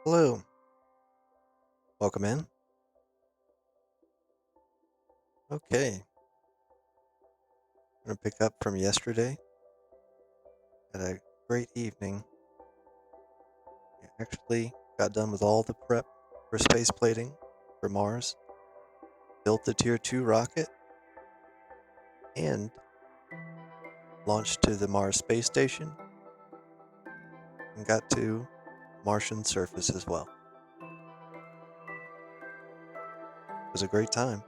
Hello, welcome in. Okay, I'm gonna pick up from yesterday. Had a great evening. I actually got done with all the prep for space plating for Mars, built the Tier 2 rocket, and launched to the Mars space station and got to Martian surface as well. It was a great time.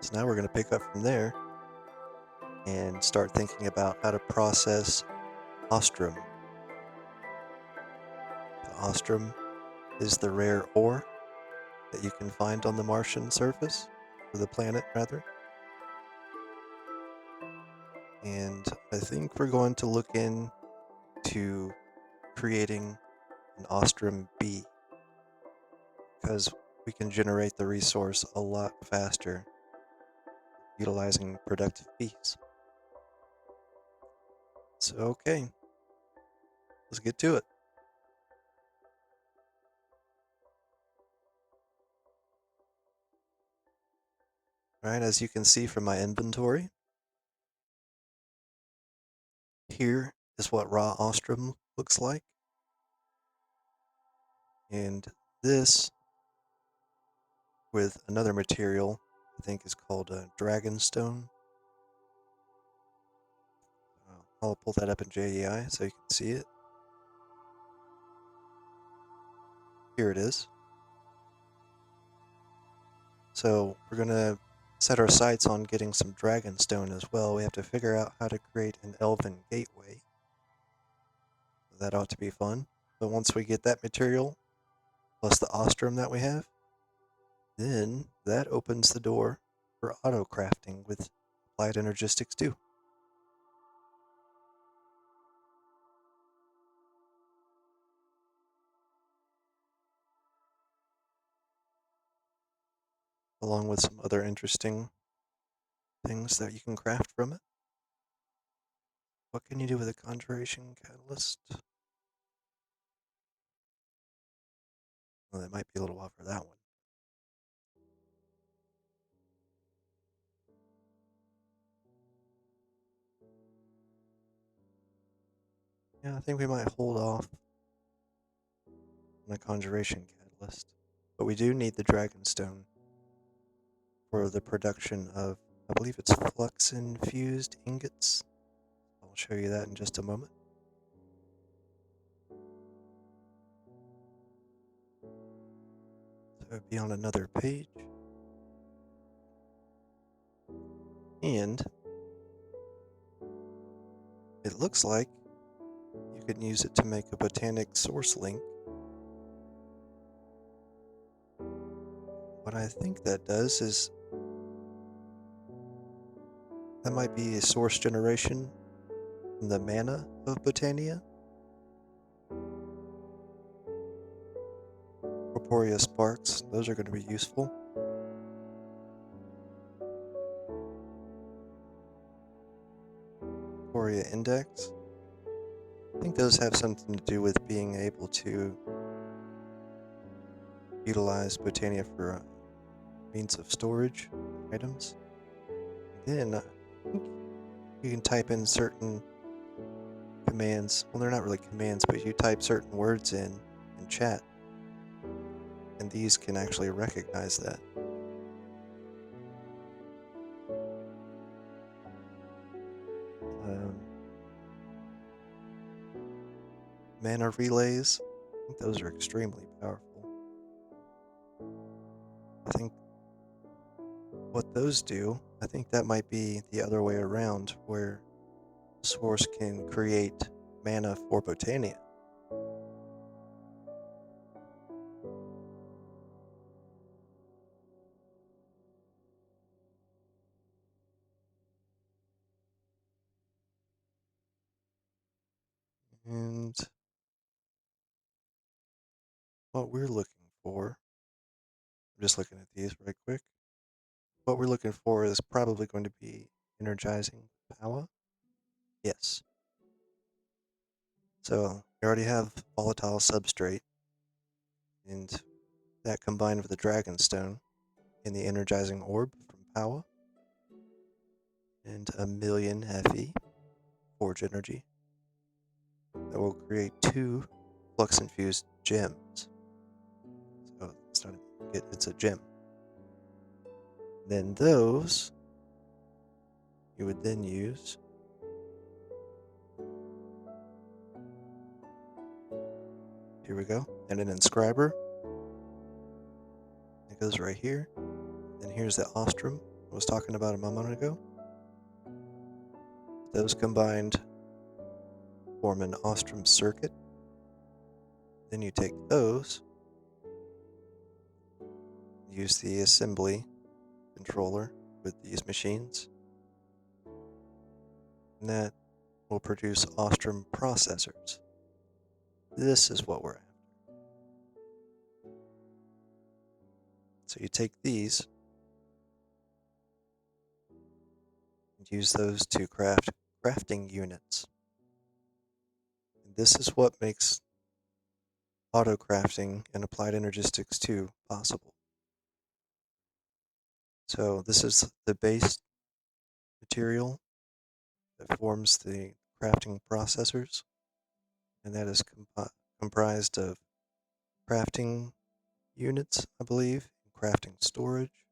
So now we're gonna pick up from there and start thinking about how to process ostrum. The ostrum is the rare ore that you can find on the Martian surface, or the planet rather. And I think we're going to look into creating an Ostrom B because we can generate the resource a lot faster utilizing productive bees. So, okay, let's get to it. All right, as you can see from my inventory, here is what raw Ostrom looks like. And this, with another material, I think is called Dragonstone. I'll pull that up in JEI so you can see it. Here it is. So we're going to set our sights on getting some Dragonstone as well. We have to figure out how to create an Elven gateway. That ought to be fun. But once we get that material, plus the Ostrom that we have, then that opens the door for auto crafting with applied energistics too. Along with some other interesting things that you can craft from it. What can you do with a conjuration catalyst? Well, that might be a little while for that one. Yeah, I think we might hold off on a conjuration catalyst. But we do need the Dragonstone for the production of, I believe it's flux-infused ingots. I'll show you that in just a moment. So it'd be on another page. And it looks like you can use it to make a botanic source link. What I think that does is that might be a source generation from the mana of Botania. Corporeal sparks, those are going to be useful. Corporeal index. I think those have something to do with being able to utilize Botania for means of storage items. Then I think you can type in certain commands. Well, they're not really commands, but you type certain words in chat, and these can actually recognize that. Mana relays, I think those are extremely powerful. I think what those do, I think that might be the other way around, where Source can create mana for Botania. And what we're looking for, I'm just looking at these right quick. What we're looking for is probably going to be energizing power. Yes. So we already have volatile substrate. And that combined with the Dragonstone and the energizing orb from Powa and a million FE, Forge Energy, that will create 2 Flux-infused gems. So it's not it's a gem. Then those you would then use here we go, and an inscriber. It goes right here. And here's the Ostrom I was talking about a moment ago. Those combined form an Ostrom circuit. Then you take those, use the assembly controller with these machines, and that will produce Ostrom processors. This is what we're after. So you take these and use those to craft crafting units. And this is what makes auto crafting and applied energistics 2 possible. So this is the base material that forms the crafting processors, and that is comprised of crafting units, I believe, and crafting storage.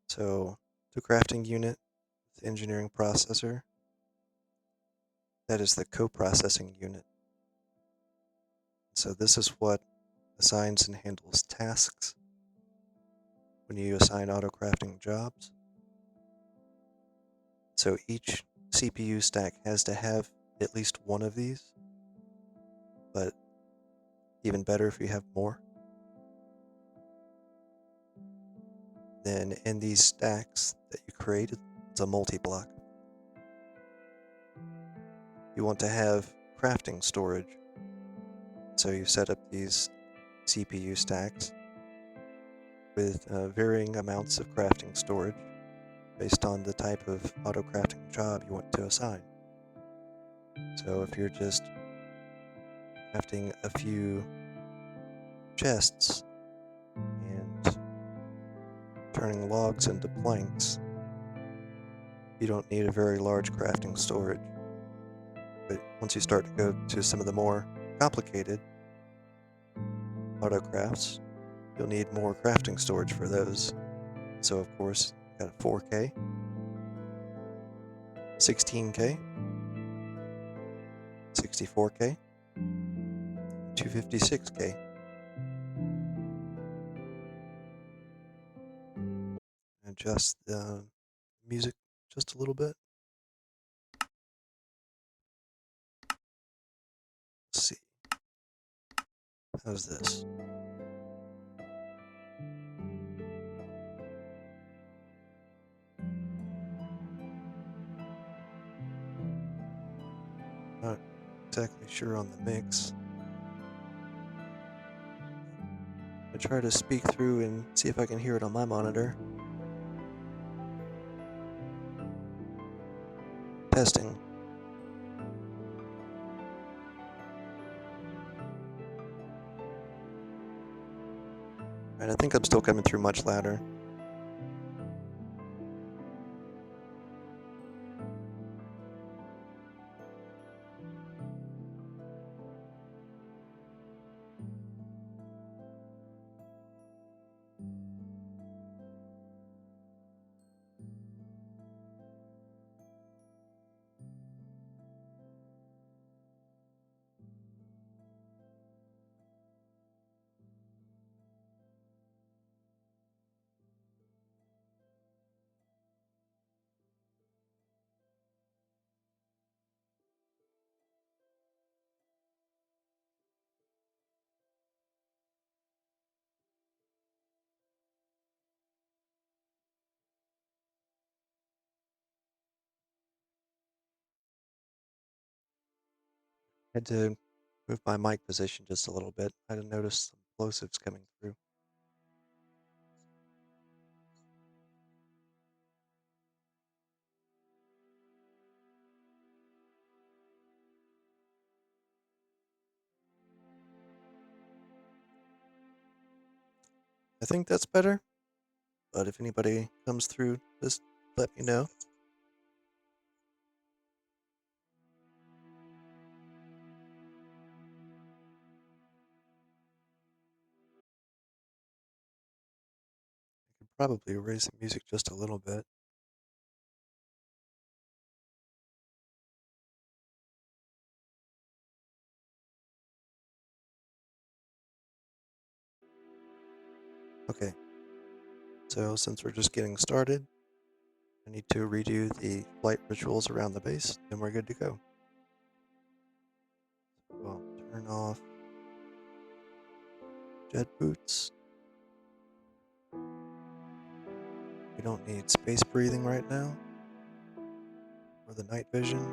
So the crafting unit, the engineering processor, that is the co-processing unit. So this is what assigns and handles tasks when you assign auto crafting jobs. So each CPU stack has to have at least one of these, but even better if you have more. Then in these stacks that you create, it's a multi-block. You want to have crafting storage. So you set up these CPU stacks with varying amounts of crafting storage based on the type of auto crafting job you want to assign. So if you're just crafting a few chests and turning logs into planks, you don't need a very large crafting storage. But once you start to go to some of the more complicated auto crafts, you'll need more crafting storage for those. So of course, got a 4K, 16K, 64K, 256K. Adjust the music just a little bit. Let's see. How's this? Not exactly sure on the mix. I try to speak through and see if I can hear it on my monitor. Testing. And I think I'm still coming through much louder. Had to move my mic position just a little bit. I noticed some plosives coming through. I think that's better, but if anybody comes through, just let me know. I could probably raise the music just a little bit. Okay, so since we're just getting started, I need to redo the flight rituals around the base, then we're good to go. So I'll turn off jet boots. We don't need space breathing right now, or the night vision.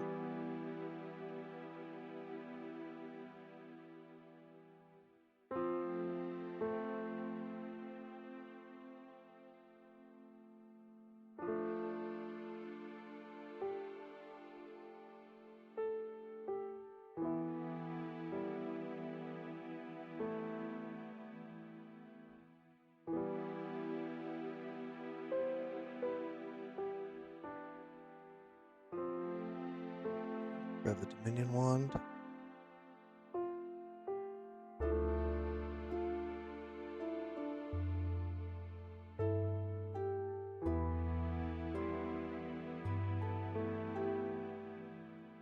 Grab the Dominion wand.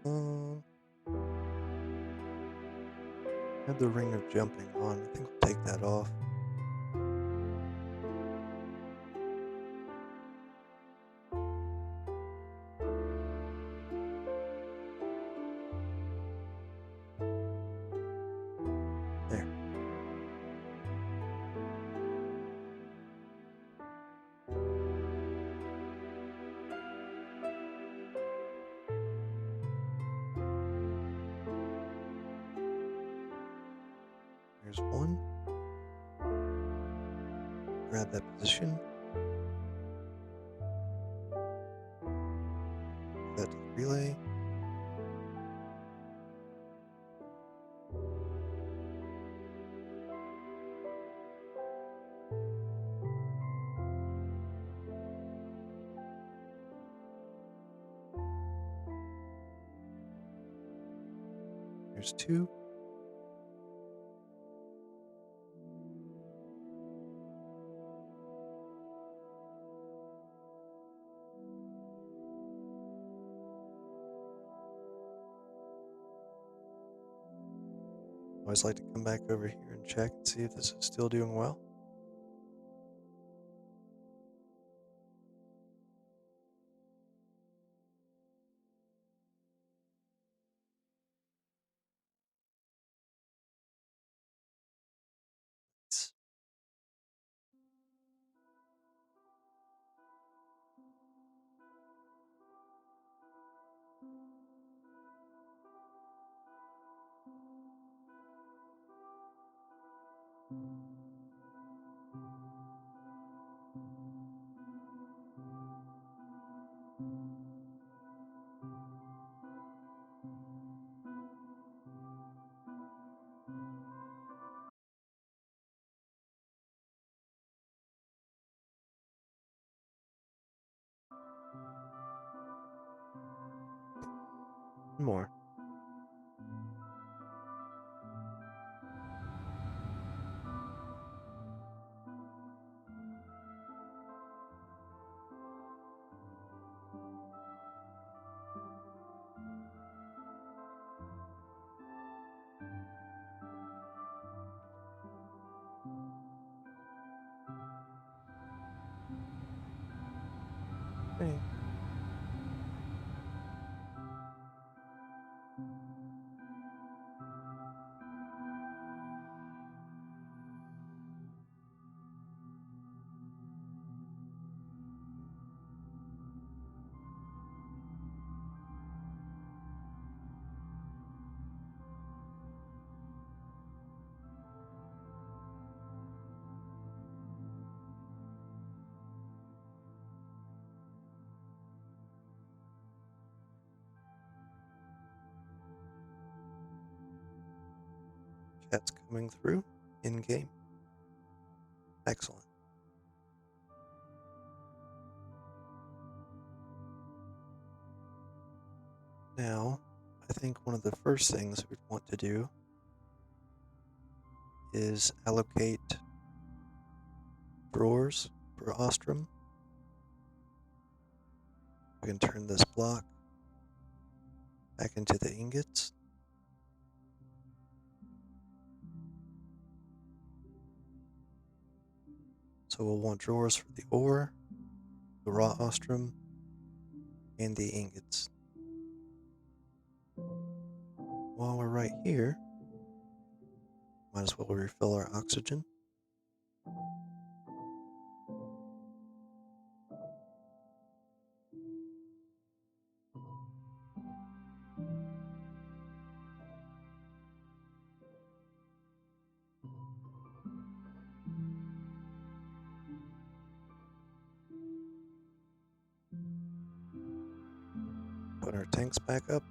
Um, have the ring of jumping on. I think we'll take that off. There. There's one. Grab that position. That to the relay. There's two. Always like to come back over here and check and see if this is still doing well. More. Okay. Chat's coming through in game. Excellent. Now, I think one of the first things we'd want to do is allocate drawers for Ostrom. We can turn this block back into the ingots. So we'll want drawers for the ore, the raw Ostrom, and the ingots. While we're right here, might as well refill our oxygen. Put our tanks back up.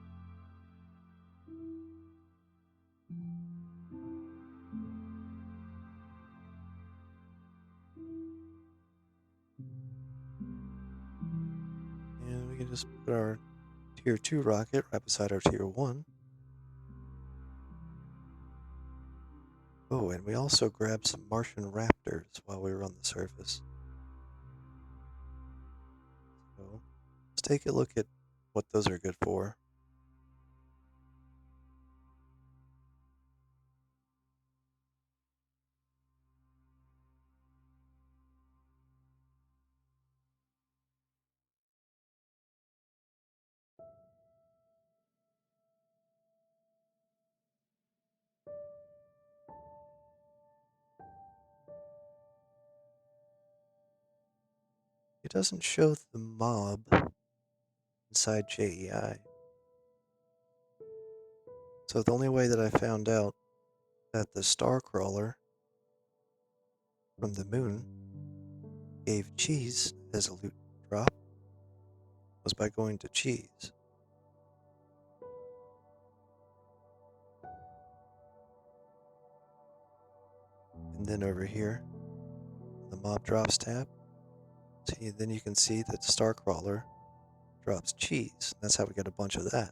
And we can just put our Tier 2 rocket right beside our Tier 1. Oh, and we also grabbed some Martian raptors while we were on the surface. So let's take a look at what those are good for. It doesn't show the mob inside JEI. So the only way that I found out that the star crawler from the moon gave cheese as a loot drop was by going to cheese. And then over here, the mob drops tab, see, then you can see that the star crawler drops cheese. That's how we get a bunch of that.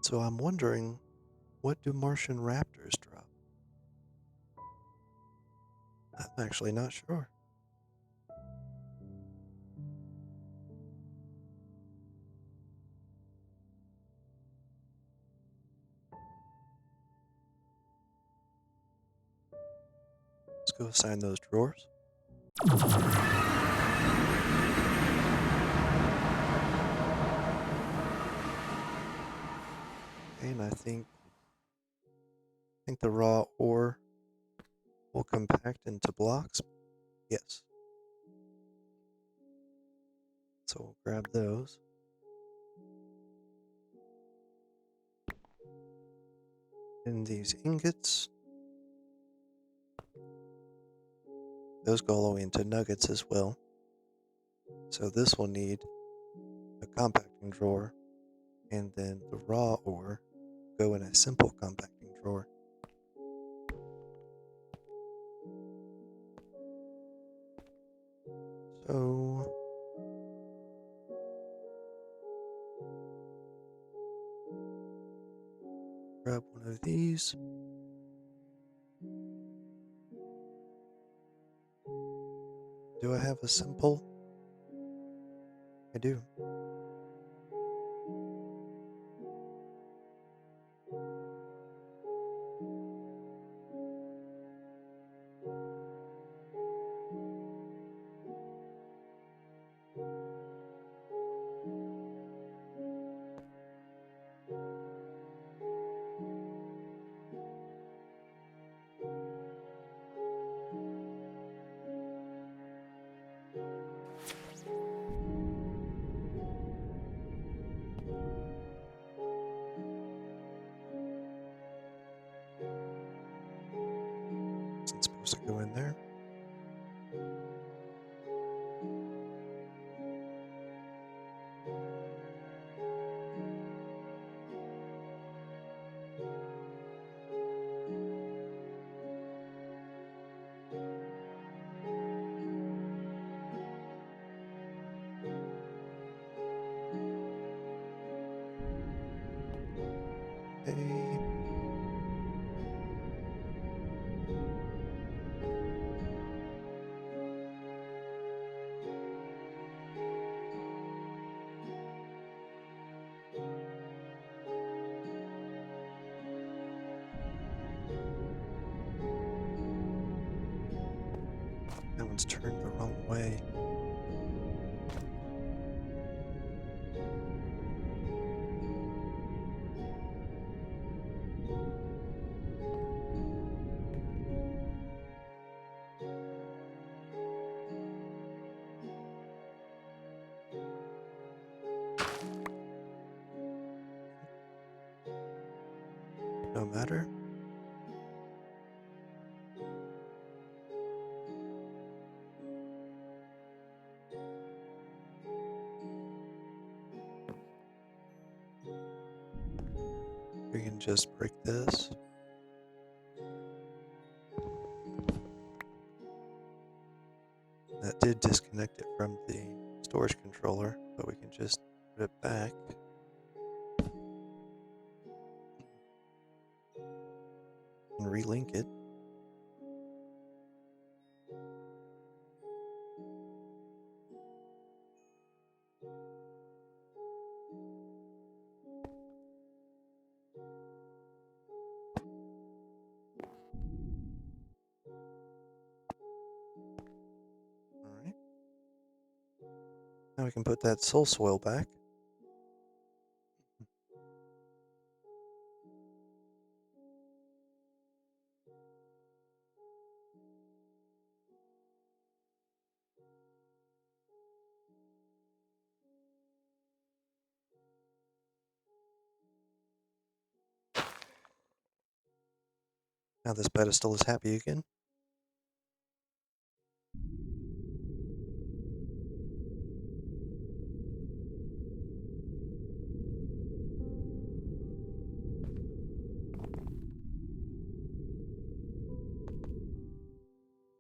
So I'm wondering, what do Martian raptors drop? I'm actually not sure. Let's go assign those drawers. And I think the raw ore will compact into blocks. Yes. So we'll grab those. And these ingots, those go all the way into nuggets as well. So this will need a compacting drawer, and then the raw ore go in a simple compacting drawer. So grab one of these. Do I have a simple? I do. It's supposed to go in there. Okay. That one's turned the wrong way. No matter. We can just break this. That did disconnect it from the storage controller, but we can just put it back. And relink it. Alright. Now we can put that soul soil back. Now this pedestal is happy again.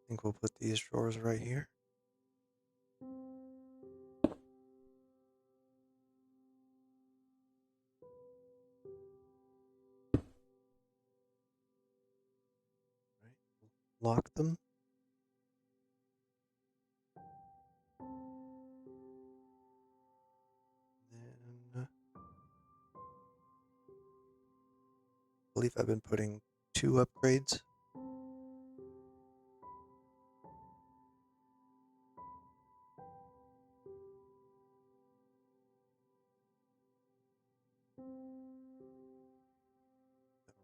I think we'll put these drawers right here. Right. Lock them. Then I believe I've been putting 2 upgrades.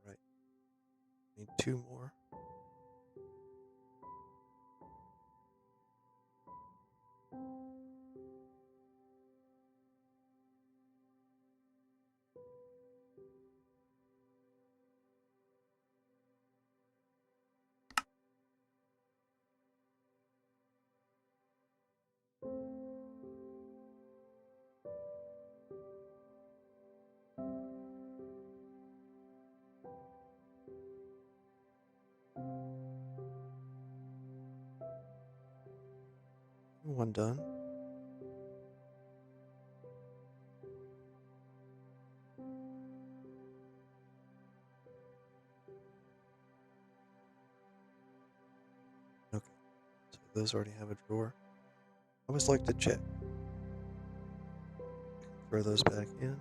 Alright. Need 2 more. One done. Okay, so those already have a drawer. I always like to check. Throw those back in.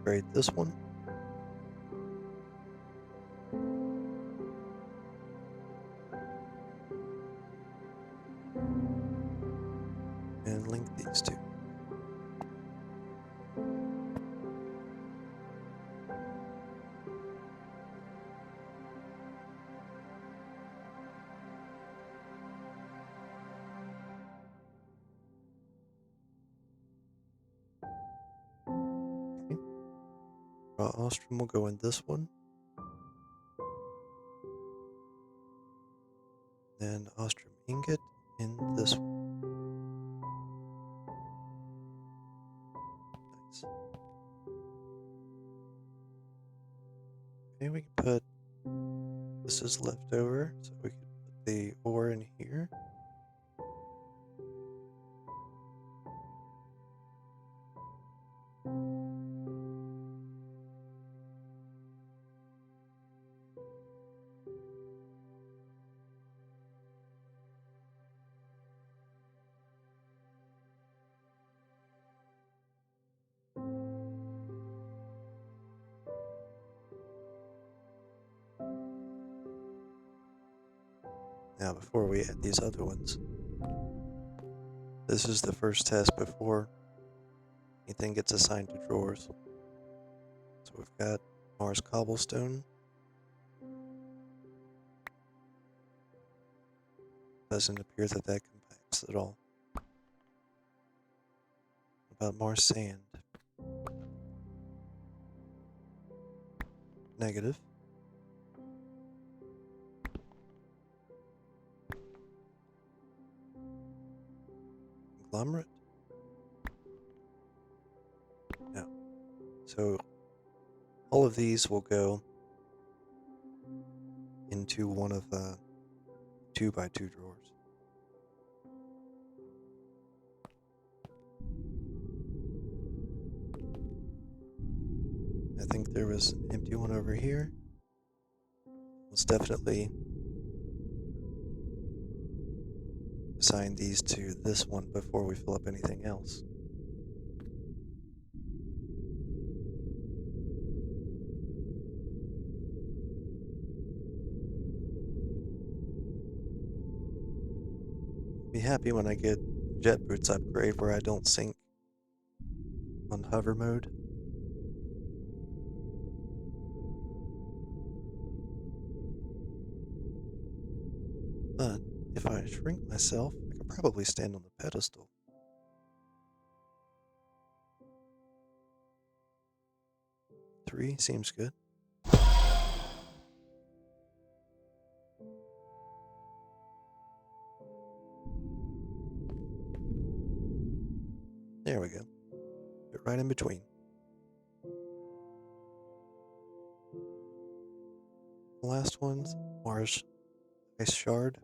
Grade this one. And link these two. Okay. Raw ostrom will go in this one. Then ostrom ingot in this one. Nice. Maybe we can put this is left over, so we could put the ore in here. Now, before we add these other ones, this is the first test before anything gets assigned to drawers. So we've got Mars cobblestone. Doesn't appear that compacts at all. What about Mars sand? Negative. Conglomerate? No. So all of these will go into one of the 2x2 drawers. I think there was an empty one over here. Let's definitely assign these to this one before we fill up anything else. Be happy when I get jet boots upgrade where I don't sink on hover mode. But if I shrink myself, I could probably stand on the pedestal. Three seems good. There we go. Fit right in between. The last one's Mars ice shard.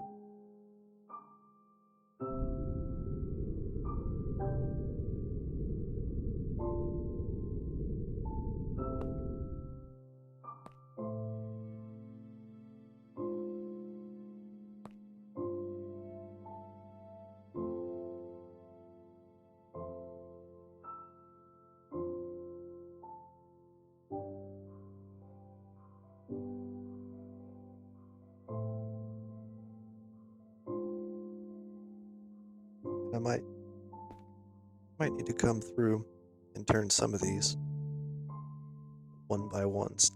I might need to come through and turn some of these 1x1s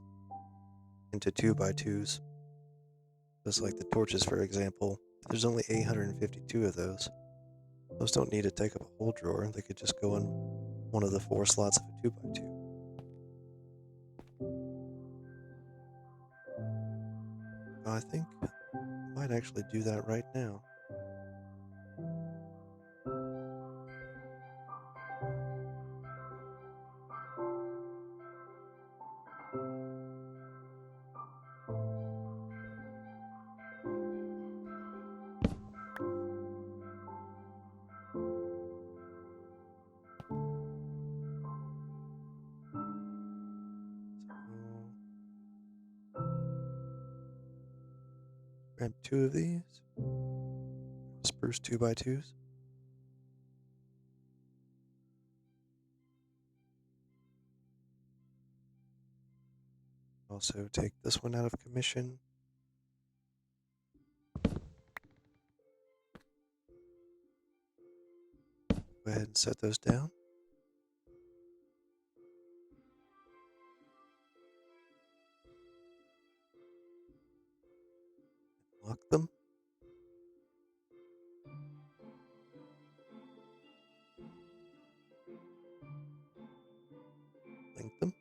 into 2x2s. Just like the torches, for example. There's only 852 of those. Those don't need to take up a whole drawer. They could just go in one of the 4 slots of a 2x2. I think I might actually do that right now. Grab 2 of these. Spruce 2x2s. Also take this one out of commission. Go ahead and set those down. Lock them. Link them.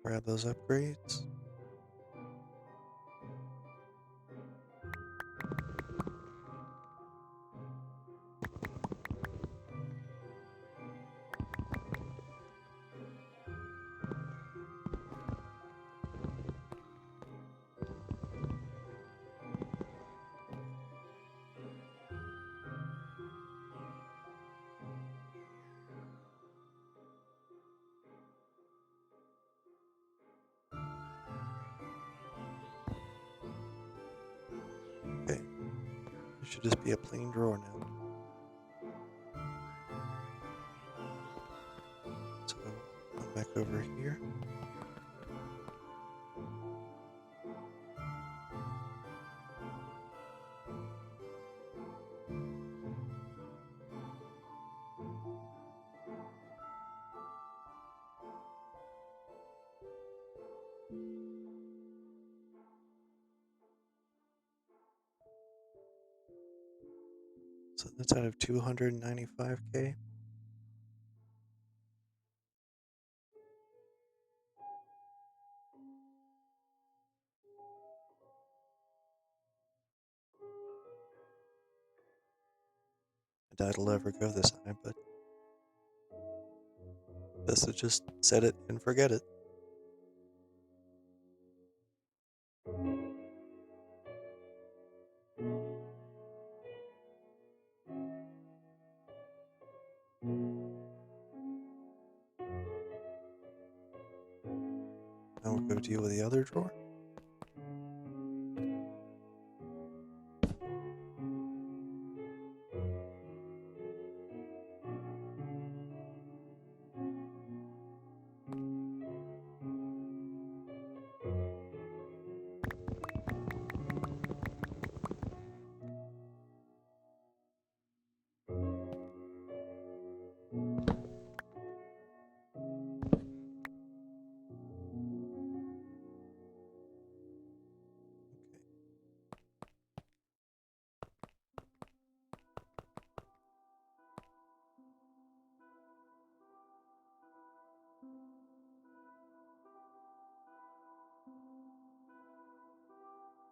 Grab those upgrades. Okay, it should just be a plain drawer now. So come back over here. So that's out of 295K. I doubt it'll ever go this high, but this is just set it and forget it. Now we'll go deal with the other drawer.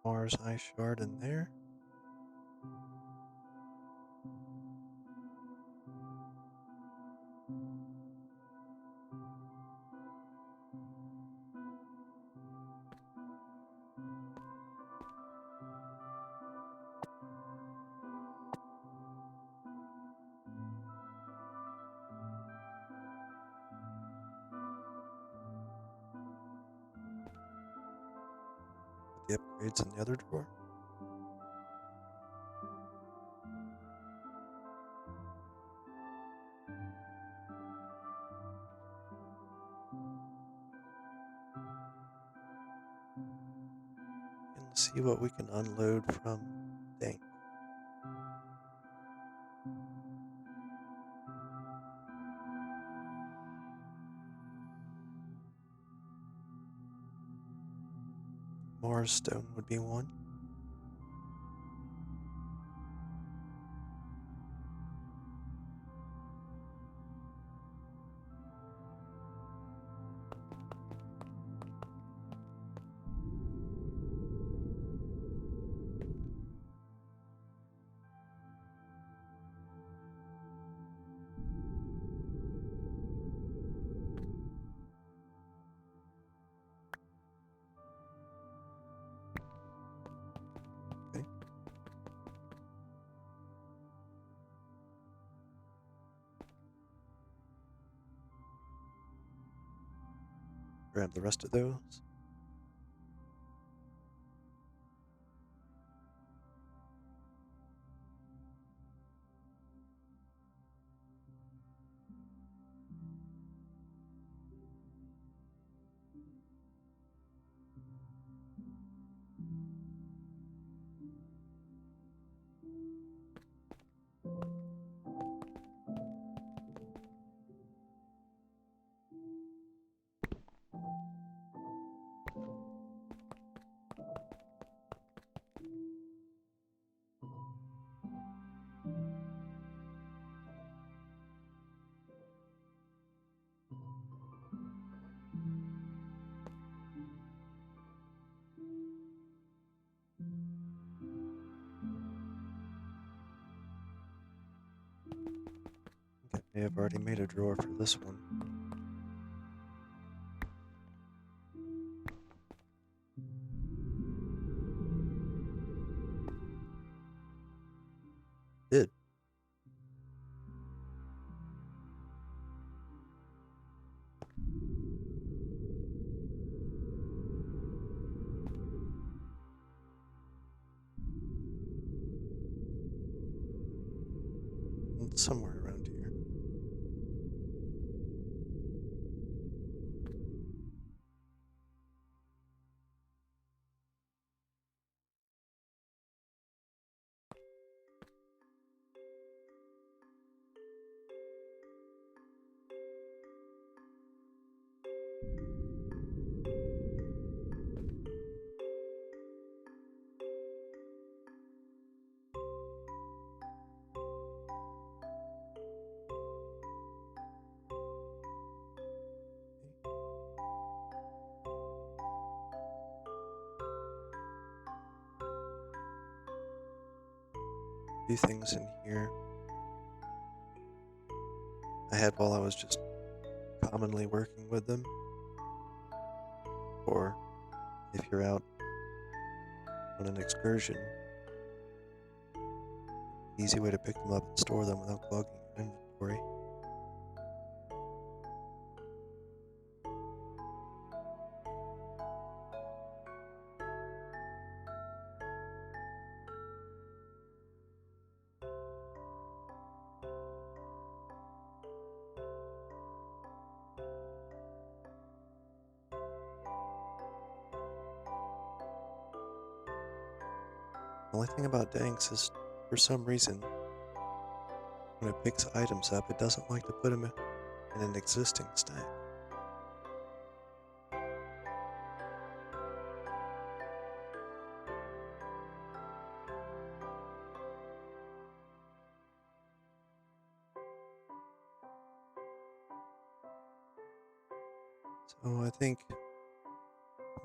Mars ice shard in there. Put the upgrades in the other drawer. And see what we can unload from Dank. Mars stone would be one. Okay. Grab the rest of those. Okay, I've already made a drawer for this one. Did. It's somewhere around here. A few things in here I had while I was just commonly working with them, or if you're out on an excursion, easy way to pick them up and store them without clogging your inventory. The only thing about Danks is, for some reason, when it picks items up, it doesn't like to put them in an existing stack. So I think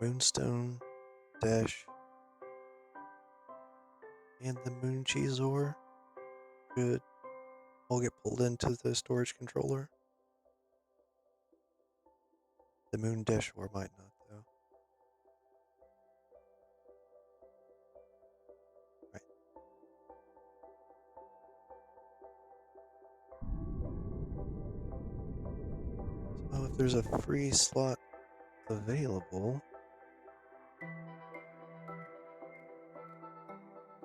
Moonstone, Dash, and the Moon Cheese ore could all get pulled into the storage controller. The Moon Dash ore might not, though. Right. So if there's a free slot available,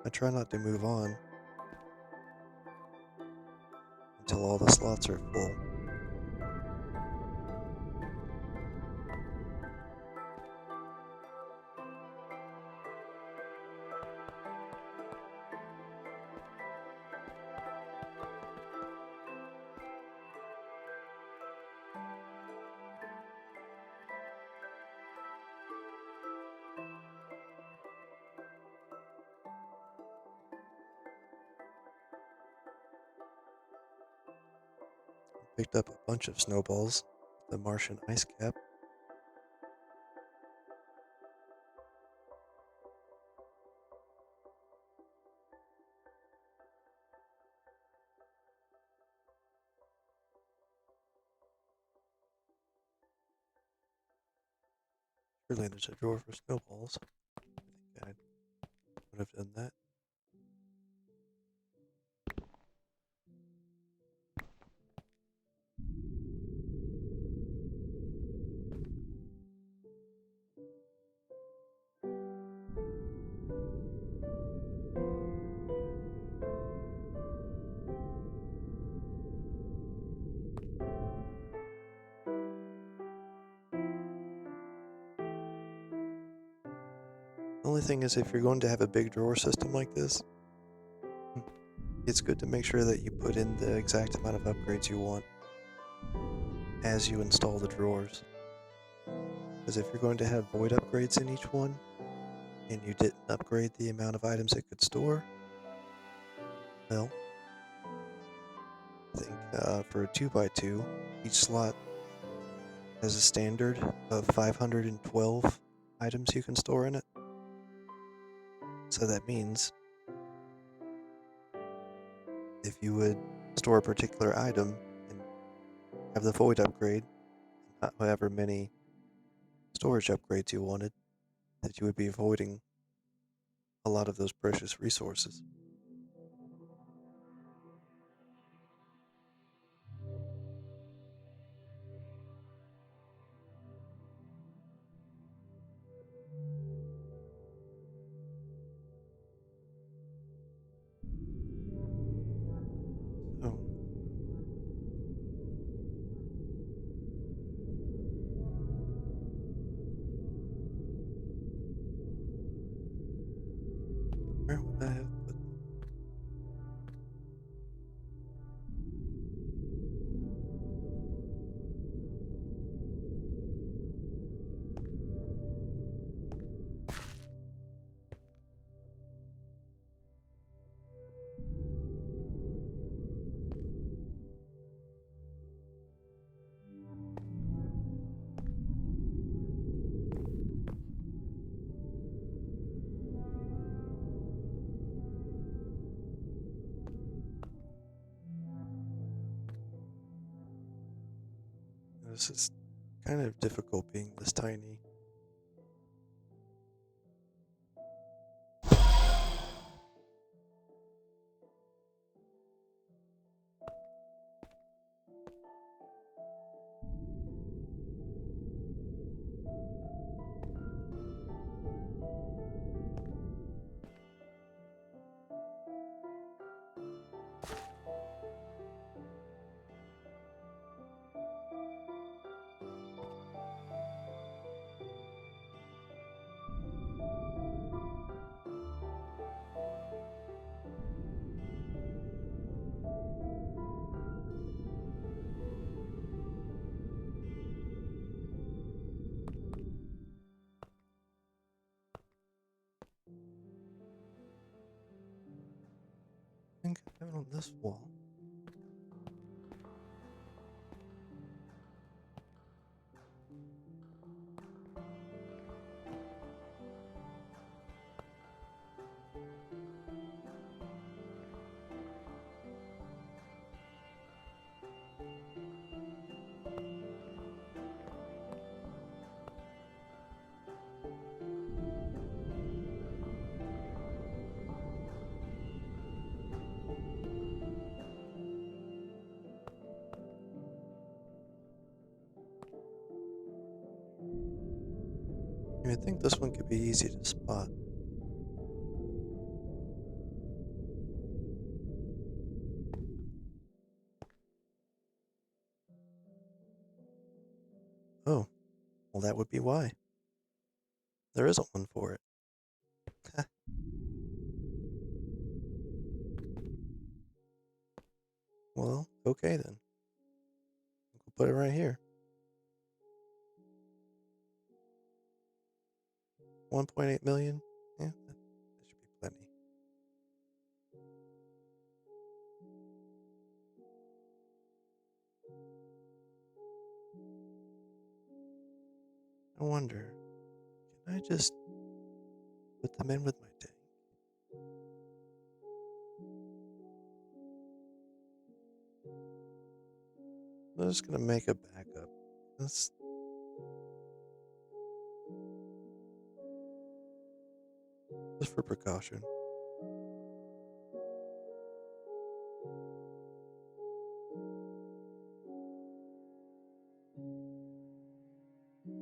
I try not to move on until all the slots are full. Picked up a bunch of snowballs, the Martian ice cap. Surely there's a drawer for snowballs. I think I would have done that. The only thing is, if you're going to have a big drawer system like this, it's good to make sure that you put in the exact amount of upgrades you want as you install the drawers. Because if you're going to have void upgrades in each one, and you didn't upgrade the amount of items it could store, well, I think for a 2x2, each slot has a standard of 512 items you can store in it. So that means if you would store a particular item and have the void upgrade, and however many storage upgrades you wanted, that you would be avoiding a lot of those precious resources. So, where would I have put them? This is kind of difficult being this tiny. I think I have it on this wall. I think this one could be easy to spot. Oh, well, that would be why. There isn't one for it. Well, okay then. We'll put it right here. 1.8 million? Yeah, that should be plenty. I wonder, can I just put them in with my tank? I'm just gonna make a backup. That's just for precaution.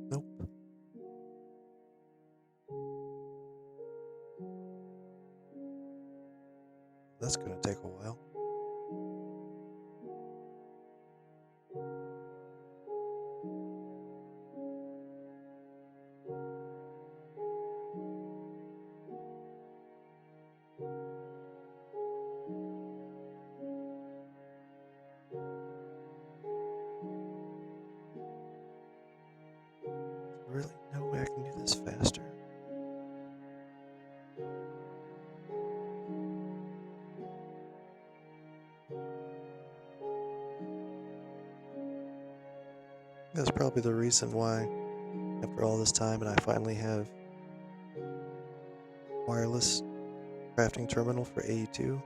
Nope, that's gonna take a while. Really? No way I can do this faster? That's probably the reason why, after all this time, and I finally have wireless crafting terminal for AE2,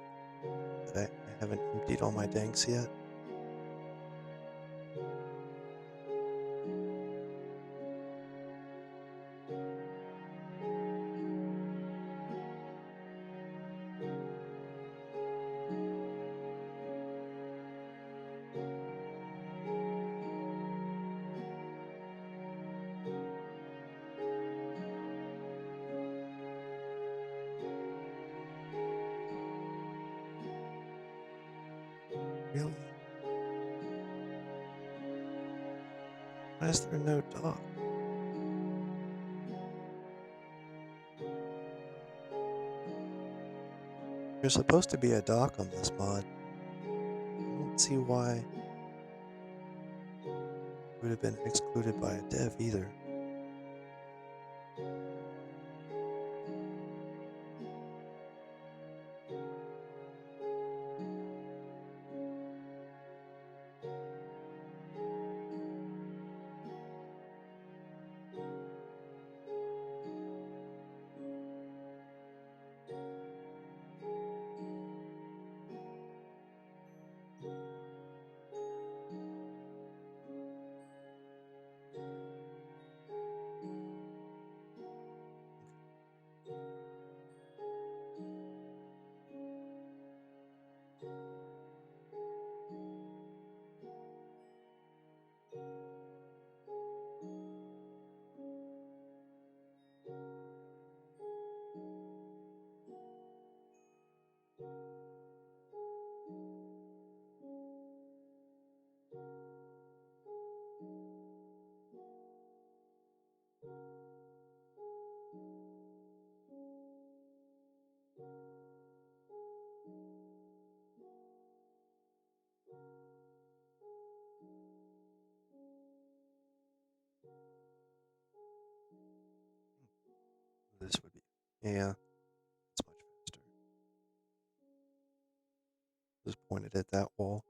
that I haven't emptied all my danks yet. Really? Why is there no dock? There's supposed to be a dock on this mod. I don't see why it would have been excluded by a dev either. This would be. Yeah, it's much faster. Just pointed at that wall.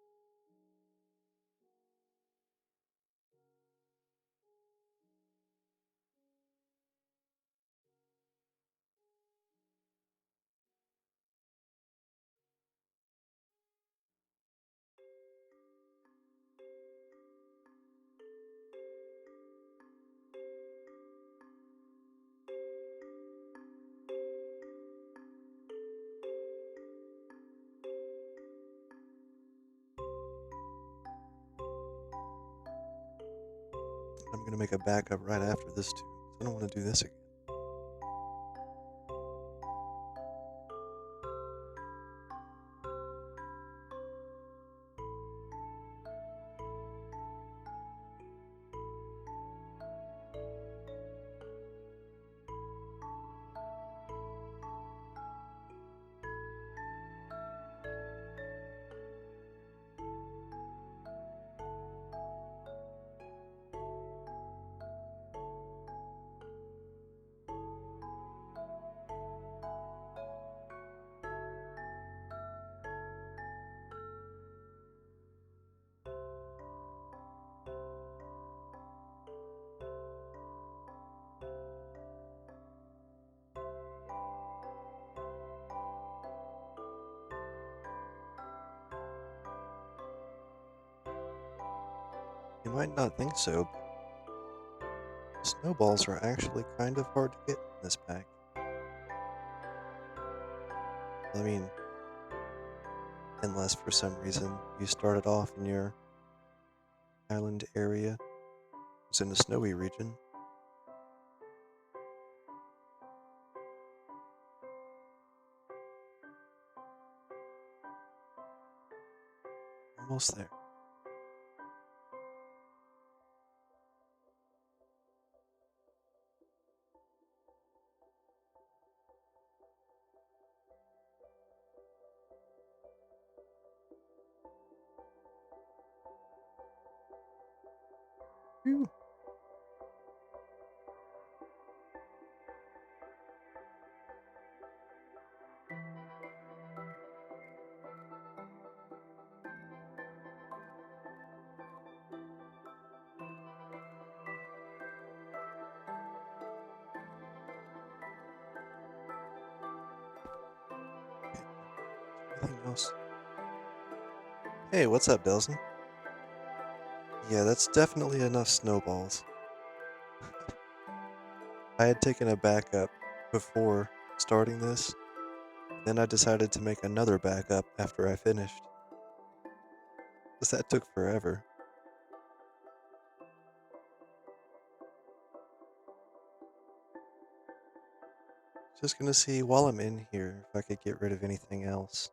I'm gonna make a backup right after this too. 'Cause I don't want to do this again. You might not think so, but snowballs are actually kind of hard to get in this pack. I mean, unless for some reason you started off in your island area, it's in a snowy region. Almost there. Phew. Okay. Anything else? Hey, what's up, Delson? Yeah, that's definitely enough snowballs. I had taken a backup before starting this, then I decided to make another backup after I finished. Because that took forever. Just gonna see while I'm in here if I could get rid of anything else.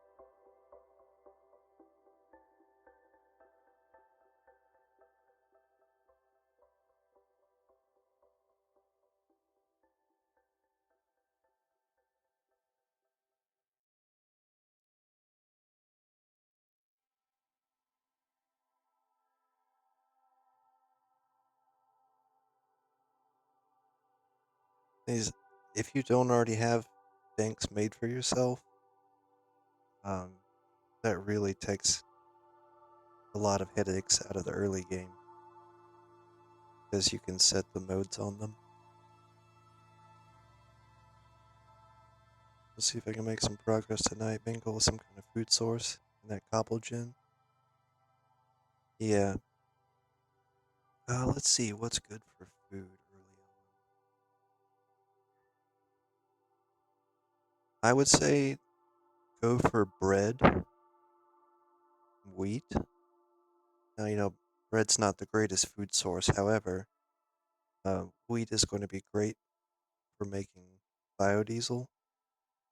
is if you don't already have danks made for yourself, um, that really takes a lot of headaches out of the early game because you can set the modes on them. Let's see if I can make some progress tonight. Bingo with some kind of food source in that cobble gen. Yeah. Let's see what's good for food early on. I would say go for bread, wheat. Now, bread's not the greatest food source. However, wheat is going to be great for making biodiesel.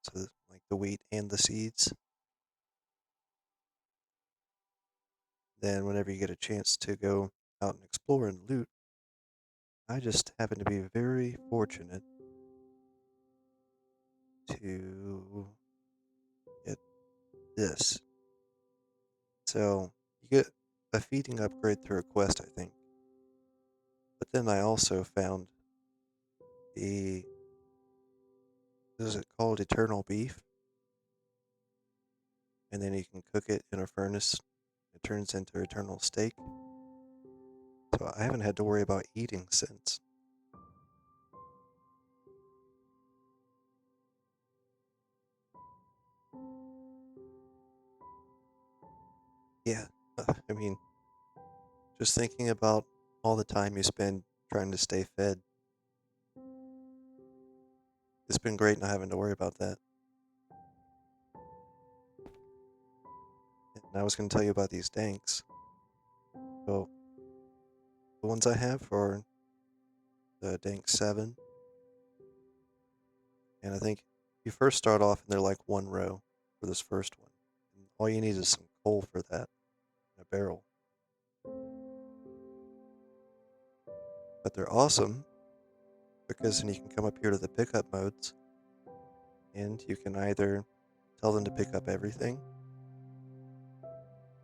So, like the wheat and the seeds. Then, whenever you get a chance to go out and explore and loot, I just happen to be very fortunate to get this. So, you get a feeding upgrade through a quest, I think. But then I also found the, is it called Eternal Beef? And then you can cook it in a furnace. It turns into Eternal Steak. So I haven't had to worry about eating since. Yeah, I mean, just thinking about all the time you spend trying to stay fed, it's been great not having to worry about that. And I was going to tell you about these danks. So the ones I have are the Dank 7. And I think you first start off and they're like one row for this first one. And all you need is some coal for that in a barrel. But they're awesome because then you can come up here to the pickup modes and you can either tell them to pick up everything.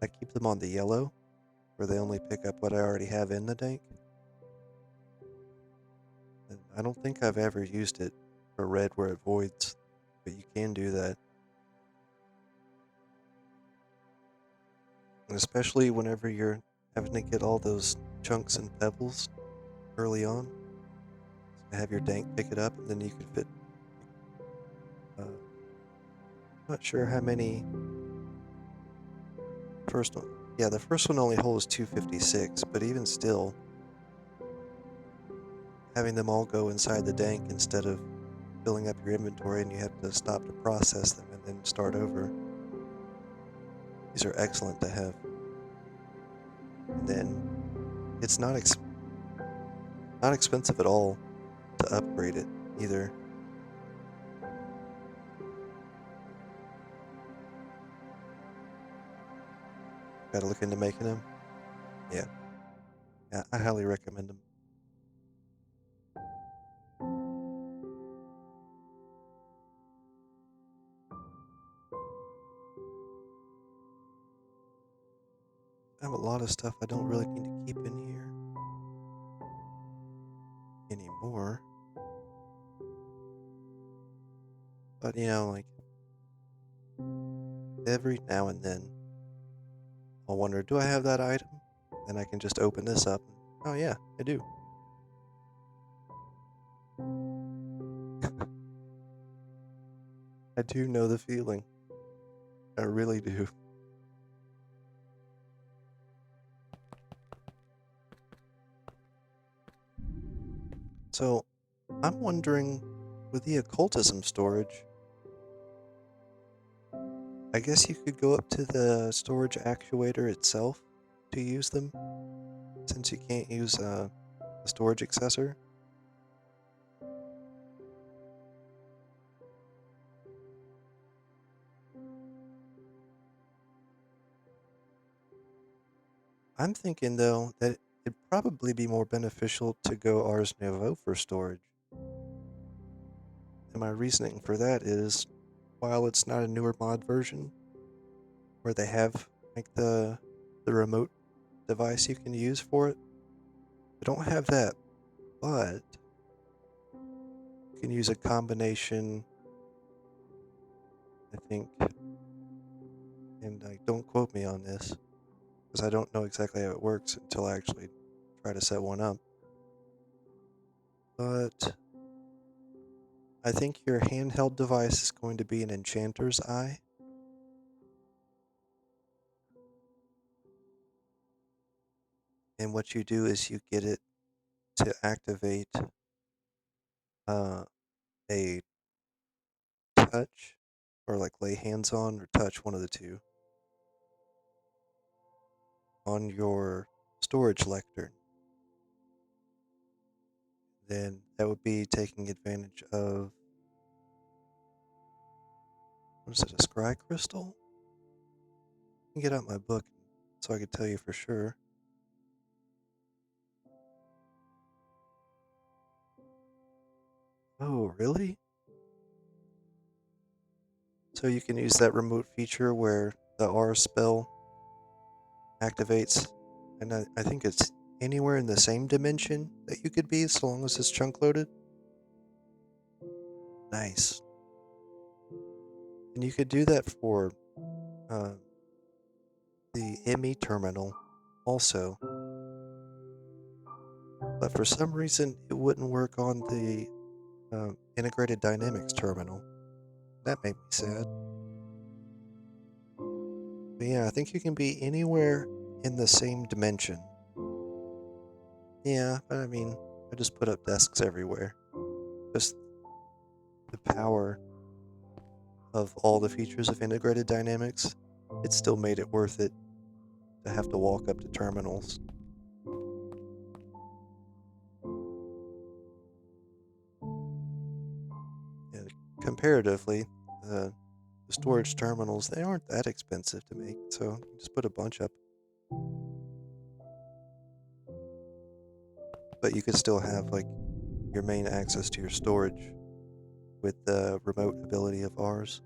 I keep them on the yellow where they only pick up what I already have in the dank. And I don't think I've ever used it for red where it voids, but you can do that. And especially whenever you're having to get all those chunks and pebbles early on. So have your dank pick it up and then you can fit, not sure how many, first one, yeah, the first one only holds 256, but even still, having them all go inside the dank instead of filling up your inventory and you have to stop to process them and then start over. These are excellent to have. And then it's not expensive at all to upgrade it either. Gotta look into making them. Yeah. Yeah, I highly recommend them. I have a lot of stuff I don't really need to keep in here anymore. But like every now and then I'll wonder, do I have that item? Then I can just open this up. Oh yeah, I do. I do know the feeling. I really do. So, I'm wondering, with the occultism storage, I guess you could go up to the storage actuator itself to use them, since you can't use a storage accessor. I'm thinking, though, that it'd probably be more beneficial to go Ars Nouveau for storage. And my reasoning for that is, while it's not a newer mod version, where they have like the remote device you can use for it, they don't have that, but you can use a combination, I think, and don't quote me on this, because I don't know exactly how it works until I actually try to set one up. But I think your handheld device is going to be an enchanter's eye. And what you do is you get it to activate uh, a touch, or like lay hands on or touch, one of the two, on your storage lectern. Then that would be taking advantage of, what is it, a scry crystal? I can get out my book so I can tell you for sure. Oh, really? So you can use that remote feature where the R spell activates, and I think it's anywhere in the same dimension that you could be, so long as it's chunk loaded. Nice. And you could do that for uh, the ME terminal also, but for some reason it wouldn't work on the integrated dynamics terminal. That made me sad. But yeah, I think you can be anywhere in the same dimension. Yeah, but I mean, I just put up desks everywhere. Just the power of all the features of integrated dynamics, it still made it worth it to have to walk up to terminals. And comparatively, the storage terminals, they aren't that expensive to make, so you just put a bunch up. But you could still have like your main access to your storage with the remote ability of ours.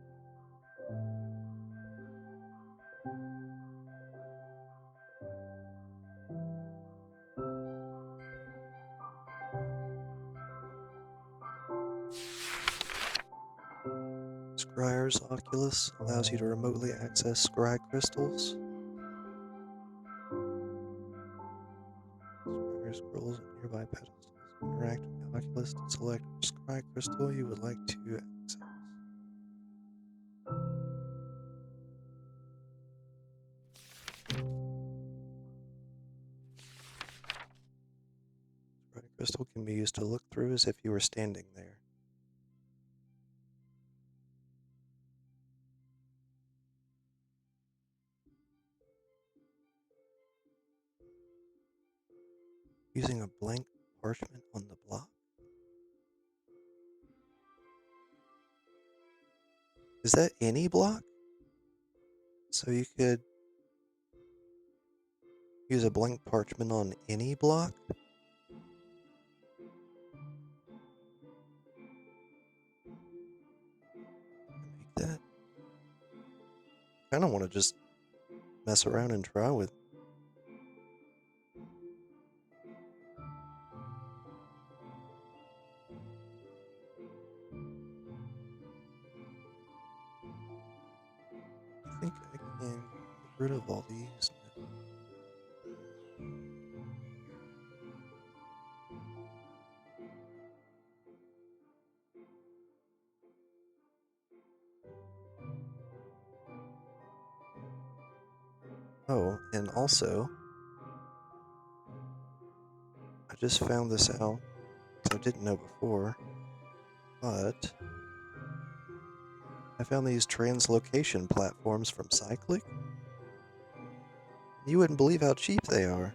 Scryer's Oculus allows you to remotely access scry crystals. Scryer scrolls on nearby pedestals. Interact with the Oculus to select which scry crystal you would like to access. Scry crystal can be used to look through as if you were standing there. Using a blank parchment on the block? Is that any block? So you could use a blank parchment on any block? Make that? I kind of want to just mess around and try with. I think I can get rid of all these. Oh, and also, I just found this out, because I didn't know before, but I found these translocation platforms from Cyclic. You wouldn't believe how cheap they are.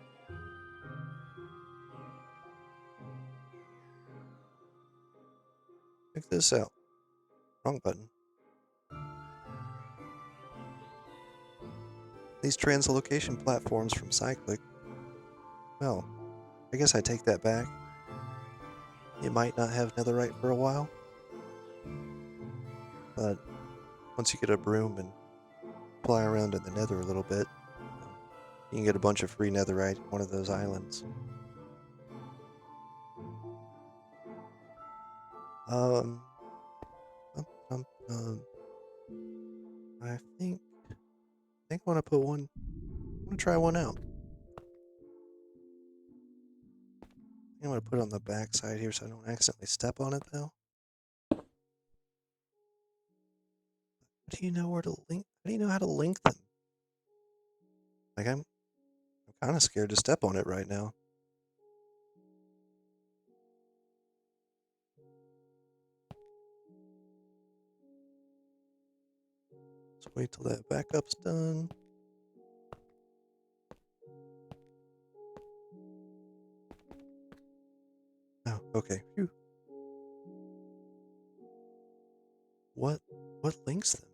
Check this out. Wrong button. These translocation platforms from Cyclic. Well, I guess I take that back. You might not have netherite for a while, but once you get a broom and fly around in the nether a little bit, you can get a bunch of free netherite at one of those islands. Um, I think I want to put one. I want to try one out. I'm going to put it on the back side here so I don't accidentally step on it, though. How do you know where to link? How do you know how to link them? Like, I'm kind of scared to step on it right now. Let's wait till that backup's done. Oh, okay. Phew. What links them?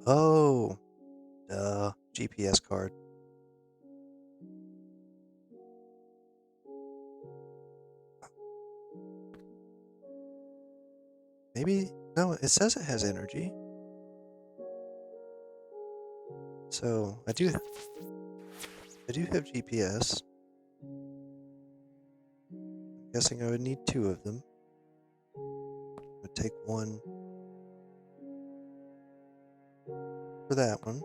Oh, duh. GPS card. Maybe, no, it says it has energy. So, I do have GPS. I'm guessing I would need 2 of them. I would take one for that one.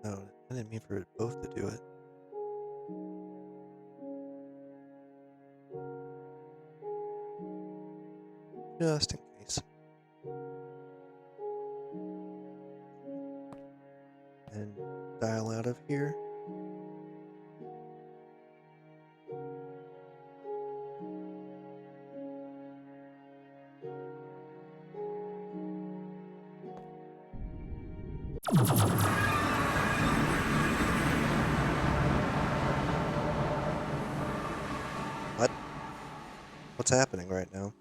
No, I didn't mean for both to do it. Just in case. And dial out of here. What? What's happening right now?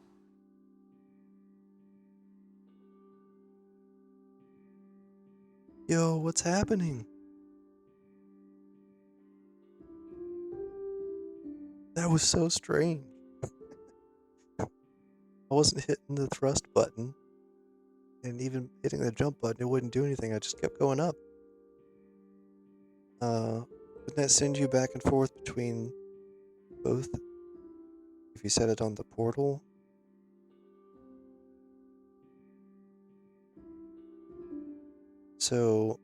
Yo, what's happening? That was so strange. I wasn't hitting the thrust button, and even hitting the jump button, it wouldn't do anything. I just kept going up. Wouldn't that send you back and forth between both if you set it on the portal? So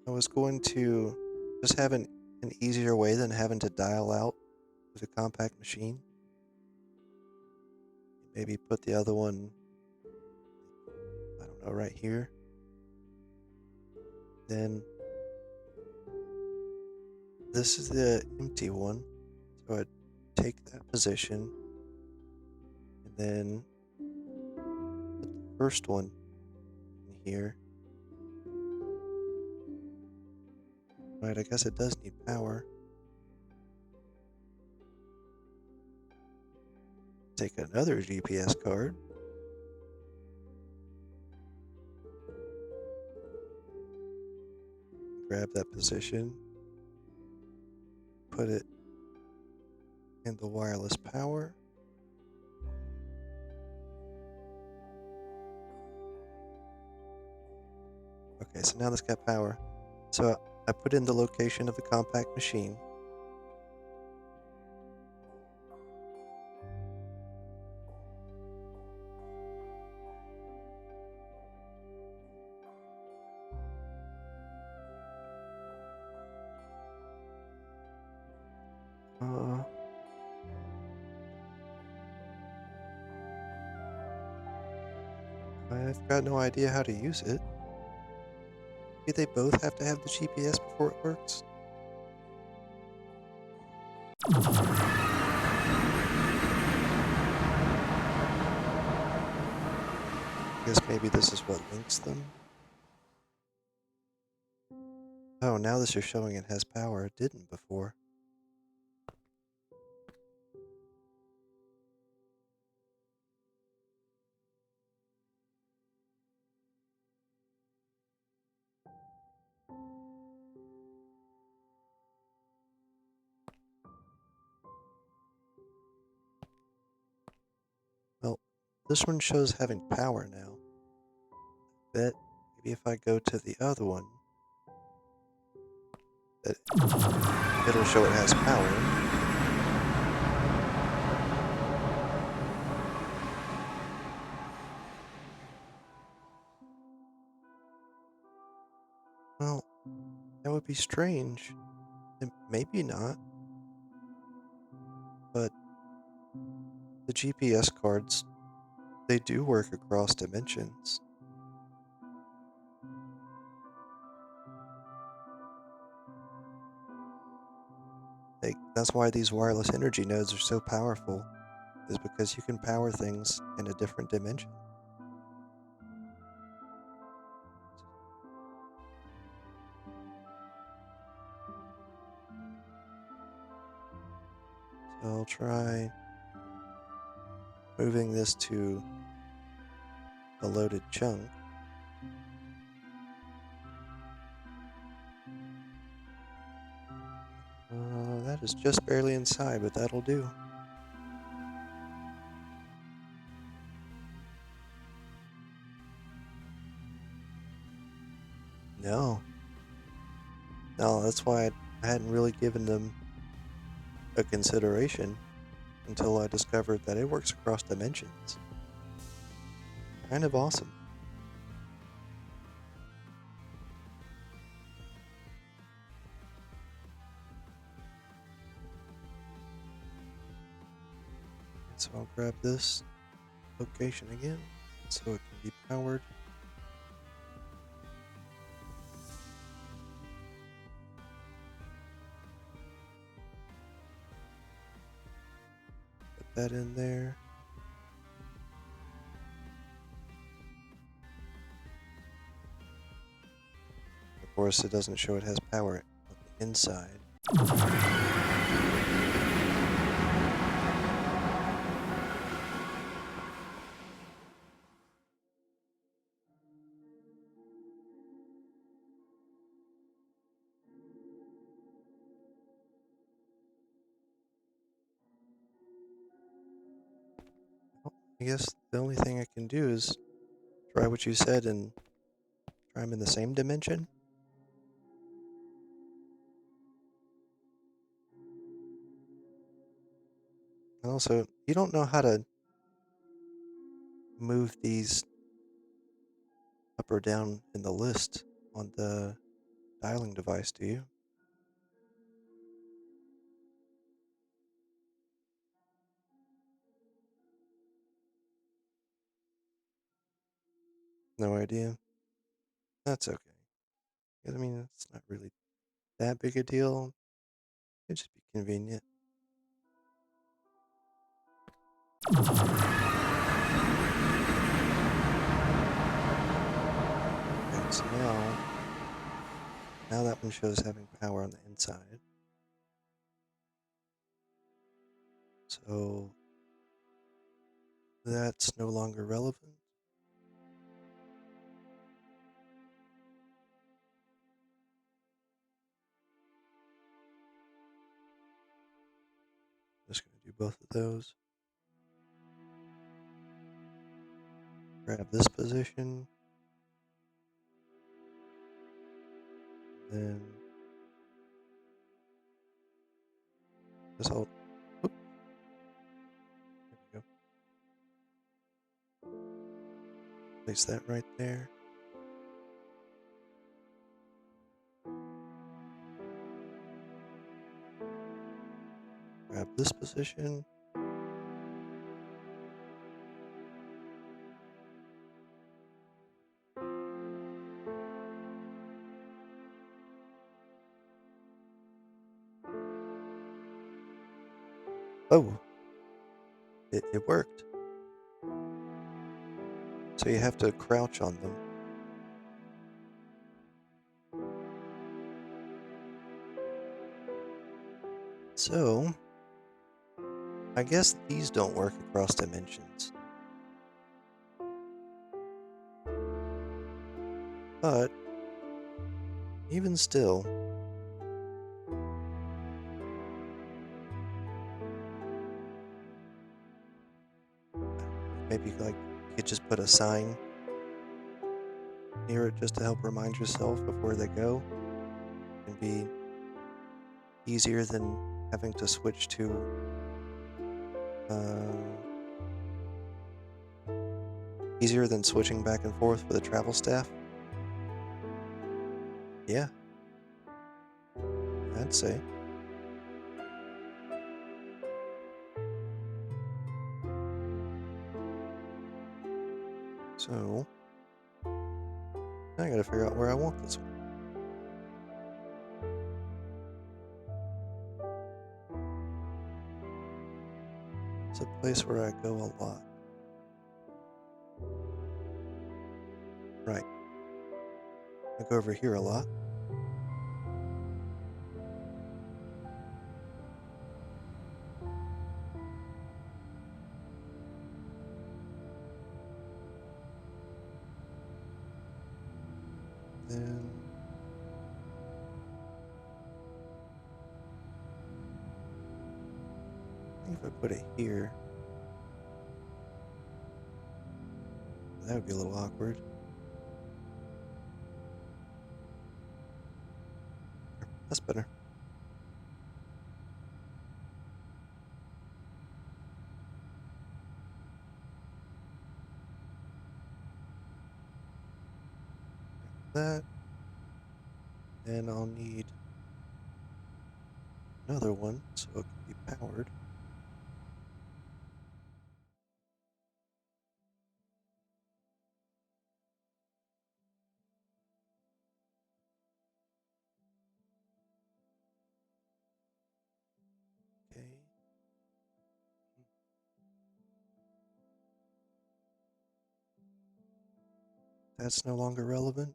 I was going to just have an easier way than having to dial out with a compact machine. Maybe put the other one, I don't know, right here. Then this is the empty one. So I'd take that position and then put the first one in here. Right, I guess it does need power. Take another GPS card. Grab that position. Put it in the wireless power. Okay, so now this got power. So I put in the location of the compact machine. I've got no idea how to use it. Maybe they both have to have the GPS before it works? I guess maybe this is what links them. Oh, now this is showing it has power. It didn't before. Well, this one shows having power now. I bet maybe if I go to the other one, that it'll show it has power. That would be strange. And maybe not, but the GPS cards, they do work across dimensions. That's why these wireless energy nodes are so powerful, is because you can power things in a different dimension. So I'll try moving this to a loaded chunk. That is just barely inside, but that'll do. No. No, that's why I hadn't really given them a consideration until I discovered that it works across dimensions. Kind of awesome. So I'll grab this location again so it can be powered. Put that in there. Of course, it doesn't show it has power on the inside. Well, I guess the only thing I can do is try what you said and try them in the same dimension. And also, you don't know how to move these up or down in the list on the dialing device, do you? No idea. That's okay. I mean, it's not really that big a deal. It'd just be convenient. Okay, so now that one shows having power on the inside. So that's no longer relevant. Just going to do both of those. Grab this position. Then this all. Oop, there we go. Place that right there. Grab this position. Oh, it worked. So you have to crouch on them. So, I guess these don't work across dimensions. But, even still, maybe like you could just put a sign near it just to help remind yourself of where they go. It can be easier than having to switch to easier than switching back and forth for the travel staff. Yeah. I'd say. So, now I gotta figure out where I want this one. It's a place where I go a lot. Right. I go over here a lot. Then I think if I put it here, that would be a little awkward. That's better. That. And I'll need another one so it can be powered. Okay. That's no longer relevant.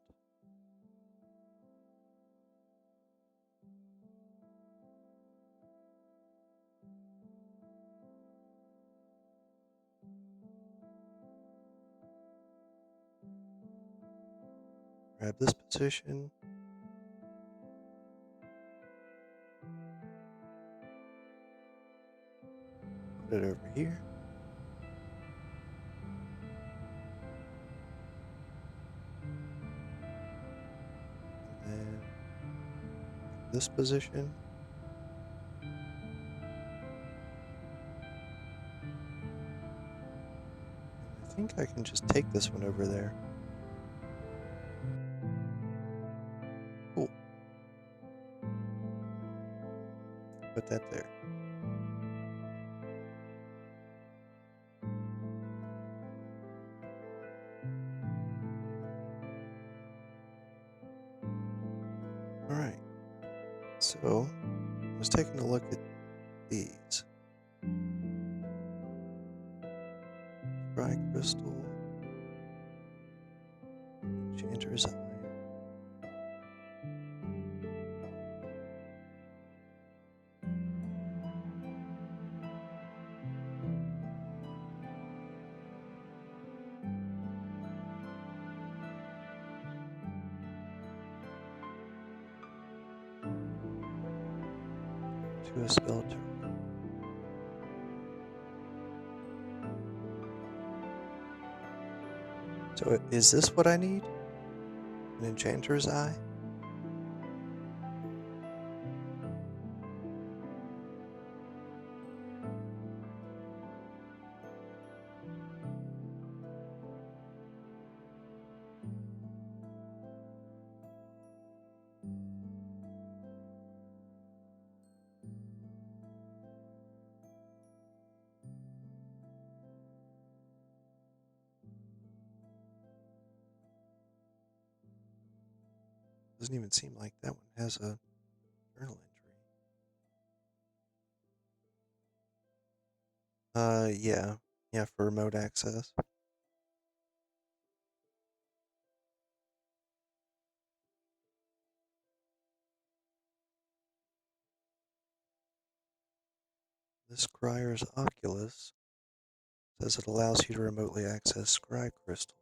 Grab this position. Put it over here. And then this position. And I think I can just take this one over there. Cool. Put that there. Alright. So, I was taking a look at these. Dry crystal. Enchanter's Eye. To a spell turn. So is this what I need? An Enchanter's Eye? Doesn't even seem like that one has a journal entry. Yeah. Yeah, for remote access. This Scryer's Oculus says it allows you to remotely access scry crystals.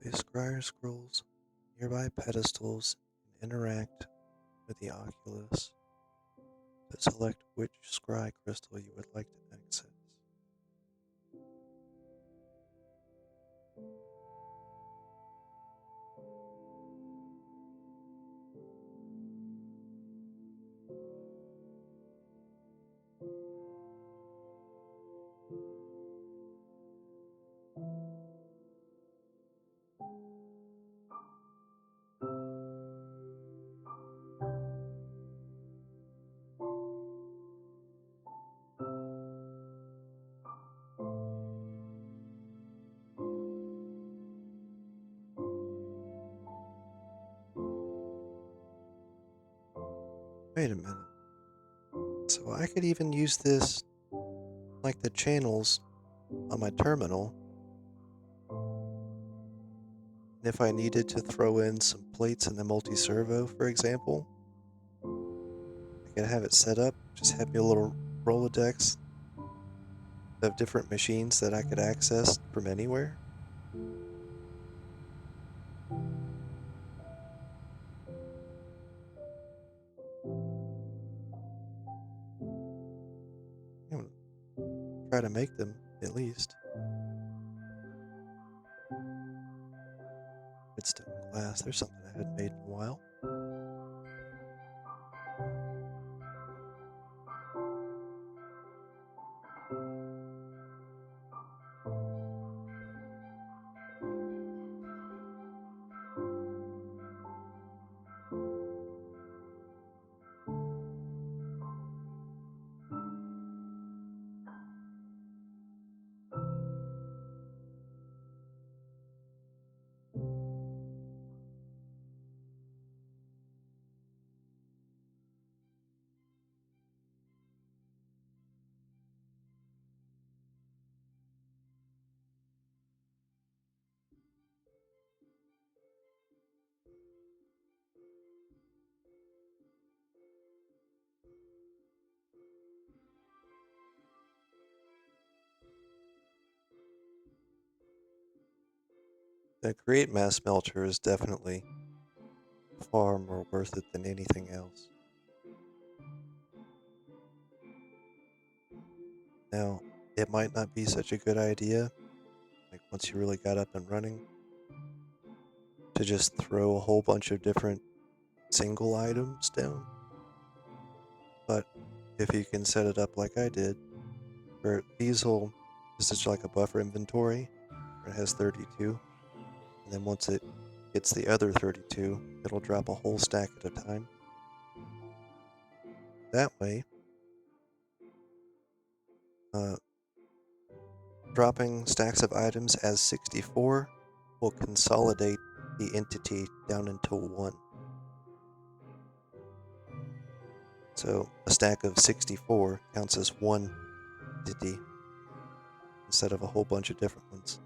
The Scryer scrolls nearby pedestals and interact with the Oculus to select which scry crystal you would like to access. Wait a minute. So I could even use this like the channels on my terminal. And if I needed to throw in some plates in the multi-servo, for example, I could have it set up, just have me a little Rolodex of different machines that I could access from anywhere. You know, try to make them at least. Redstone glass, there's something I hadn't made in a while. The create mass smelter is definitely far more worth it than anything else. Now, it might not be such a good idea, like once you really got up and running, to just throw a whole bunch of different single items down. But if you can set it up like I did, where this is just like a buffer inventory, where it has 32, and then once it gets the other 32, it'll drop a whole stack at a time. That way, uh, dropping stacks of items as 64 will consolidate the entity down into one. So a stack of 64 counts as one entity instead of a whole bunch of different ones.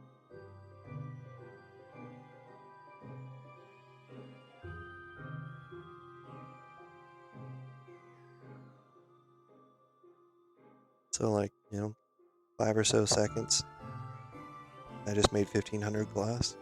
So like, 5 or so seconds, I just made 1500 glass.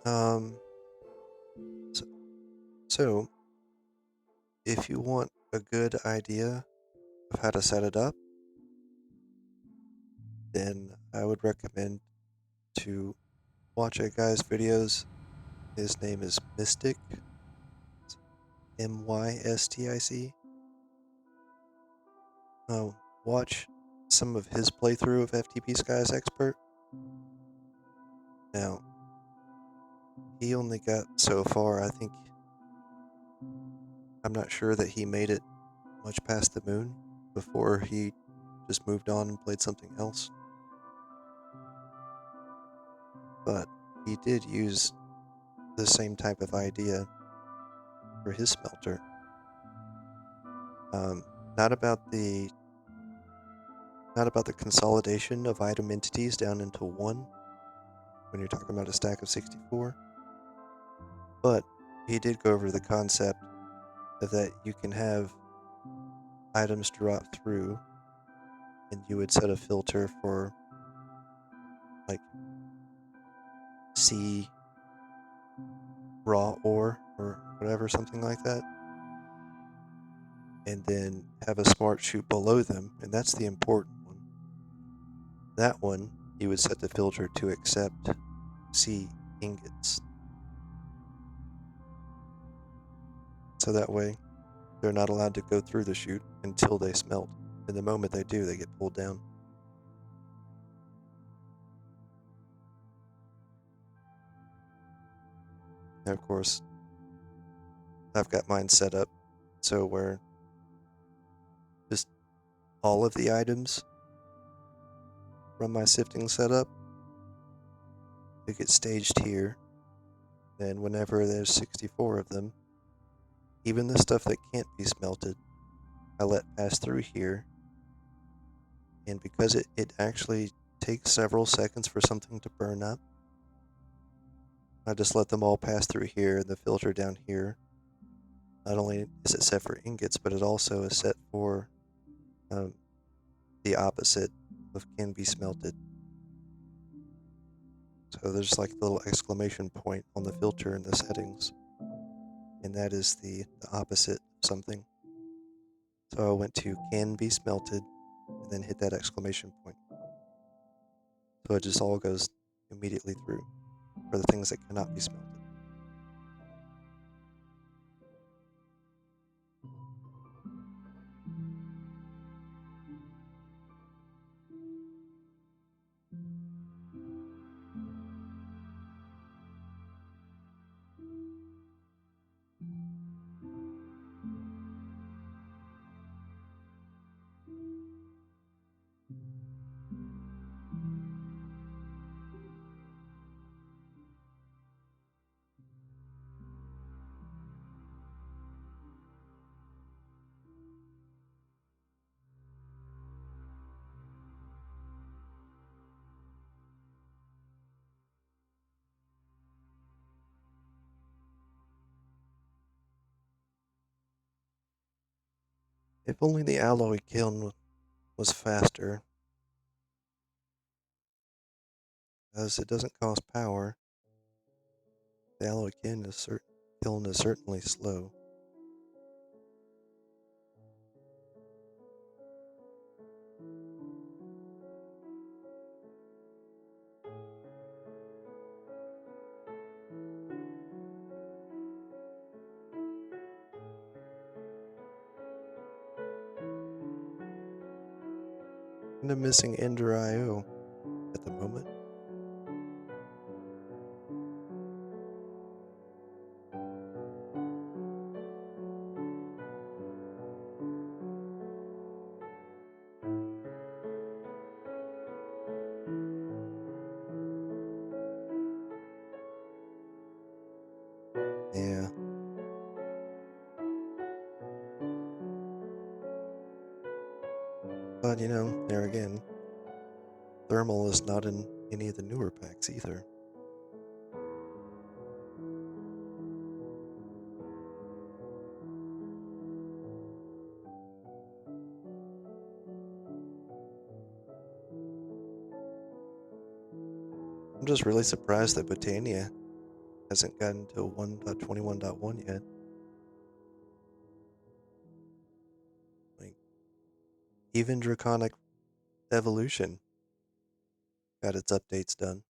Um, so if you want a good idea of how to set it up, then I would recommend to watch a guy's videos. His name is Mystic, Mystic. Watch some of his playthrough of FTP Skies Expert. Now, he only got so far. I'm not sure that he made it much past the moon before he just moved on and played something else. But he did use the same type of idea for his smelter. Um, not about the consolidation of item entities down into one when you're talking about a stack of 64, but he did go over the concept of that you can have items drop through, and you would set a filter for like C raw ore or whatever, something like that, and then have a smart chute below them, and that's the important one. That one, you would set the filter to accept C ingots. So that way, they're not allowed to go through the chute until they smelt. And the moment they do, they get pulled down. And of course, I've got mine set up so where just all of the items from my sifting setup, they get staged here. Then whenever there's 64 of them, even the stuff that can't be smelted, I let pass through here. And because it actually takes several seconds for something to burn up, I just let them all pass through here, and the filter down here, not only is it set for ingots, but it also is set for um, the opposite of can be smelted. So there's like a little exclamation point on the filter in the settings, and that is the opposite of something. So I went to can be smelted, and then hit that exclamation point. So it just all goes immediately through for the things that cannot be smelted. If only the alloy kiln was faster, as it doesn't cost power. The alloy kiln is certainly slow. And I'm missing Ender IO at the moment. Yeah, but there again, thermal is not in any of the newer packs either. I'm just really surprised that Botania hasn't gotten to 1.21.1 yet. Like, even Draconic Evolution got its updates done.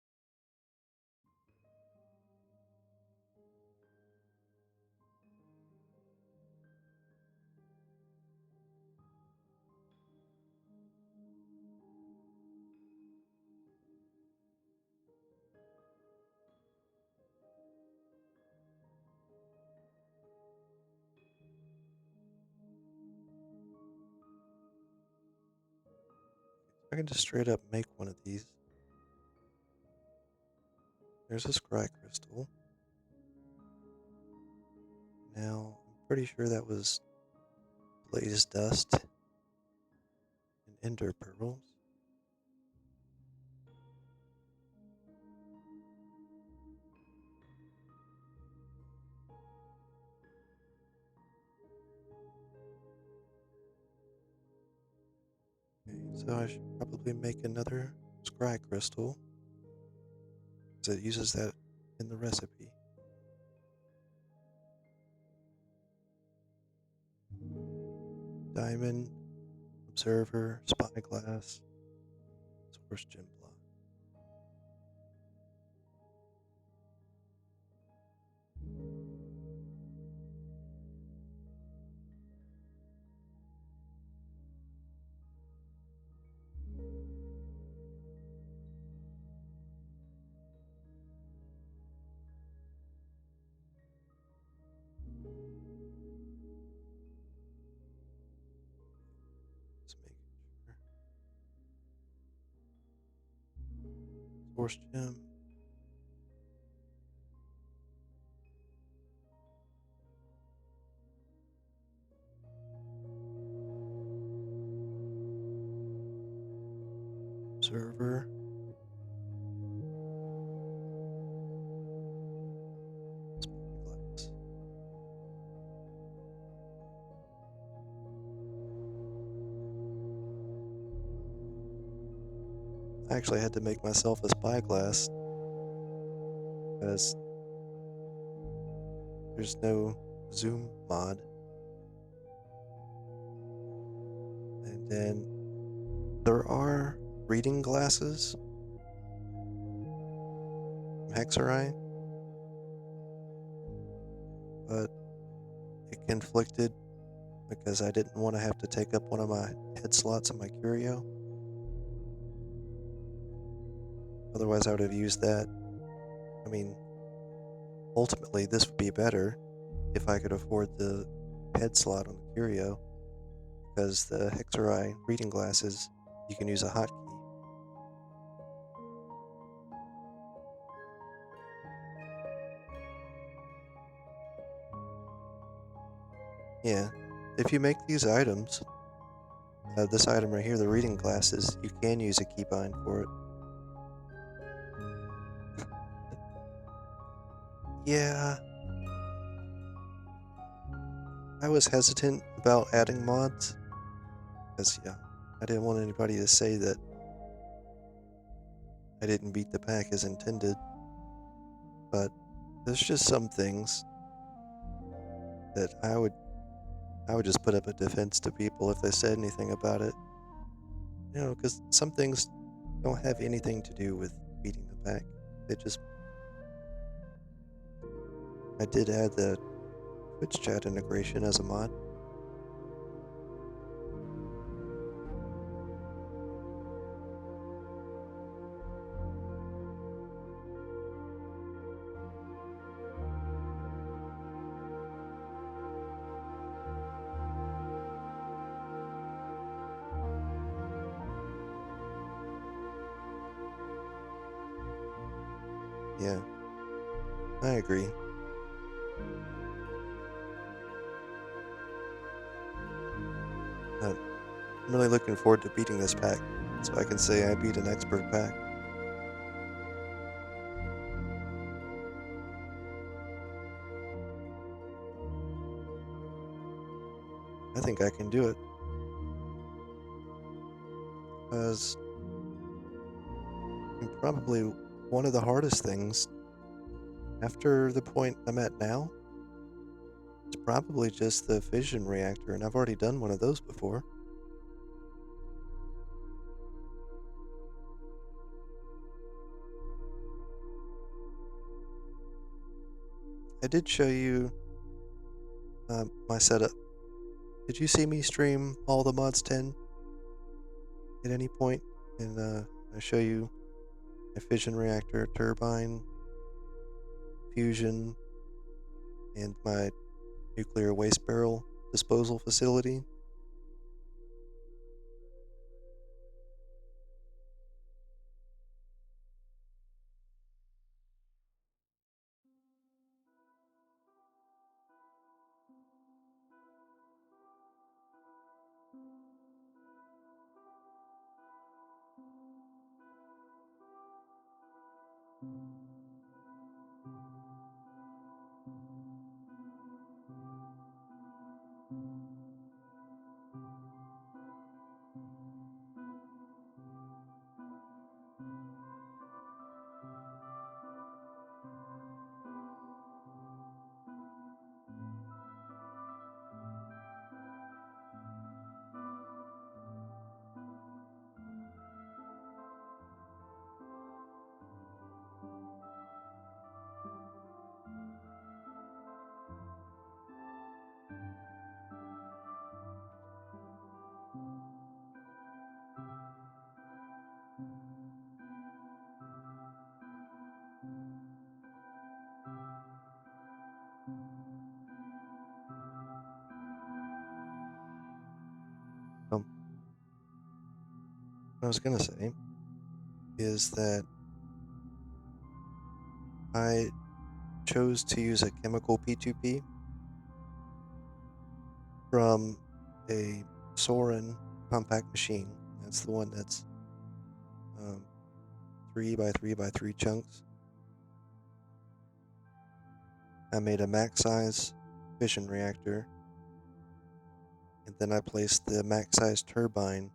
I can just straight up make one of these. There's a scry crystal. Now, I'm pretty sure that was blaze dust and ender pearls. Okay, so I should probably make another scry crystal, because it uses that in the recipe. Diamond, observer, spyglass, source gem block. Force gem. Observer. Spyglass. I actually had to make myself a spyglass because there's no zoom mod. And then there are reading glasses from Hexarai, but it conflicted because I didn't want to have to take up one of my head slots on my Curio. Otherwise, I would have used that. I mean, ultimately, this would be better if I could afford the head slot on the Curio, because the Hexarai reading glasses, you can use a hotkey. Yeah, if you make these items, this item right here, the reading glasses, you can use a keybind for it. Yeah, I was hesitant about adding mods, because, yeah, I didn't want anybody to say that I didn't beat the pack as intended, but there's just some things that I would just put up a defense to people if they said anything about it. You know, because some things don't have anything to do with beating the pack. They just. I did add the Twitch chat integration as a mod. Yeah, I agree. I'm really looking forward to beating this pack, so I can say I beat an expert pack. I think I can do it, because probably one of the hardest things after the point I'm at now is probably just the fission reactor, and I've already done one of those before. I did show you my setup. Did you see me stream all the mods 10 at any point? And I show you my fission reactor, turbine, fusion, and my nuclear waste barrel disposal facility. What I was gonna say is that I chose to use a chemical P2P from a Soren compact machine. That's the one that's 3 by 3 by 3 chunks. I made a max size fission reactor, and then I placed the max size turbine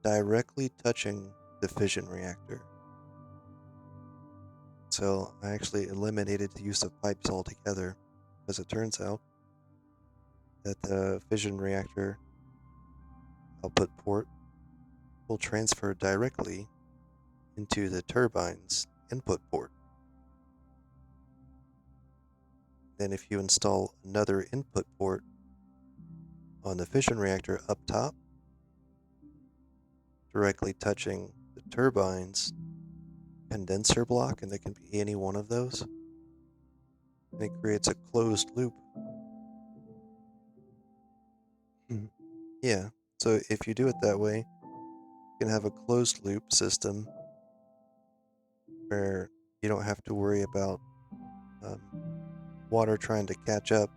directly touching the fission reactor. So I actually eliminated the use of pipes altogether, as it turns out that the fission reactor output port will transfer directly into the turbine's input port. Then if you install another input port on the fission reactor up top, directly touching the turbine's condenser block, and there can be any one of those, and it creates a closed loop. Yeah, so if you do it that way, you can have a closed loop system where you don't have to worry about um, water trying to catch up.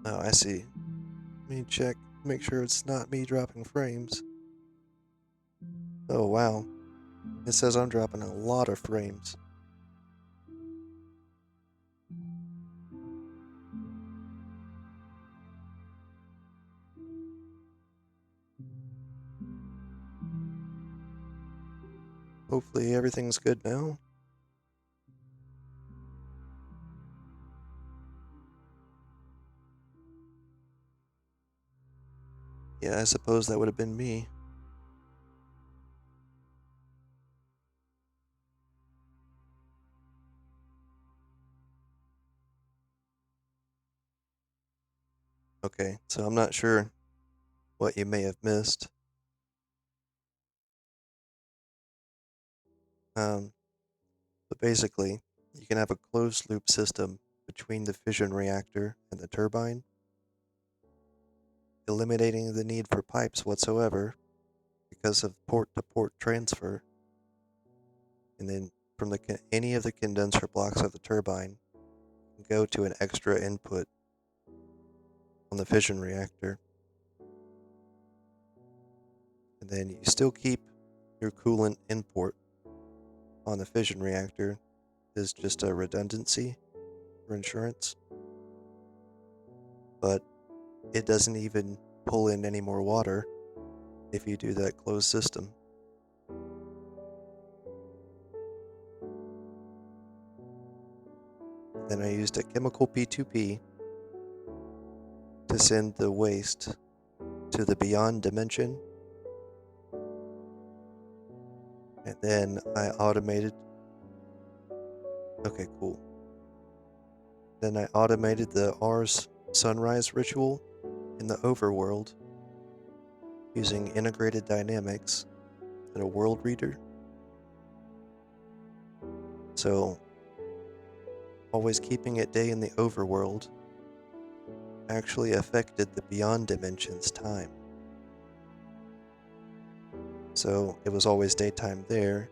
Oh, I see. Let me check, make sure it's not me dropping frames. Oh, wow. It says I'm dropping a lot of frames. Hopefully everything's good now. Yeah, I suppose that would have been me. Okay, so I'm not sure what you may have missed. But basically, you can have a closed loop system between the fission reactor and the turbine, eliminating the need for pipes whatsoever because of port-to-port transfer. And then from any of the condenser blocks of the turbine can go to an extra input on the fission reactor. And then you still keep your coolant import on the fission reactor is just a redundancy for insurance. But it doesn't even pull in any more water if you do that closed system. Then I used a chemical P2P to send the waste to the beyond dimension. And then I automated. Okay, cool. Then I automated the R's sunrise ritual in the overworld using integrated dynamics and a world reader. So, always keeping it day in the overworld actually affected the beyond dimension's time. So, it was always daytime there,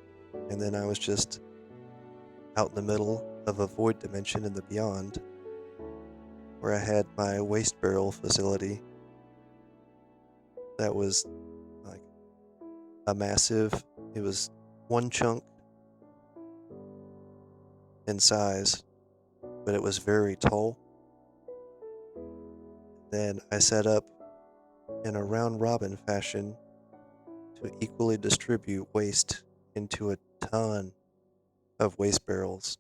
and then I was just out in the middle of a void dimension in the beyond where I had my waste barrel facility that was like a massive, it was one chunk in size, but it was very tall. Then I set up in a round robin fashion to equally distribute waste into a ton of waste barrels.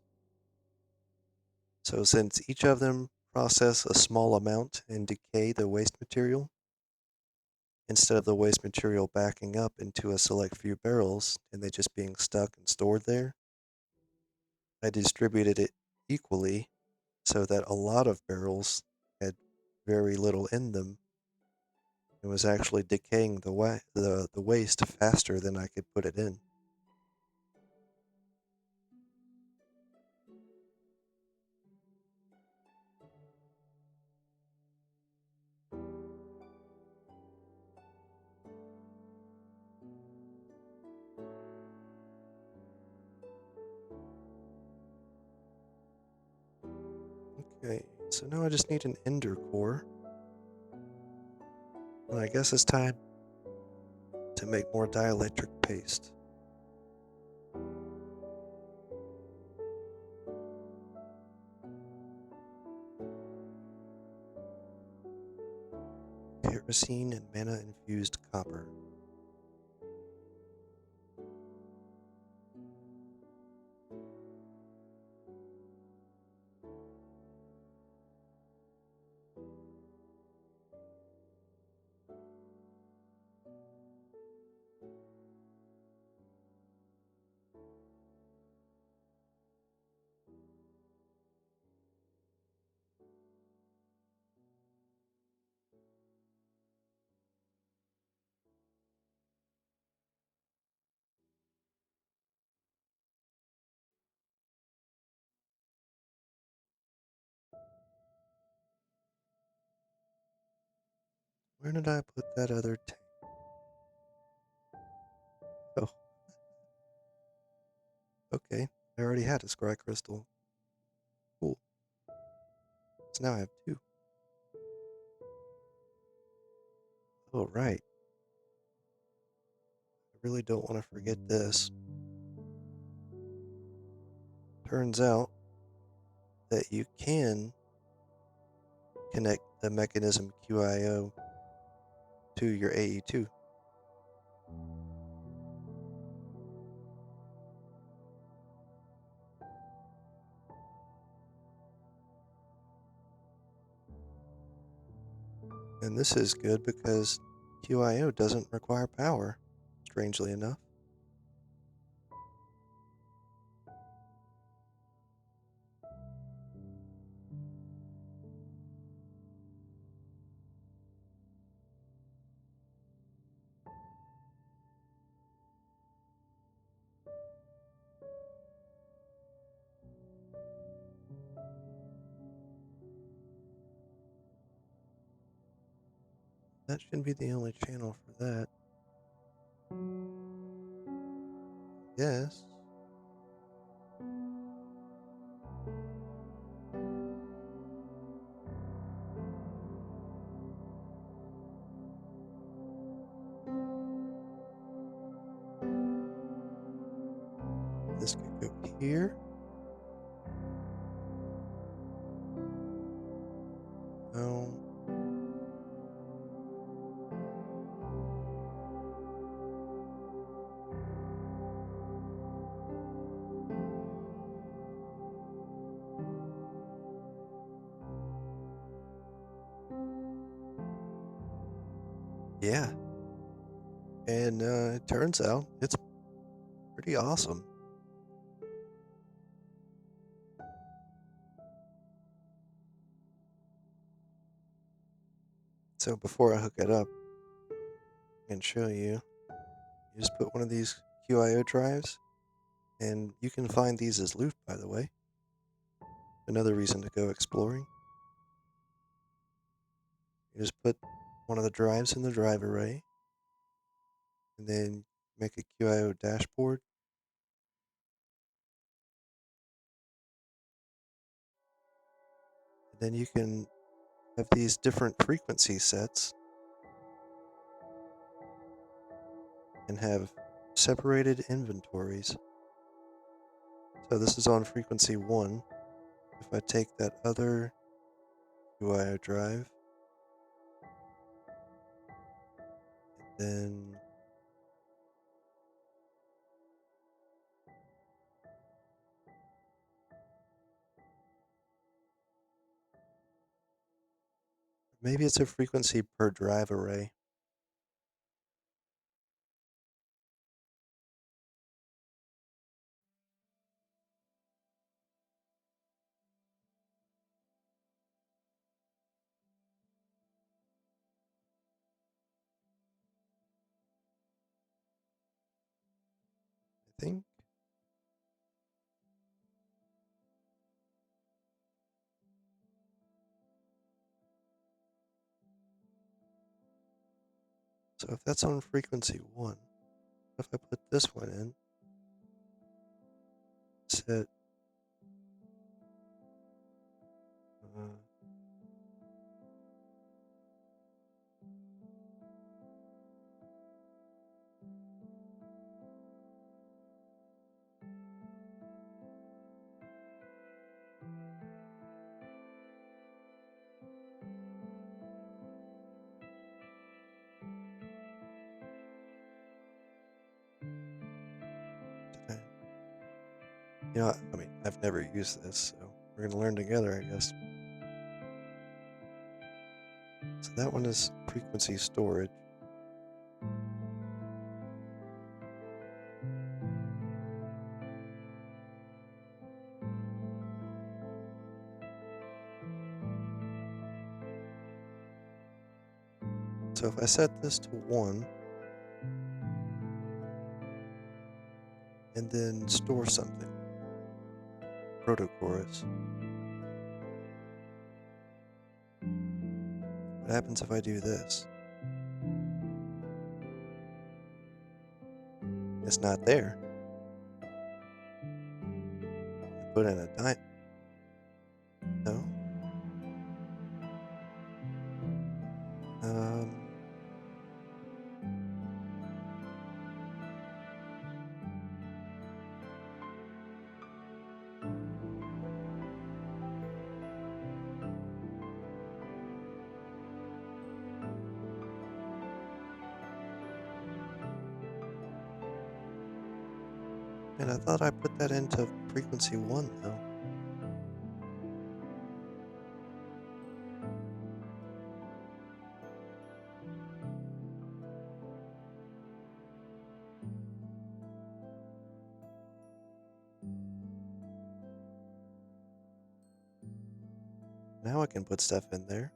So since each of them process a small amount and decay the waste material, instead of the waste material backing up into a select few barrels and they just being stuck and stored there, I distributed it equally so that a lot of barrels had very little in them and was actually decaying the waste faster than I could put it in. Okay, so now I just need an ender core. And I guess it's time to make more dielectric paste. Kerosene and mana-infused copper. Where did I put that other tank? Oh, okay. I already had a scry crystal. Cool. So now I have two. Oh, right. I really don't want to forget this. Turns out that you can connect the mechanism QIO to your AE2. And this is good because QIO doesn't require power, strangely enough. That shouldn't be the only channel for that. Yes. This could go here. No. Yeah. And it turns out it's pretty awesome. So before I hook it up and show you, you just put one of these QIO drives, and you can find these as loot, by the way. Another reason to go exploring. You just put one of the drives in the drive array, and then make a QIO dashboard. And then you can have these different frequency sets and have separated inventories. So this is on frequency 1. If I take that other QIO drive, then maybe it's a frequency per drive array. I think. So if that's on frequency 1, if I put this one in, set I mean, I've never used this, so we're gonna learn together, I guess. So that one is frequency storage. So if I set this to 1 and then store something, proto-chorus, what happens if I do this? It's not there. I put in a no. Um, and I thought I put that into frequency 1 though. Now I can put stuff in there.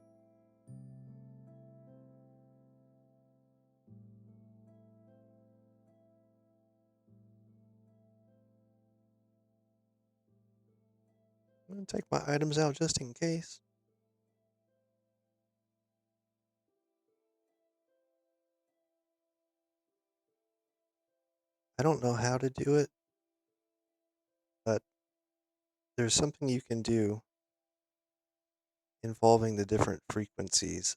I'm gonna take my items out just in case. I don't know how to do it, but there's something you can do involving the different frequencies.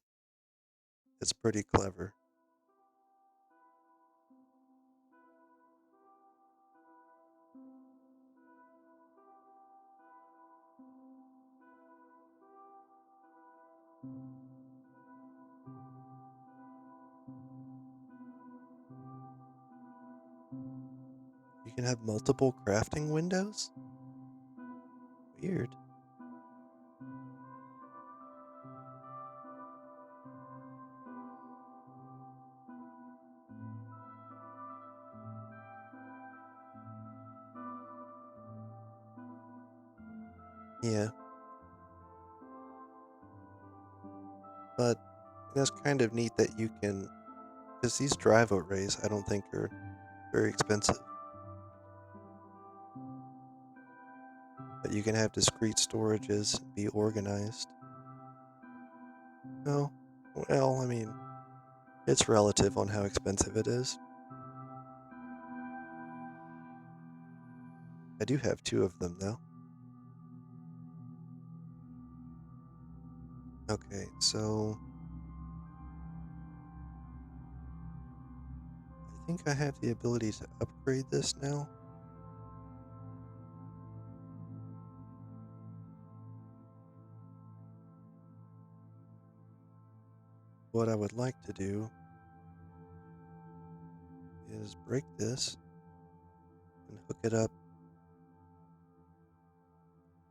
It's pretty clever. You can have multiple crafting windows? Weird. Yeah, but that's kind of neat that you can, because these drive arrays I don't think are very expensive. But you can have discrete storages be organized. Oh, well, I mean, it's relative on how expensive it is. I do have 2 of them though. Okay, so I think I have the ability to upgrade this now. What I would like to do is break this and hook it up.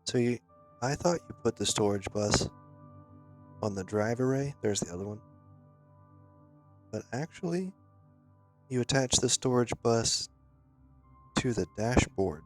So I thought you put the storage bus on the drive array. There's the other one. But actually, you attach the storage bus to the dashboard.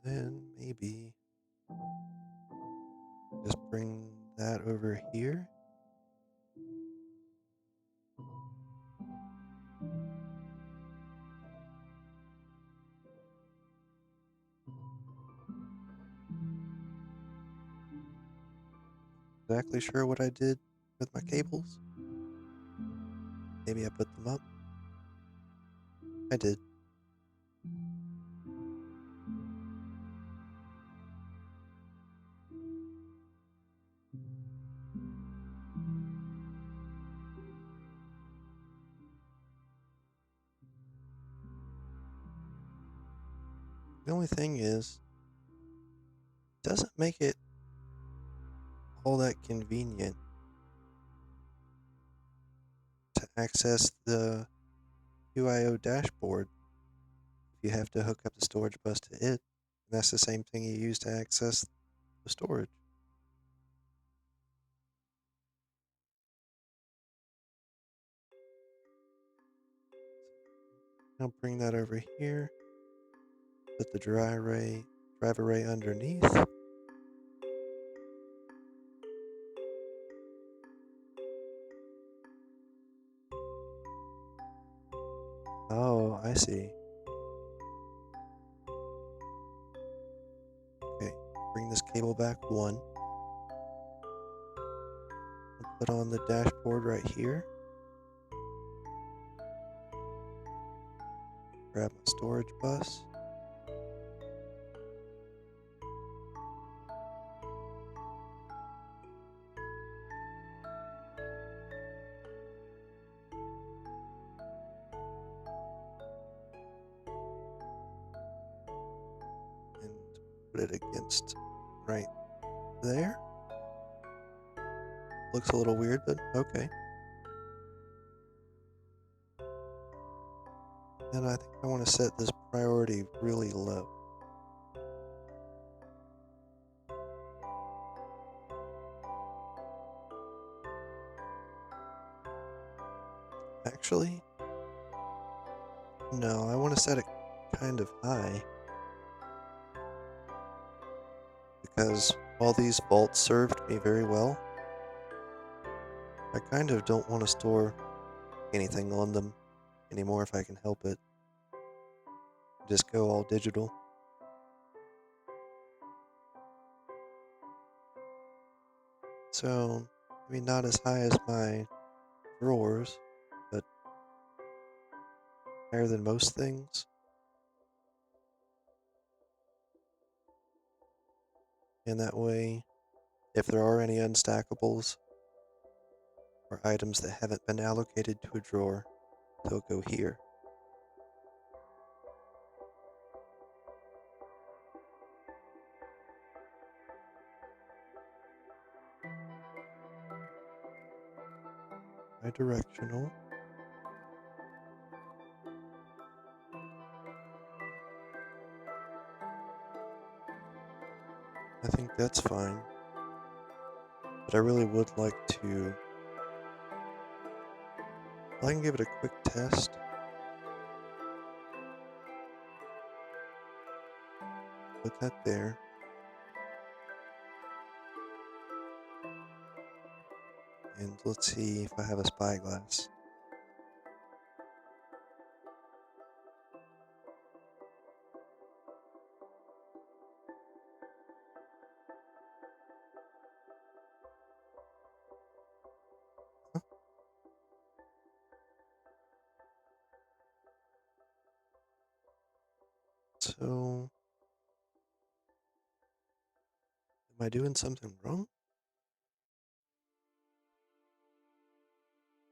And then maybe just bring that over here. Exactly sure what I did with my cables. Maybe I put them up. I did. The only thing is, it doesn't make it all that convenient to access the QIO dashboard if you have to hook up the storage bus to it. And that's the same thing you use to access the storage. I'll bring that over here. Put the drive array underneath. Oh, I see. Okay, bring this cable back one. I'll put on the dashboard right here. Grab my storage bus. And put it against right there. Looks a little weird, but okay. And I think I want to set this priority really low. Actually, no, I want to set it kind of high. Because while these vaults served me very well, I kind of don't want to store anything on them anymore if I can help it. Just go all digital. So, I mean, not as high as my drawers, but higher than most things. And that way, if there are any unstackables or items that haven't been allocated to a drawer, they'll go here. Bidirectional. I think that's fine. But I really would like to... I can give it a quick test. Put that there. And let's see if I have a spyglass. Huh? So, am I doing something wrong?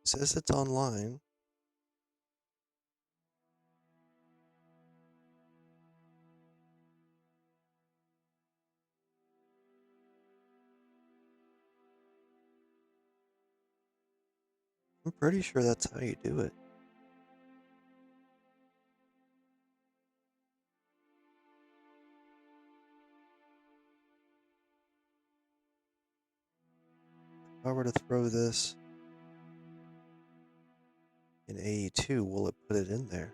It says it's online. I'm pretty sure that's how you do it. If I were to throw this in AE2, will it put it in there?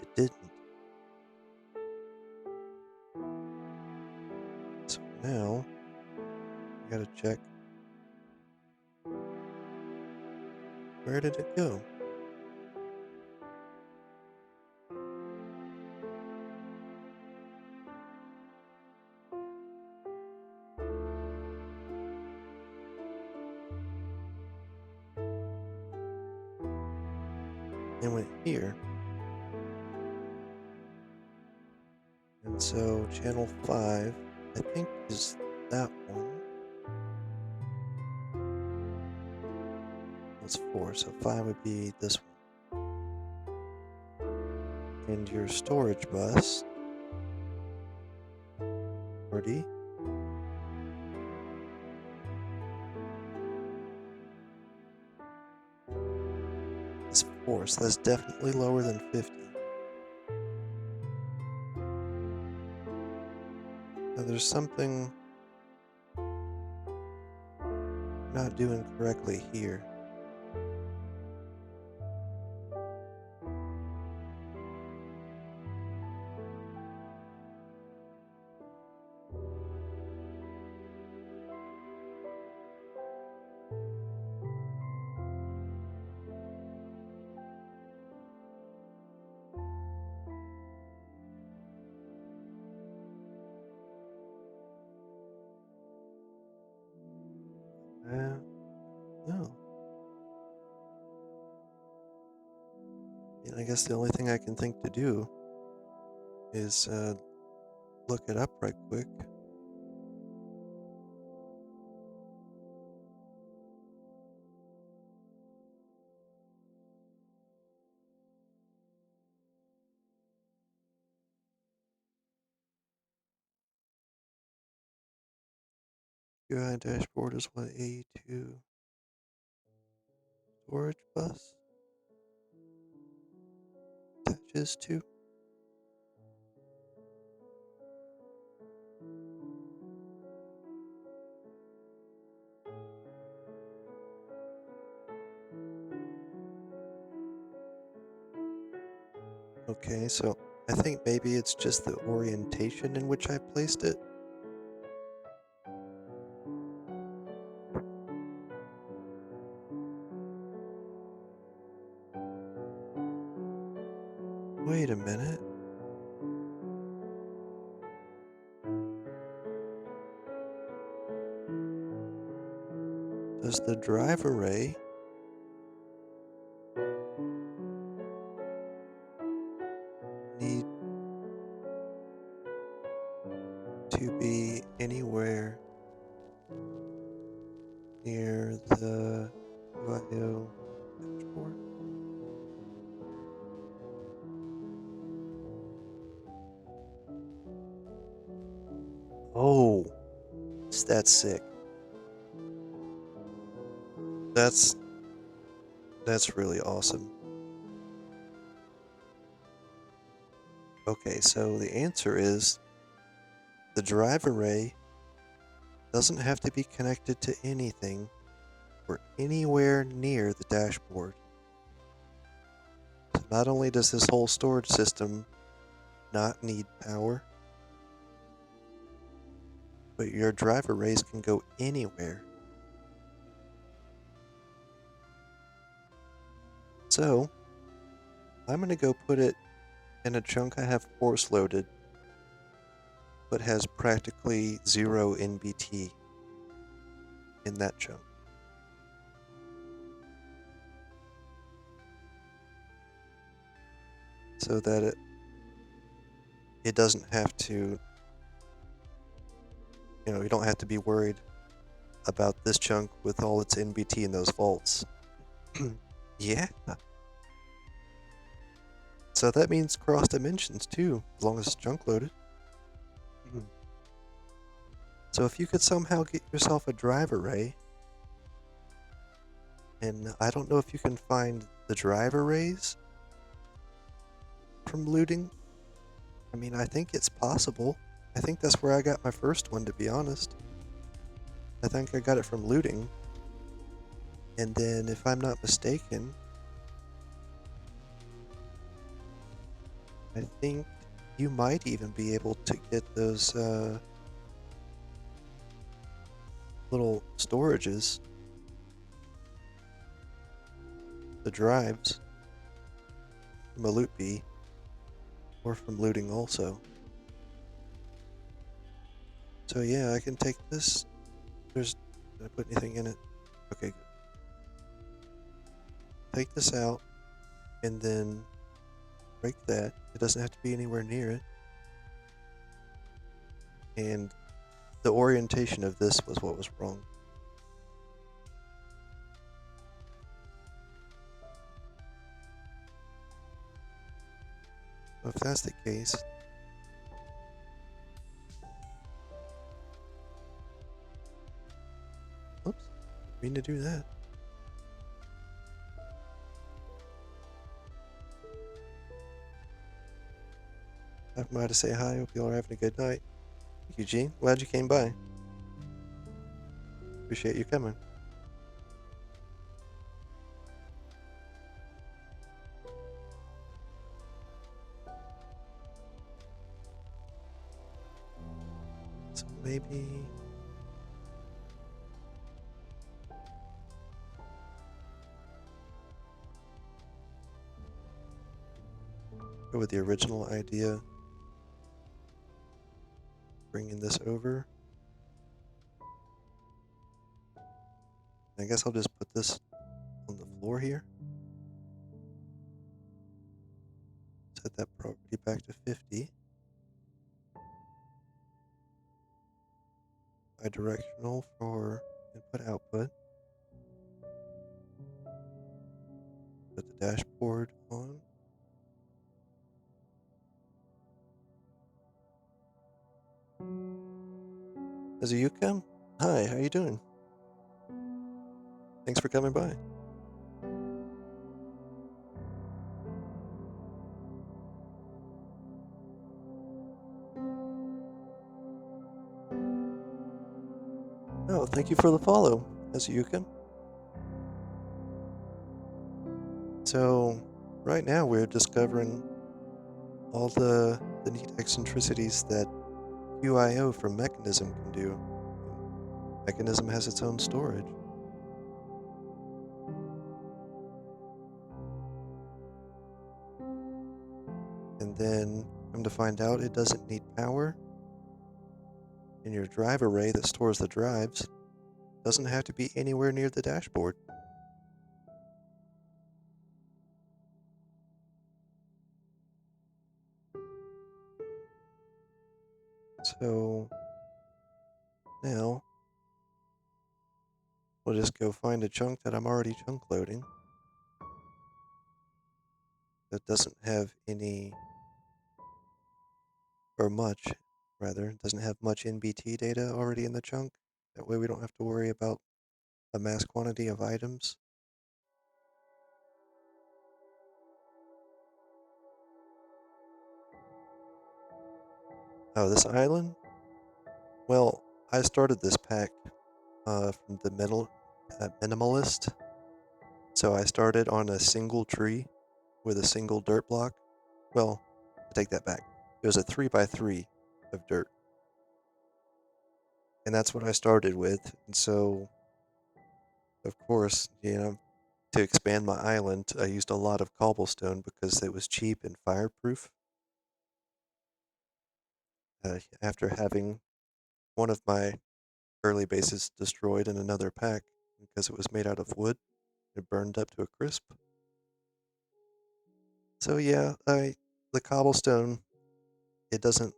It didn't. So now, I gotta check Where did it go? It went here. And so channel 5, I think, is that one. That's 4, so 5 would be this one. And your storage bus, 40, is 4, so that's definitely lower than 50. Now there's something not doing correctly here. No. I guess the only thing I can think to do is look it up right quick. UI dashboard is what A2 storage bus attaches to. Okay, so I think maybe it's just the orientation in which I placed it. Wait a minute. Does the drive array need to be anywhere near the UIO dashboard? Oh, that's sick. That's really awesome. Okay, so the answer is the drive array doesn't have to be connected to anything or anywhere near the dashboard. So not only does this whole storage system not need power, but your drive arrays can go anywhere. So I'm going to go put it in a chunk I have force loaded, but has practically 0 NBT in that chunk. So that it doesn't have to, you don't have to be worried about this chunk with all its NBT in those vaults. Yeah. So that means cross dimensions too, as long as it's chunk loaded. So if you could somehow get yourself a drive array, and I don't know if you can find the drive arrays from looting. I mean, I think it's possible. I think that's where I got my first one, to be honest. I think I got it from looting. And then, if I'm not mistaken, I think you might even be able to get those little storages the drives from a loot bee or from looting also. So yeah, I can take this. Did I put anything in it? Okay, good. Take this out and then break that. It doesn't have to be anywhere near it. And the orientation of this was what was wrong. So if that's the case, oops, didn't mean to do that. Stopping by to say hi. Hope you all are having a good night. Thank you, Gene. Glad you came by. Appreciate you coming. So maybe go with the original idea. Bringing this over. I guess I'll just put this on the floor here. Set that property back to 50. Bidirectional for input output. Put the dashboard on. Azuyuka? Hi, how you doing? Thanks for coming by. Oh, thank you for the follow, Azuyuka. So, right now we're discovering all the neat eccentricities that QIO from Mechanism can do. Mechanism has its own storage. And then come to find out it doesn't need power. And your drive array that stores the drives doesn't have to be anywhere near the dashboard. So now we'll just go find a chunk that I'm already chunk loading that doesn't have any, or much, rather, doesn't have much NBT data already in the chunk. That way we don't have to worry about a mass quantity of items. Oh, this island? Well, I started this pack from the minimalist. So I started on a single tree with a single dirt block. Well, I take that back. It was a 3x3 of dirt. And that's what I started with. And so, of course, to expand my island, I used a lot of cobblestone because it was cheap and fireproof. After having one of my early bases destroyed in another pack because it was made out of wood, it burned up to a crisp. So yeah, the cobblestone, it doesn't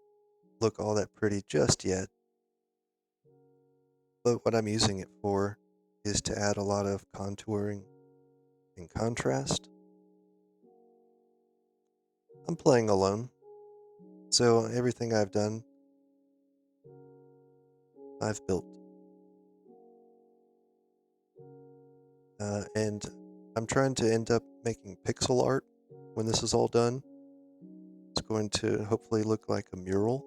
look all that pretty just yet, but what I'm using it for is to add a lot of contouring and contrast. I'm playing alone, so everything I've done, I've built. And I'm trying to end up making pixel art when this is all done. It's going to hopefully look like a mural.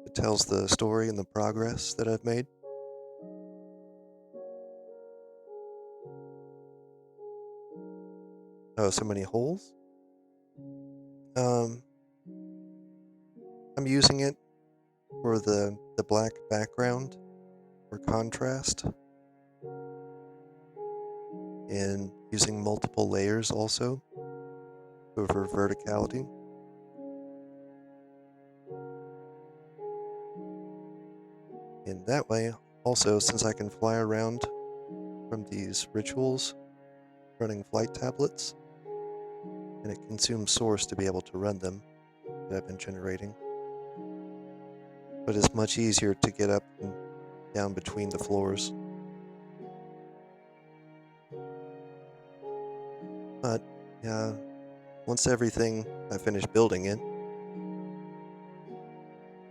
It tells the story and the progress that I've made. Oh, so many holes? Um, I'm using it for the black background for contrast. and using multiple layers also over verticality. And that way, also, since I can fly around from these rituals running flight tablets, and it consumes source to be able to run them that I've been generating. But it's much easier to get up and down between the floors. But, yeah, once everything I finish building it,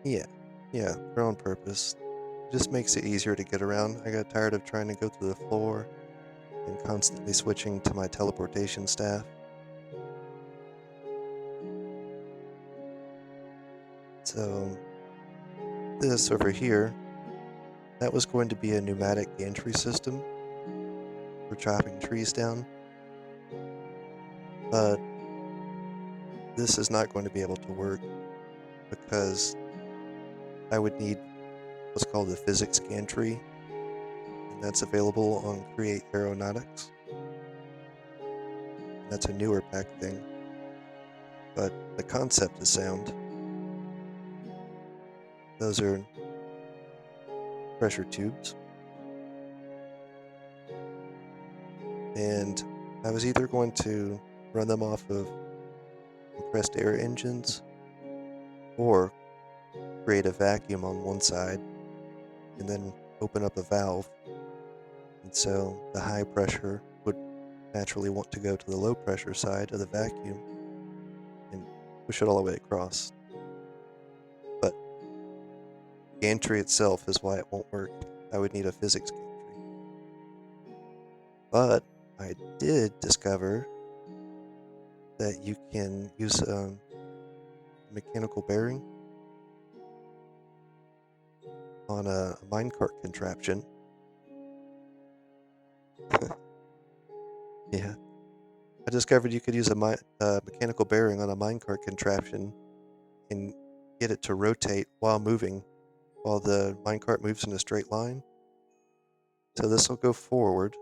yeah, they're on purpose. It just makes it easier to get around. I got tired of trying to go through the floor and constantly switching to my teleportation staff. So, this over here, that was going to be a pneumatic gantry system for chopping trees down. But this is not going to be able to work because I would need what's called the physics gantry, and that's available on Create Aeronautics. That's a newer pack thing, but the concept is sound. Those are pressure tubes, and I was either going to run them off of compressed air engines or create a vacuum on one side and then open up a valve, and so the high pressure would naturally want to go to the low pressure side of the vacuum and push it all the way across. But gantry itself is why it won't work. I would need a physics gantry. But I did discover that you can use a mechanical bearing on a minecart contraption. Yeah. I discovered you could use a mechanical bearing on a minecart contraption and get it to rotate while moving, while the minecart moves in a straight line. So this will go forward,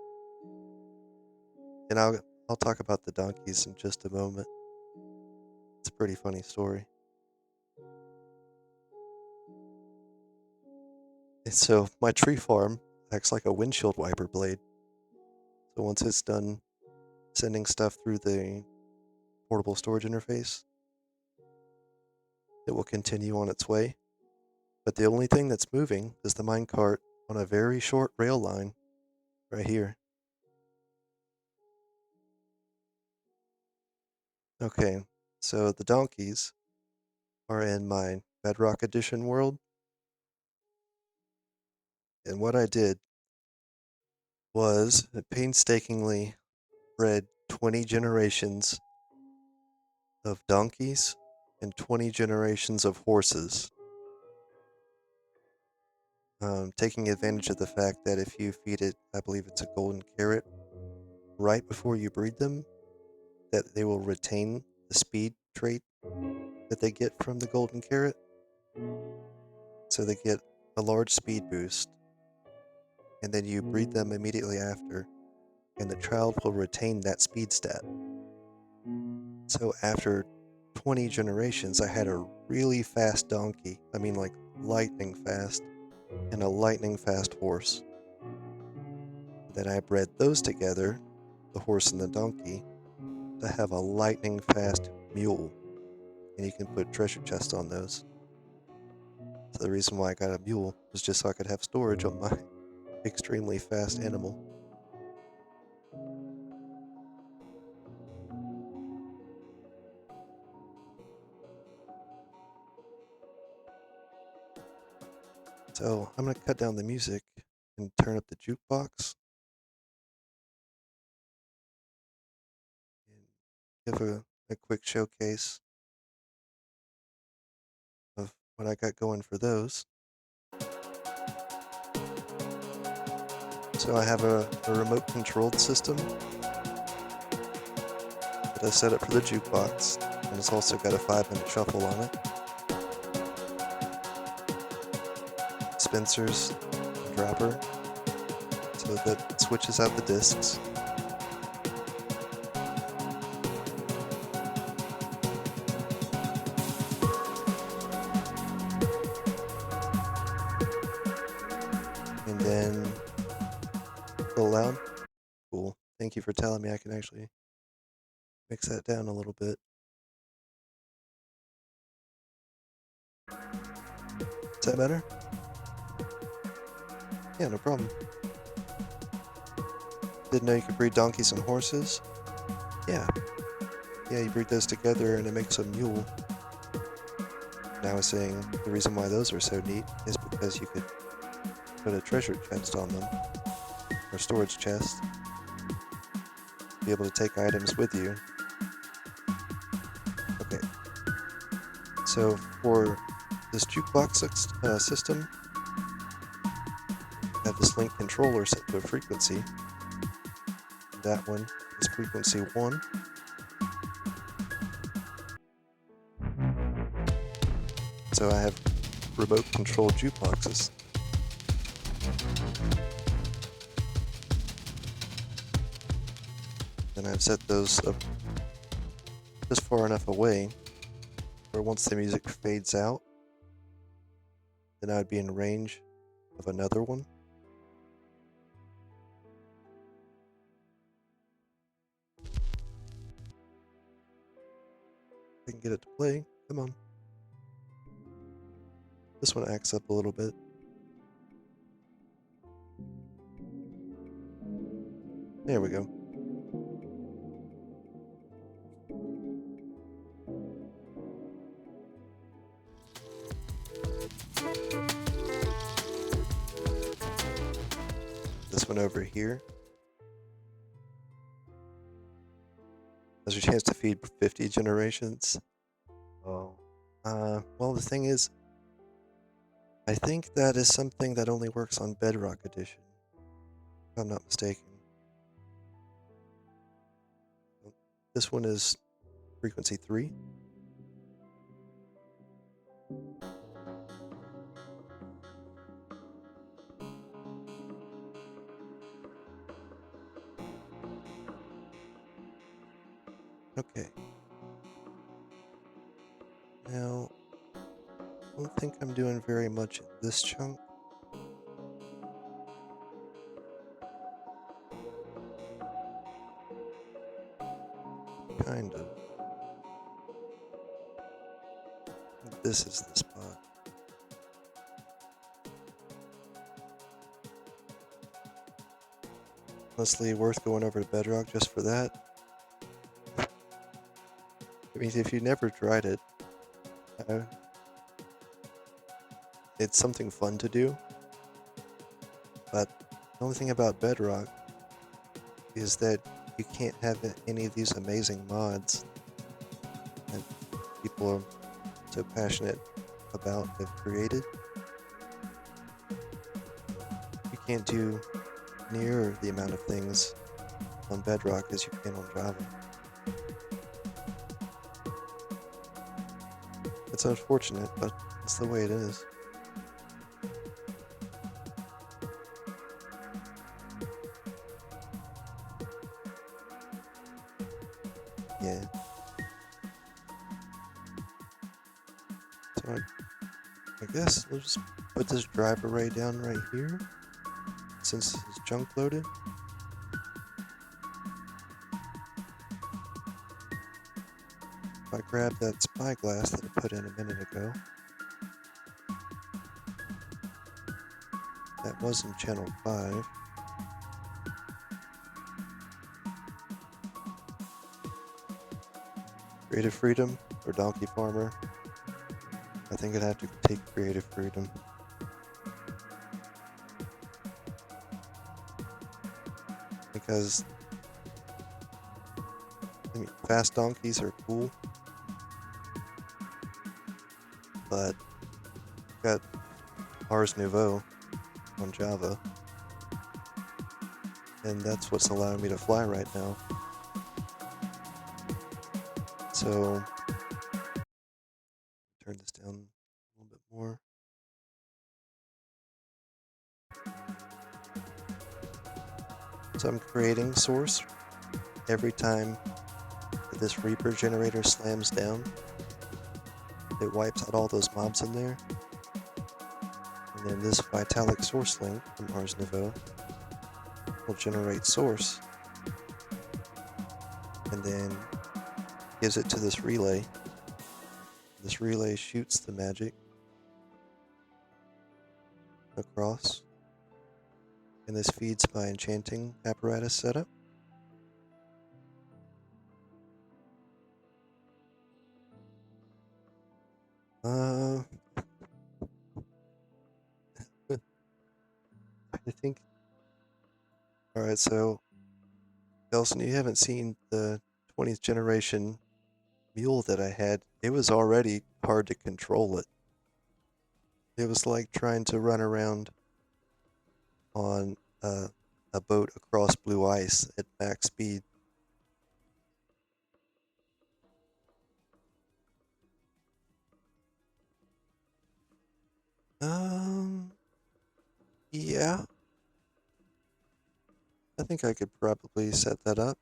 and I'll talk about the donkeys in just a moment. It's a pretty funny story. And so my tree farm acts like a windshield wiper blade. So once it's done sending stuff through the portable storage interface, it will continue on its way. But the only thing that's moving is the minecart on a very short rail line right here. Okay, so the donkeys are in my Bedrock Edition world, and what I did was I painstakingly bred 20 generations of donkeys and 20 generations of horses, taking advantage of the fact that if you feed it, I believe it's a golden carrot, right before you breed them, that they will retain the speed trait that they get from the golden carrot. So they get a large speed boost, and then you breed them immediately after, and the child will retain that speed stat. So after 20 generations, I had a really fast donkey. I mean, like lightning fast, and a lightning fast horse. Then I bred those together, the horse and the donkey, to have a lightning fast mule, and you can put treasure chests on those. So the reason why I got a mule was just so I could have storage on my extremely fast animal. So I'm going to cut down the music and turn up the jukebox and give a quick showcase of what I got going for those. So I have a remote controlled system that I set up for the jukebox, and it's also got a 5-minute shuffle on it. Dispensers, dropper, so that switches out the discs. then still loud? Cool. Thank you for telling me I can actually mix that down a little bit. Is that better? Yeah, no problem. Didn't know you could breed donkeys and horses? Yeah. Yeah, you breed those together and it makes a mule. And I was saying the reason why those are so neat is because you could put a treasure chest on them, or storage chest, be able to take items with you. Okay, so for this jukebox system, I have this link controller set to a frequency. That one is frequency 1. So I have remote controlled jukeboxes. And I've set those up just far enough away where once the music fades out, then I'd be in range of another one. I can get it to play. Come on. This one acts up a little bit. There we go. This one over here has a chance to feed 50 generations. Oh. Well, the thing is, I think that is something that only works on Bedrock Edition, if I'm not mistaken. This one is frequency 3. Okay. Now, I don't think I'm doing very much in this chunk. Kind of. This is the spot. Honestly, worth going over to Bedrock just for that. I mean, if you never tried it, it's something fun to do. But the only thing about Bedrock is that you can't have any of these amazing mods that people are so passionate about have created. You can't do near the amount of things on Bedrock as you can on Java. It's unfortunate, but it's the way it is. Yeah. So I guess we'll just put this drive array down right here, since it's junk loaded. If I grab that spyglass that I put in a minute ago, that was in channel 5. Creative Freedom or Donkey Farmer. I think I'd have to take Creative Freedom. Because, I mean, fast donkeys are cool, but I've got Ars Nouveau on Java, and that's what's allowing me to fly right now. So, turn this down a little bit more. So I'm creating source every time that this Reaper generator slams down. It wipes out all those mobs in there. And then this Vitalik source link from Ars Nouveau will generate source and then gives it to this relay. This relay shoots the magic across, and this feeds my enchanting apparatus setup. I think. All right, so Nelson, you haven't seen the 20th generation mule that I had. It was already hard to control it. It was like trying to run around on a boat across blue ice at max speed. Um, yeah, I think I could probably set that up.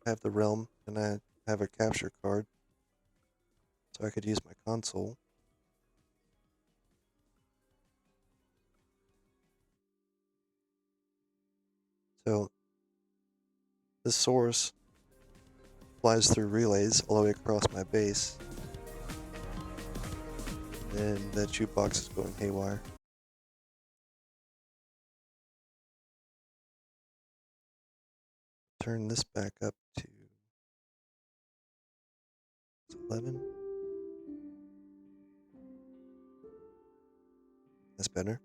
I have the realm and I have a capture card, so I could use my console. So this source flies through relays all the way across my base. And that jukebox is going haywire. Turn this back up to 11. That's better.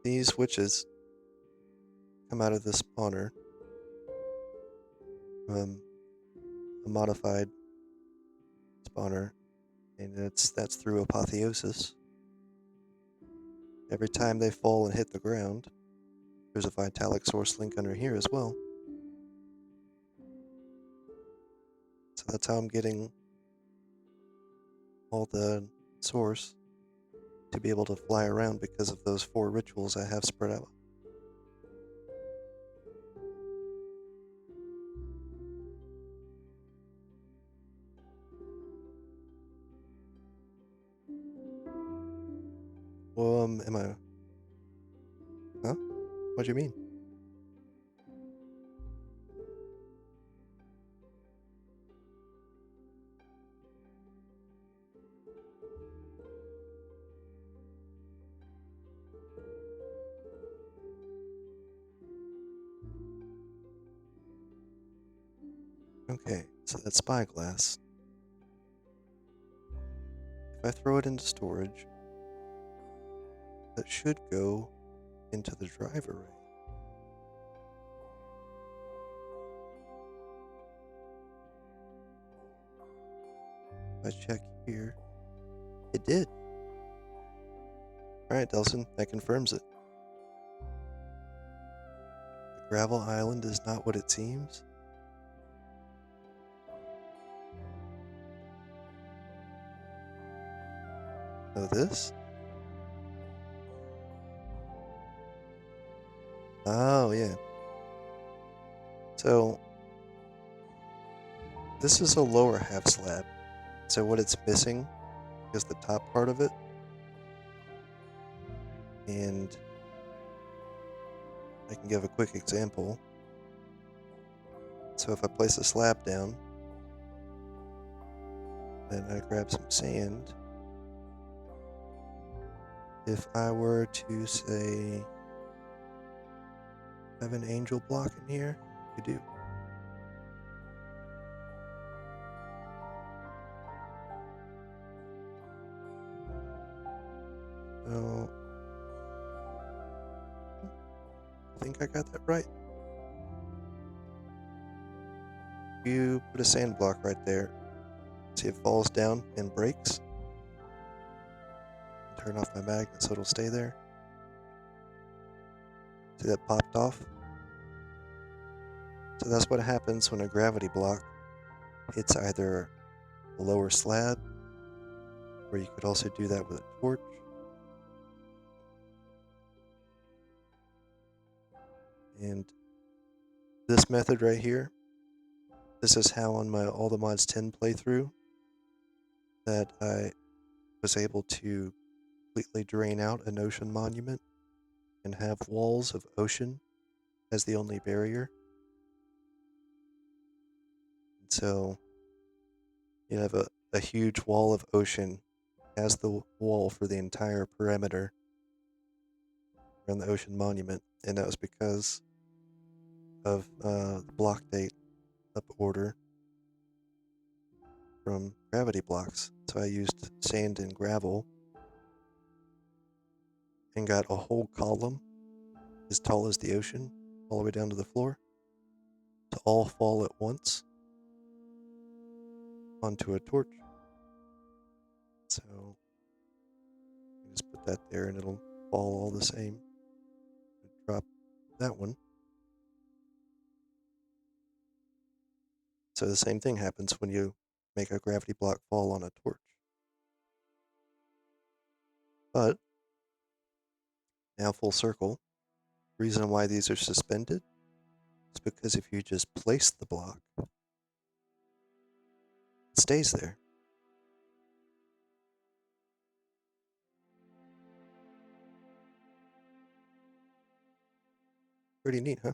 These witches come out of the spawner from a modified spawner, and that's through apotheosis. Every time they fall and hit the ground, there's a Vitalik source link under here as well. So that's how I'm getting all the source to be able to fly around because of those 4 rituals I have spread out. Well, am I... Huh? What do you mean? Okay, so that spyglass. If I throw it into storage, that should go into the drive array. If I check here, it did. Alright, Delson, that confirms it. The gravel island is not what it seems. Oh, this? Oh, yeah. So, this is a lower half slab. So what it's missing is the top part of it. And I can give a quick example. So if I place a slab down, then I grab some sand. If I were to say, have an angel block in here, you do. So, I think I got that right. You put a sand block right there. See, it falls down and breaks. Turn off my magnet so it'll stay there. See that popped off? So that's what happens when a gravity block hits either a lower slab, or you could also do that with a torch. And this method right here this is how on my All the Mods 10 playthrough that I was able to completely drain out an ocean monument and have walls of ocean as the only barrier. And so you have a huge wall of ocean as the wall for the entire perimeter around the ocean monument, and that was because of the block date up order from gravity blocks. So I used sand and gravel and got a whole column as tall as the ocean all the way down to the floor to all fall at once onto a torch. So you just put that there and it'll fall all the same. Drop that one. So the same thing happens when you make a gravity block fall on a torch. But now full circle, the reason why these are suspended is because if you just place the block, it stays there. Pretty neat, huh?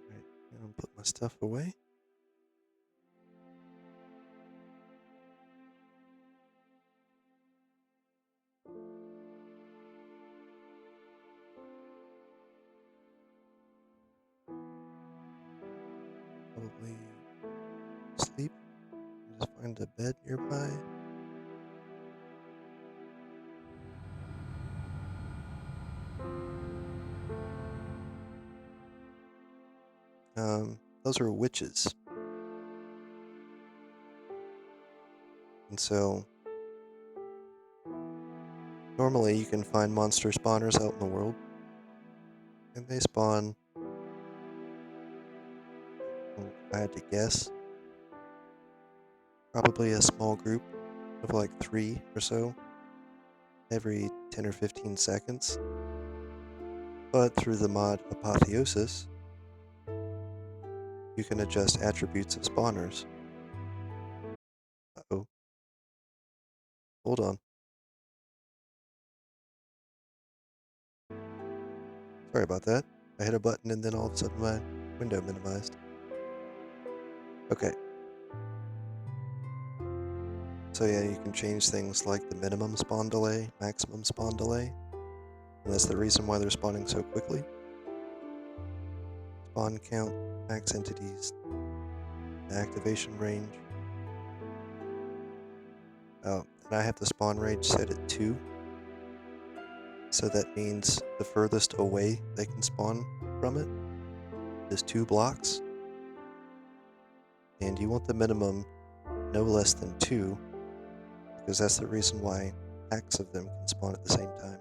Alright, I'll put my stuff away. Probably sleep. Just find a bed nearby. Those are witches. And so normally you can find monster spawners out in the world. And they spawn, if I had to guess, probably a small group of like 3 or so every 10 or 15 seconds. But through the mod Apotheosis, you can adjust attributes of spawners. Uh-oh. Hold on. Sorry about that. I hit a button and then all of a sudden my window minimized. Okay. So yeah, you can change things like the minimum spawn delay, maximum spawn delay, and that's the reason why they're spawning so quickly. Spawn count, max entities, activation range. Oh, and I have the spawn range set at 2. So that means the furthest away they can spawn from it is 2 blocks. And you want the minimum no less than 2, because that's the reason why packs of them can spawn at the same time.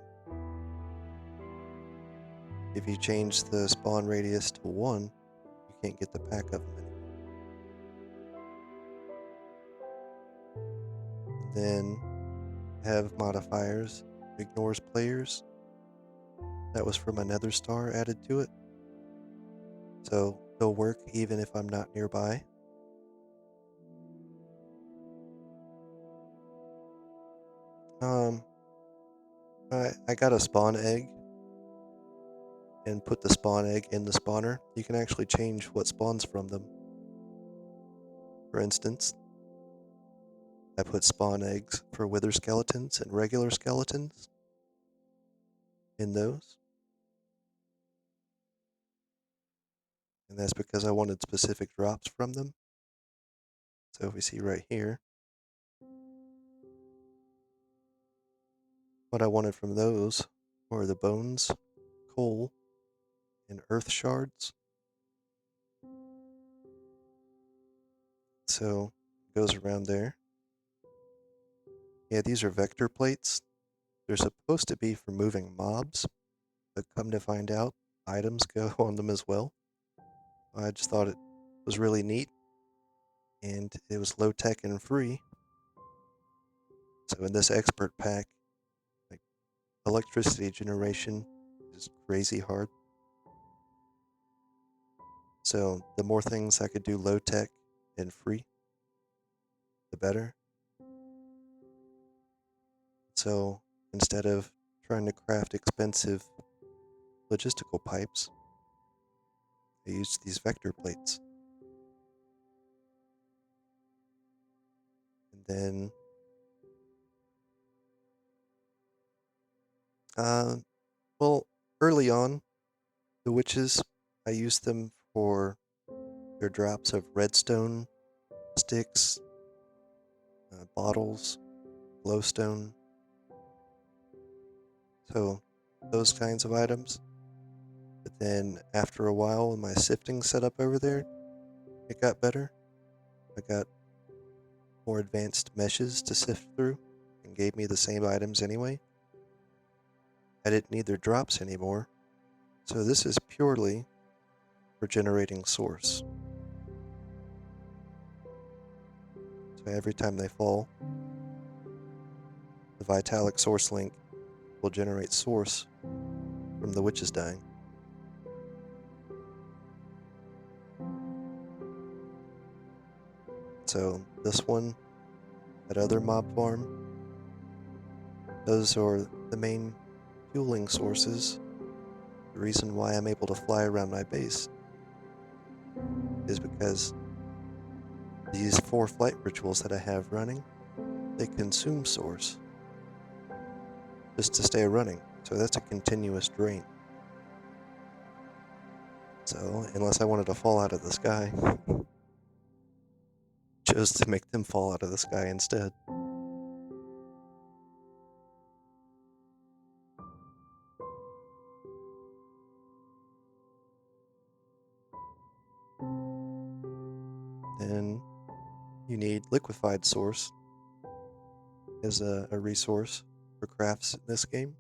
If you change the spawn radius to 1, you can't get the pack of them anymore. And then have modifiers, ignores players. That was from another star added to it. So it'll work even if I'm not nearby. I got a spawn egg and put the spawn egg in the spawner. You can actually change what spawns from them. For instance, I put spawn eggs for wither skeletons and regular skeletons in those. And that's because I wanted specific drops from them. So if we see right here, what I wanted from those were the bones, coal, and earth shards. So it goes around there. Yeah, these are vector plates. They're supposed to be for moving mobs, but come to find out, items go on them as well. I just thought it was really neat. and it was low tech and free. So in this expert pack, like electricity generation is crazy hard. So the more things I could do low tech and free, the better. So instead of trying to craft expensive logistical pipes, I used these vector plates. And then, uh, well, early on, the witches, I used them for their drops of redstone, sticks, bottles, glowstone. So those kinds of items. But then after a while, with my sifting setup over there, it got better. I got more advanced meshes to sift through and gave me the same items anyway. I didn't need their drops anymore. So this is purely for generating source. So every time they fall, the Vitalic source link will generate source from the witches dying. So this one, that other mob farm, those are the main fueling sources. The reason why I'm able to fly around my base is because these 4 flight rituals that I have running, they consume source just to stay running. So that's a continuous drain. So unless I wanted to fall out of the sky, chose to make them fall out of the sky instead. Then you need liquefied source as a resource for crafts in this game.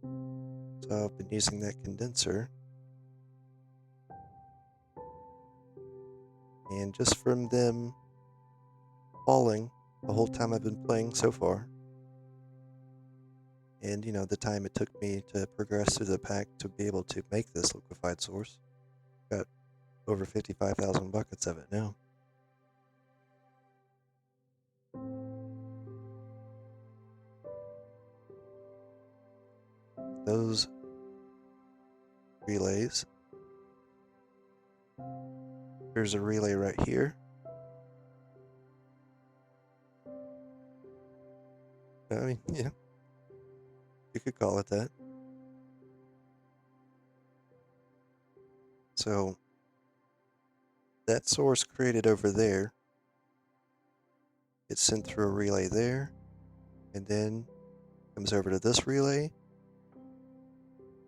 So I've been using that condenser. And just from them falling the whole time I've been playing so far, and the time it took me to progress through the pack to be able to make this liquefied source, got over 55,000 buckets of it now. Those relays, there's a relay right here. I mean, yeah, you could call it that. So that source created over there, it's sent through a relay there, and then comes over to this relay,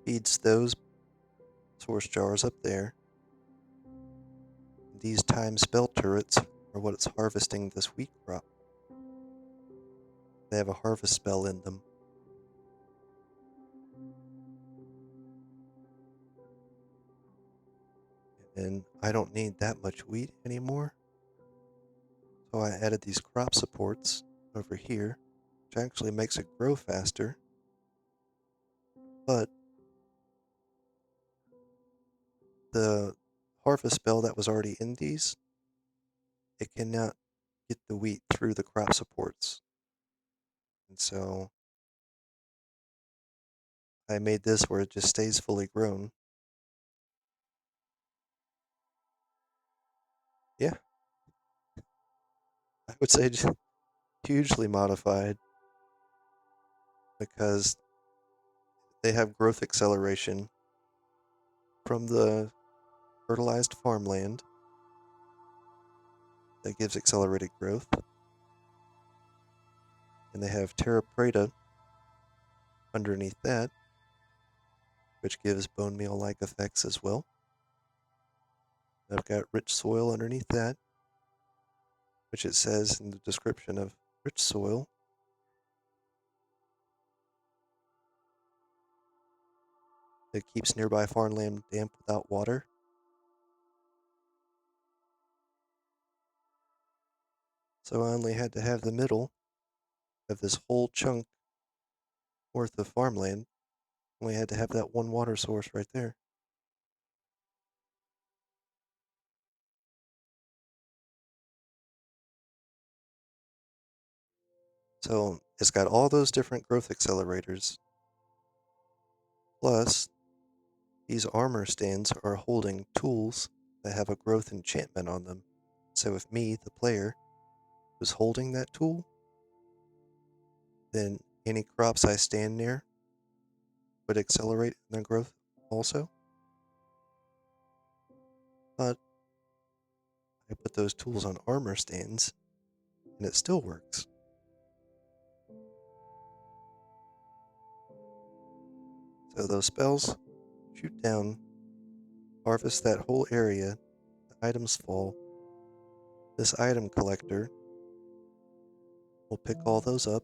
feeds those source jars up there. These time spell turrets are what it's harvesting this wheat crop. They have a harvest spell in them. And I don't need that much wheat anymore. So I added these crop supports over here, which actually makes it grow faster. But the harvest spell that was already in these, it cannot get the wheat through the crop supports. And so I made this where it just stays fully grown. Yeah, I would say just hugely modified because they have growth acceleration from the fertilized farmland that gives accelerated growth. And they have terra preta underneath that, which gives bone meal-like effects as well. I've got rich soil underneath that, which it says in the description of rich soil. It keeps nearby farmland damp without water. So I only had to have the middle of this whole chunk worth of farmland. Only had to have that one water source right there. So it's got all those different growth accelerators. Plus, these armor stands are holding tools that have a growth enchantment on them. So if me, the player, was holding that tool, then any crops I stand near would accelerate in their growth also. But I put those tools on armor stands, and it still works. So those spells shoot down, harvest that whole area, the items fall. This item collector will pick all those up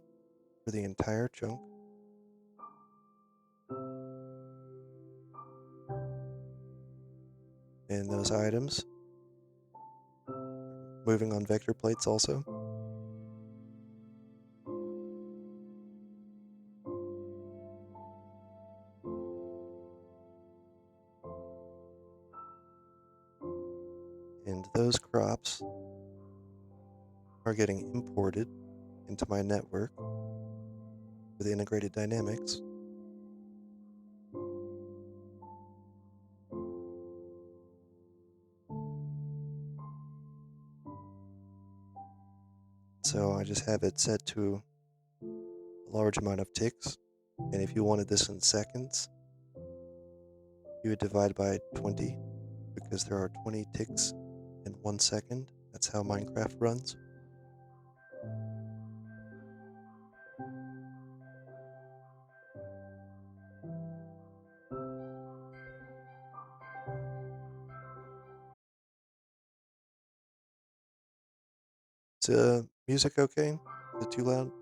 for the entire chunk. And those items moving on vector plates also. And those crops are getting imported into my network with integrated dynamics. So I just have it set to a large amount of ticks. And if you wanted this in seconds, you would divide by 20 because there are 20 ticks in 1 second. That's how Minecraft runs. Is music okay? Is it too loud?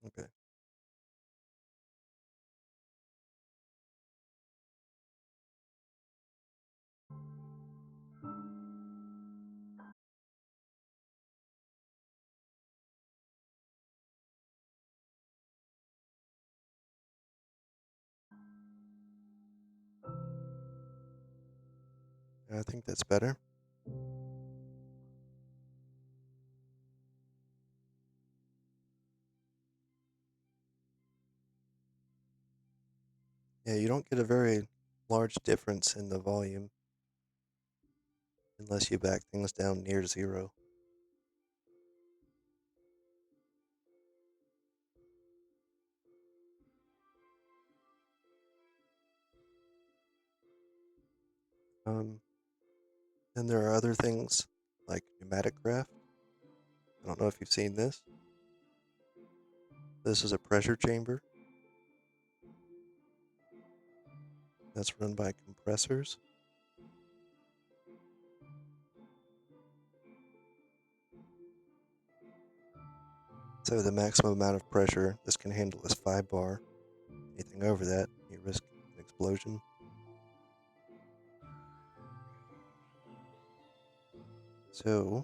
Okay. I think that's better. Yeah, you don't get a very large difference in the volume unless you back things down near zero. Then there are other things like pneumatic craft. I don't know if you've seen this. This is a pressure chamber that's run by compressors. So the maximum amount of pressure this can handle is 5 bar. Anything over that, you risk an explosion. So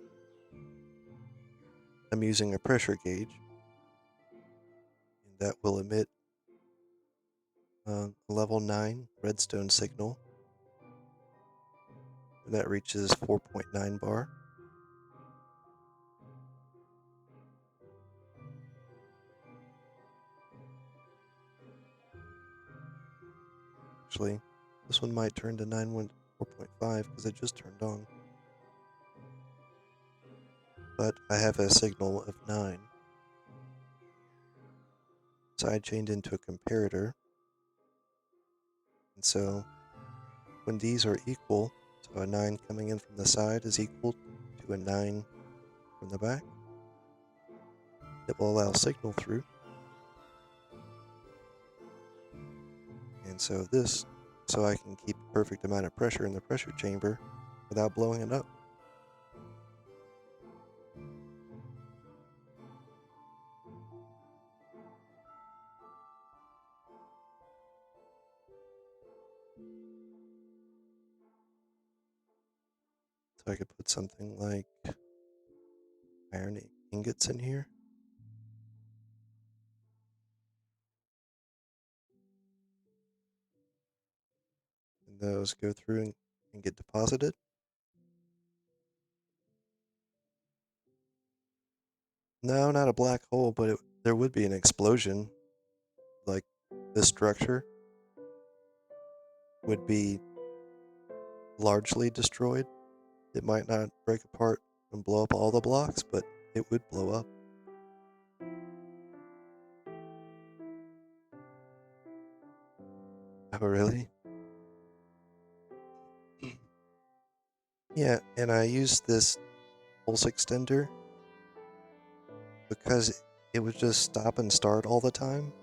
I'm using a pressure gauge, and that will emit a level 9 redstone signal. And that reaches 4.9 bar. Actually, this one might turn to 4.5 because it just turned on. But I have a signal of 9. Sidechained into a comparator. And so when these are equal, so a 9 coming in from the side is equal to a 9 from the back, it will allow signal through. And so I can keep a perfect amount of pressure in the pressure chamber without blowing it up. So I could put something like iron ingots in here. And those go through and get deposited. No, not a black hole, but there would be an explosion. Like this structure would be largely destroyed. It might not break apart and blow up all the blocks, but it would blow up. Oh, really? Yeah, and I used this pulse extender because it would just stop and start all the time.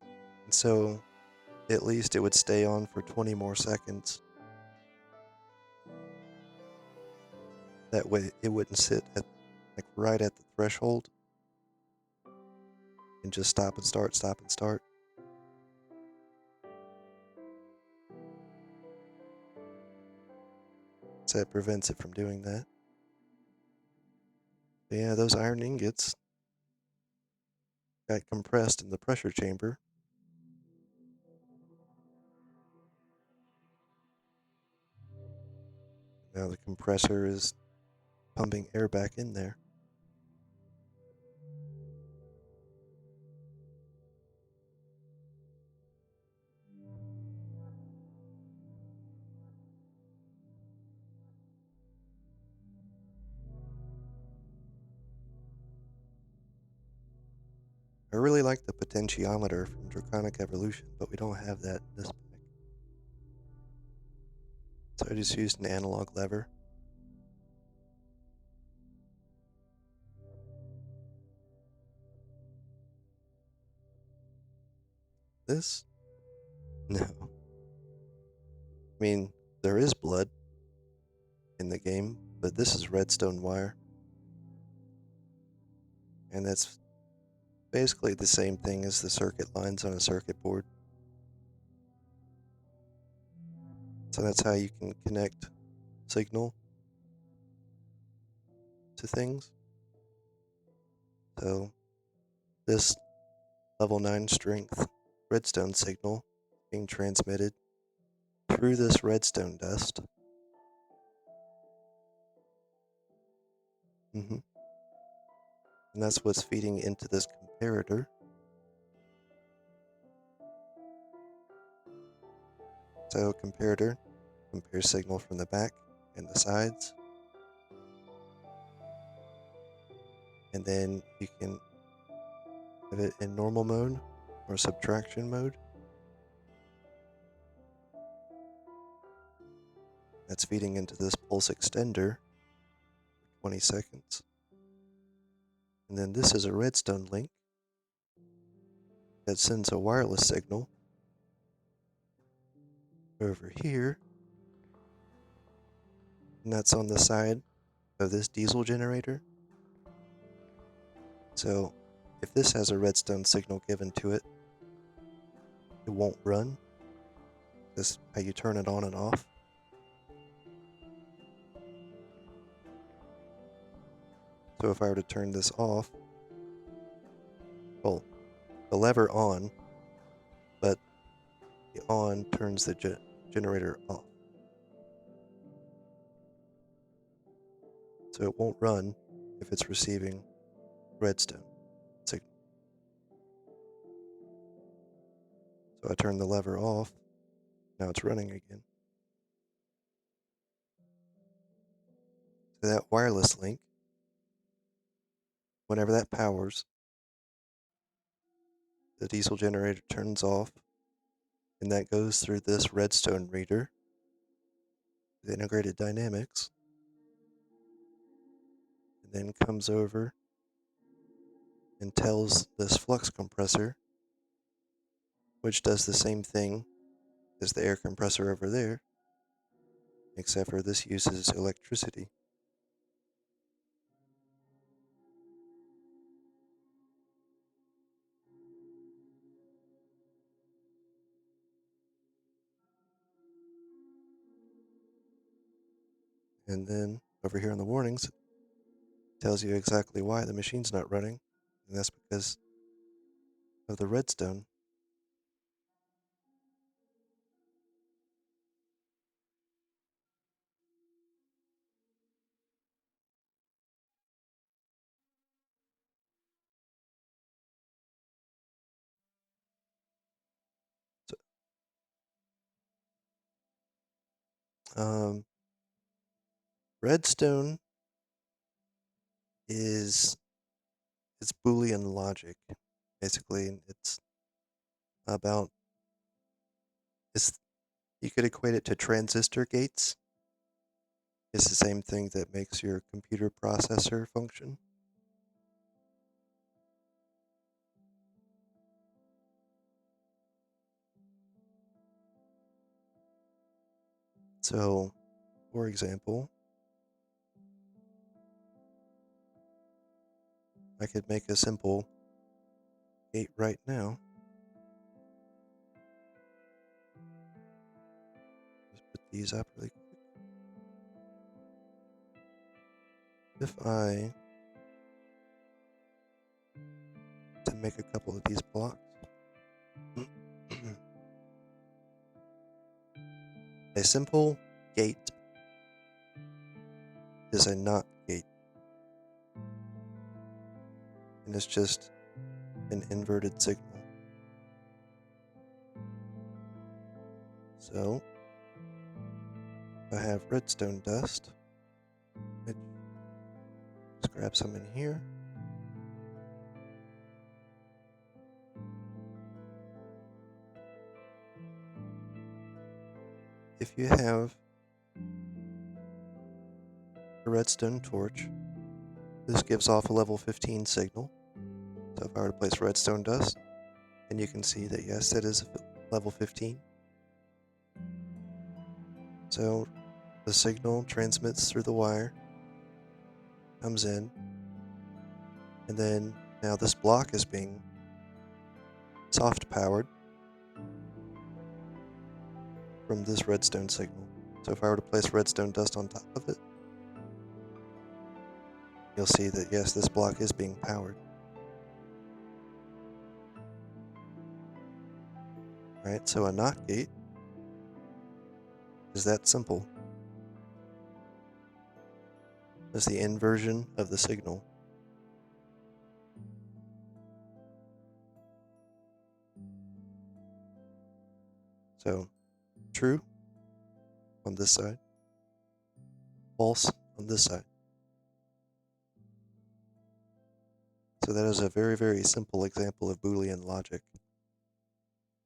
And so at least it would stay on for 20 more seconds. That way it wouldn't sit at like right at the threshold and just stop and start, stop and start. So it prevents it from doing that. But yeah, those iron ingots got compressed in the pressure chamber. Now the compressor is pumping air back in there. I really like the potentiometer from Draconic Evolution, but we don't have that in this pack. So I just used an analog lever. This? No. I mean, there is blood in the game, but this is redstone wire. And that's basically the same thing as the circuit lines on a circuit board. So that's how you can connect signal to things. So this level 9 strength redstone signal being transmitted through this redstone dust. And that's what's feeding into this comparator. So comparator compares signal from the back and the sides. And then you can have it in normal mode or subtraction mode. That's feeding into this pulse extender for 20 seconds. And then this is a redstone link that sends a wireless signal over here. And that's on the side of this diesel generator. So if this has a redstone signal given to it, it won't run. That's how you turn it on and off. So if I were to turn this off, well, the lever on, but the on turns the generator off. So it won't run if it's receiving redstone signal. So I turn the lever off, now it's running again. So that wireless link, whenever that powers, the diesel generator turns off, and that goes through this redstone reader, the integrated dynamics, and then comes over and tells this flux compressor, which does the same thing as the air compressor over there, except for this uses electricity. And then over here in the warnings, it tells you exactly why the machine's not running, and that's because of the redstone. So, redstone is it's Boolean logic. Basically, it's about it's you could equate it to transistor gates. It's the same thing that makes your computer processor function. So, for example, I could make a simple gate right now. Just put these up really quick. If I to make a couple of these blocks, a simple gate is a NOT gate, and it's just an inverted signal. So, I have redstone dust. Let's grab some in here. If you have a redstone torch, this gives off a level 15 signal. So if I were to place redstone dust, and you can see that yes, it is level 15. So the signal transmits through the wire, comes in, and then now this block is being soft powered from this redstone signal. So if I were to place redstone dust on top of it, you'll see that yes, this block is being powered. Right, so a NOT gate is that simple. It's the inversion of the signal. So true on this side, false on this side. So that is a very, very simple example of Boolean logic.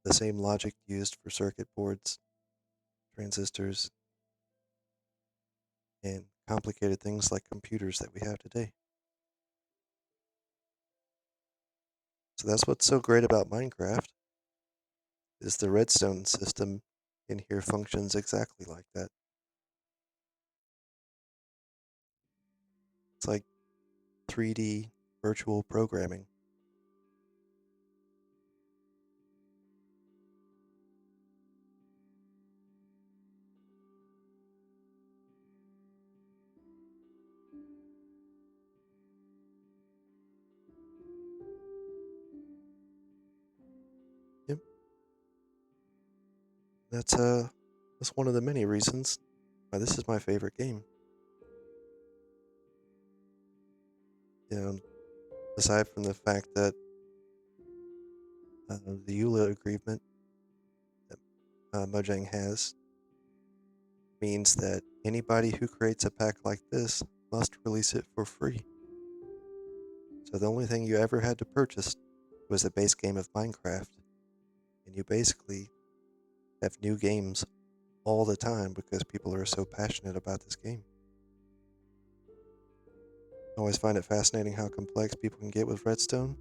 The same logic used for circuit boards, transistors, and complicated things like computers that we have today. So that's what's so great about Minecraft, is the redstone system in here functions exactly like that. It's like 3D virtual programming. Yep. That's one of the many reasons why this is my favorite game. You know, aside from the fact that the EULA agreement that Mojang has means that anybody who creates a pack like this must release it for free. So the only thing you ever had to purchase was the base game of Minecraft, and you basically have new games all the time because people are so passionate about this game. I always find it fascinating how complex people can get with Redstone.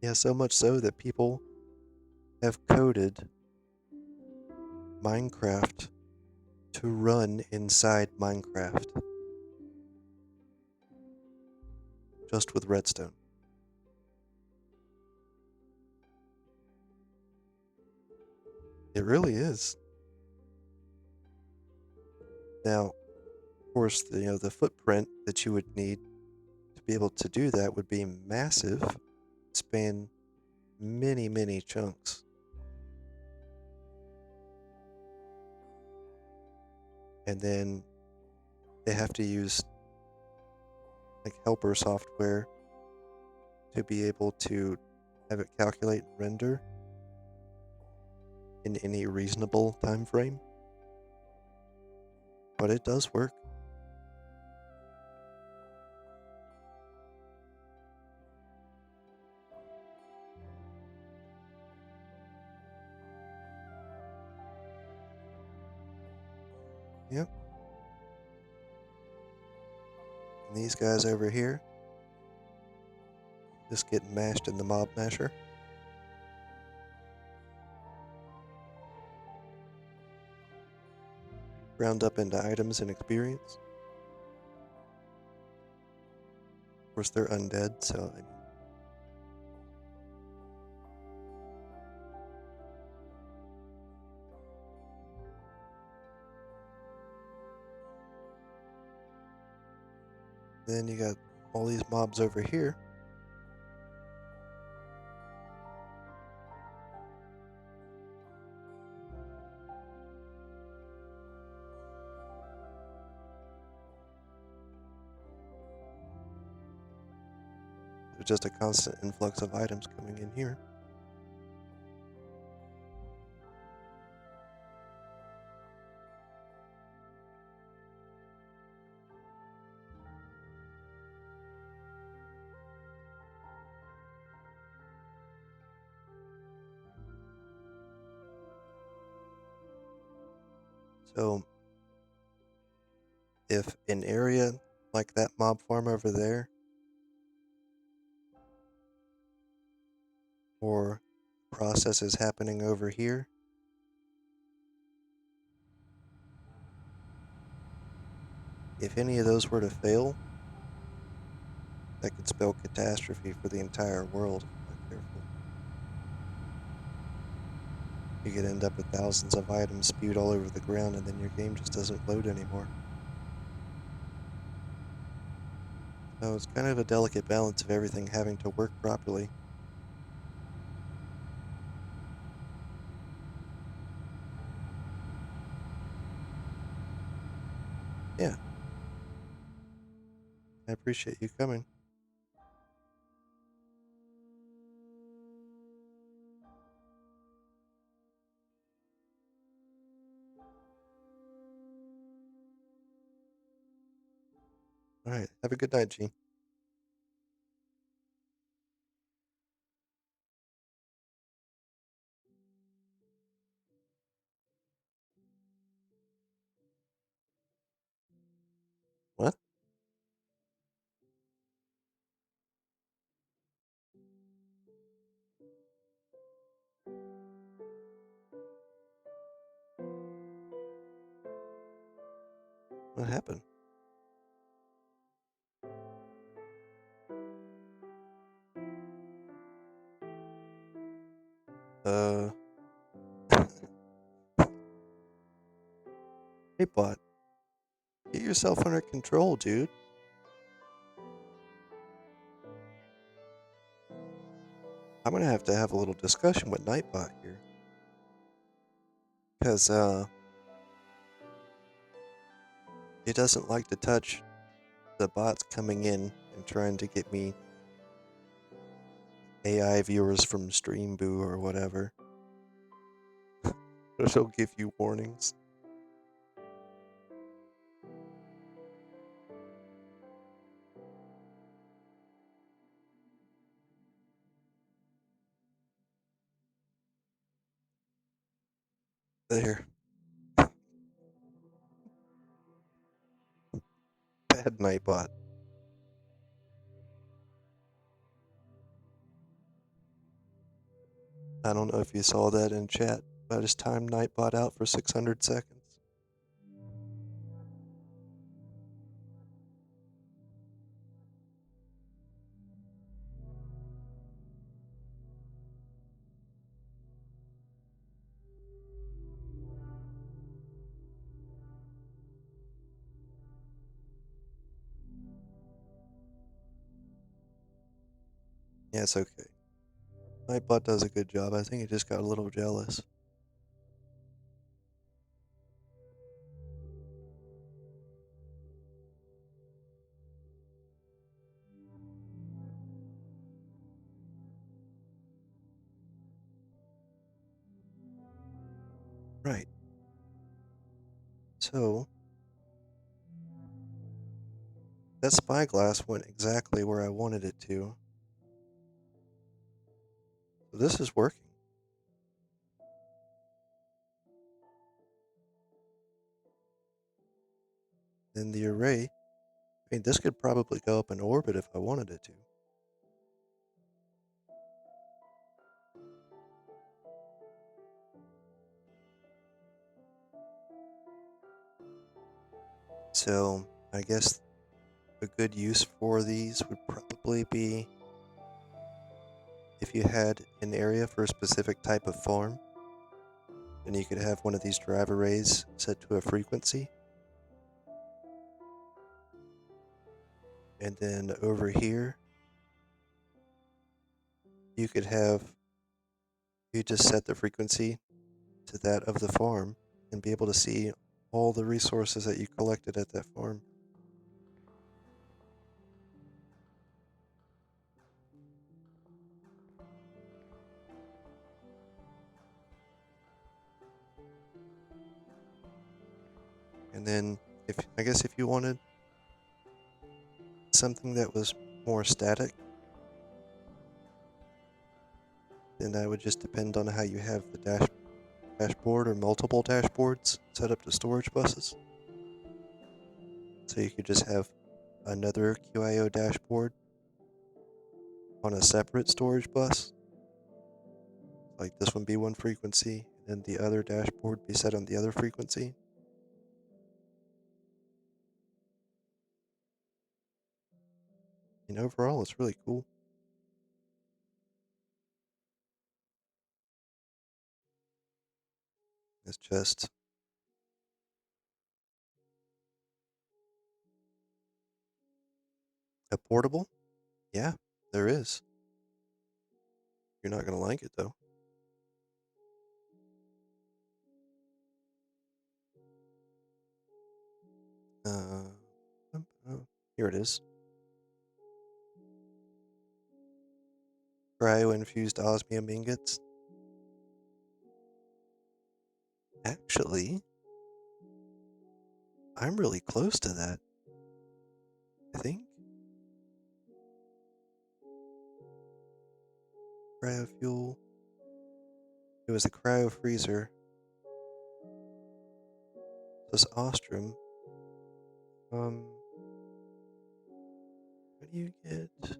Yeah, so much so that people have coded Minecraft to run inside Minecraft just with Redstone. It really is. Now, of course, the footprint that you would need to be able to do that would be massive, span many, many chunks. And then they have to use like helper software to be able to have it calculate and render in any reasonable time frame. But it does work. Yep. And these guys over here just getting mashed in the mob masher. Ground up into items and experience. Of course, they're undead, so I mean, then you got all these mobs over here. There's just a constant influx of items coming in here. So if an area like that mob farm over there, or process is happening over here, if any of those were to fail, that could spell catastrophe for the entire world if you're not careful. You could end up with thousands of items spewed all over the ground, and then your game just doesn't load anymore. So it's kind of a delicate balance of everything having to work properly. Yeah, I appreciate you coming. All right, have a good night, Gene. What? What happened? Uh, hey, bot, get yourself under control, dude. I'm gonna have to have a little discussion with Nightbot here. Because, he doesn't like to touch the bots coming in and trying to get me AI viewers from Streamboo or whatever. But he'll give you warnings. There. Bad Nightbot. I don't know if you saw that in chat, but I just timed Nightbot out for 600 seconds. Yeah, it's okay. My bot does a good job. I think it just got a little jealous. Right. So, that spyglass went exactly where I wanted it to. So this is working. Then the array, I mean, this could probably go up in orbit if I wanted it to. So, I guess a good use for these would probably be if you had an area for a specific type of farm, then you could have one of these drive arrays set to a frequency. And then over here, you could you just set the frequency to that of the farm and be able to see all the resources that you collected at that farm. And then I guess if you wanted something that was more static, then that would just depend on how you have the dashboard or multiple dashboards set up to storage buses. So you could just have another QIO dashboard on a separate storage bus, like this one be one frequency, and then the other dashboard be set on the other frequency. And overall, it's really cool. It's just a portable. Yeah, there is. You're not gonna like it though. Uh, Here it is. Cryo-infused osmium ingots. Actually, I'm really close to that. I think cryofuel. It was a cryo freezer. This Ostrom. What do you get?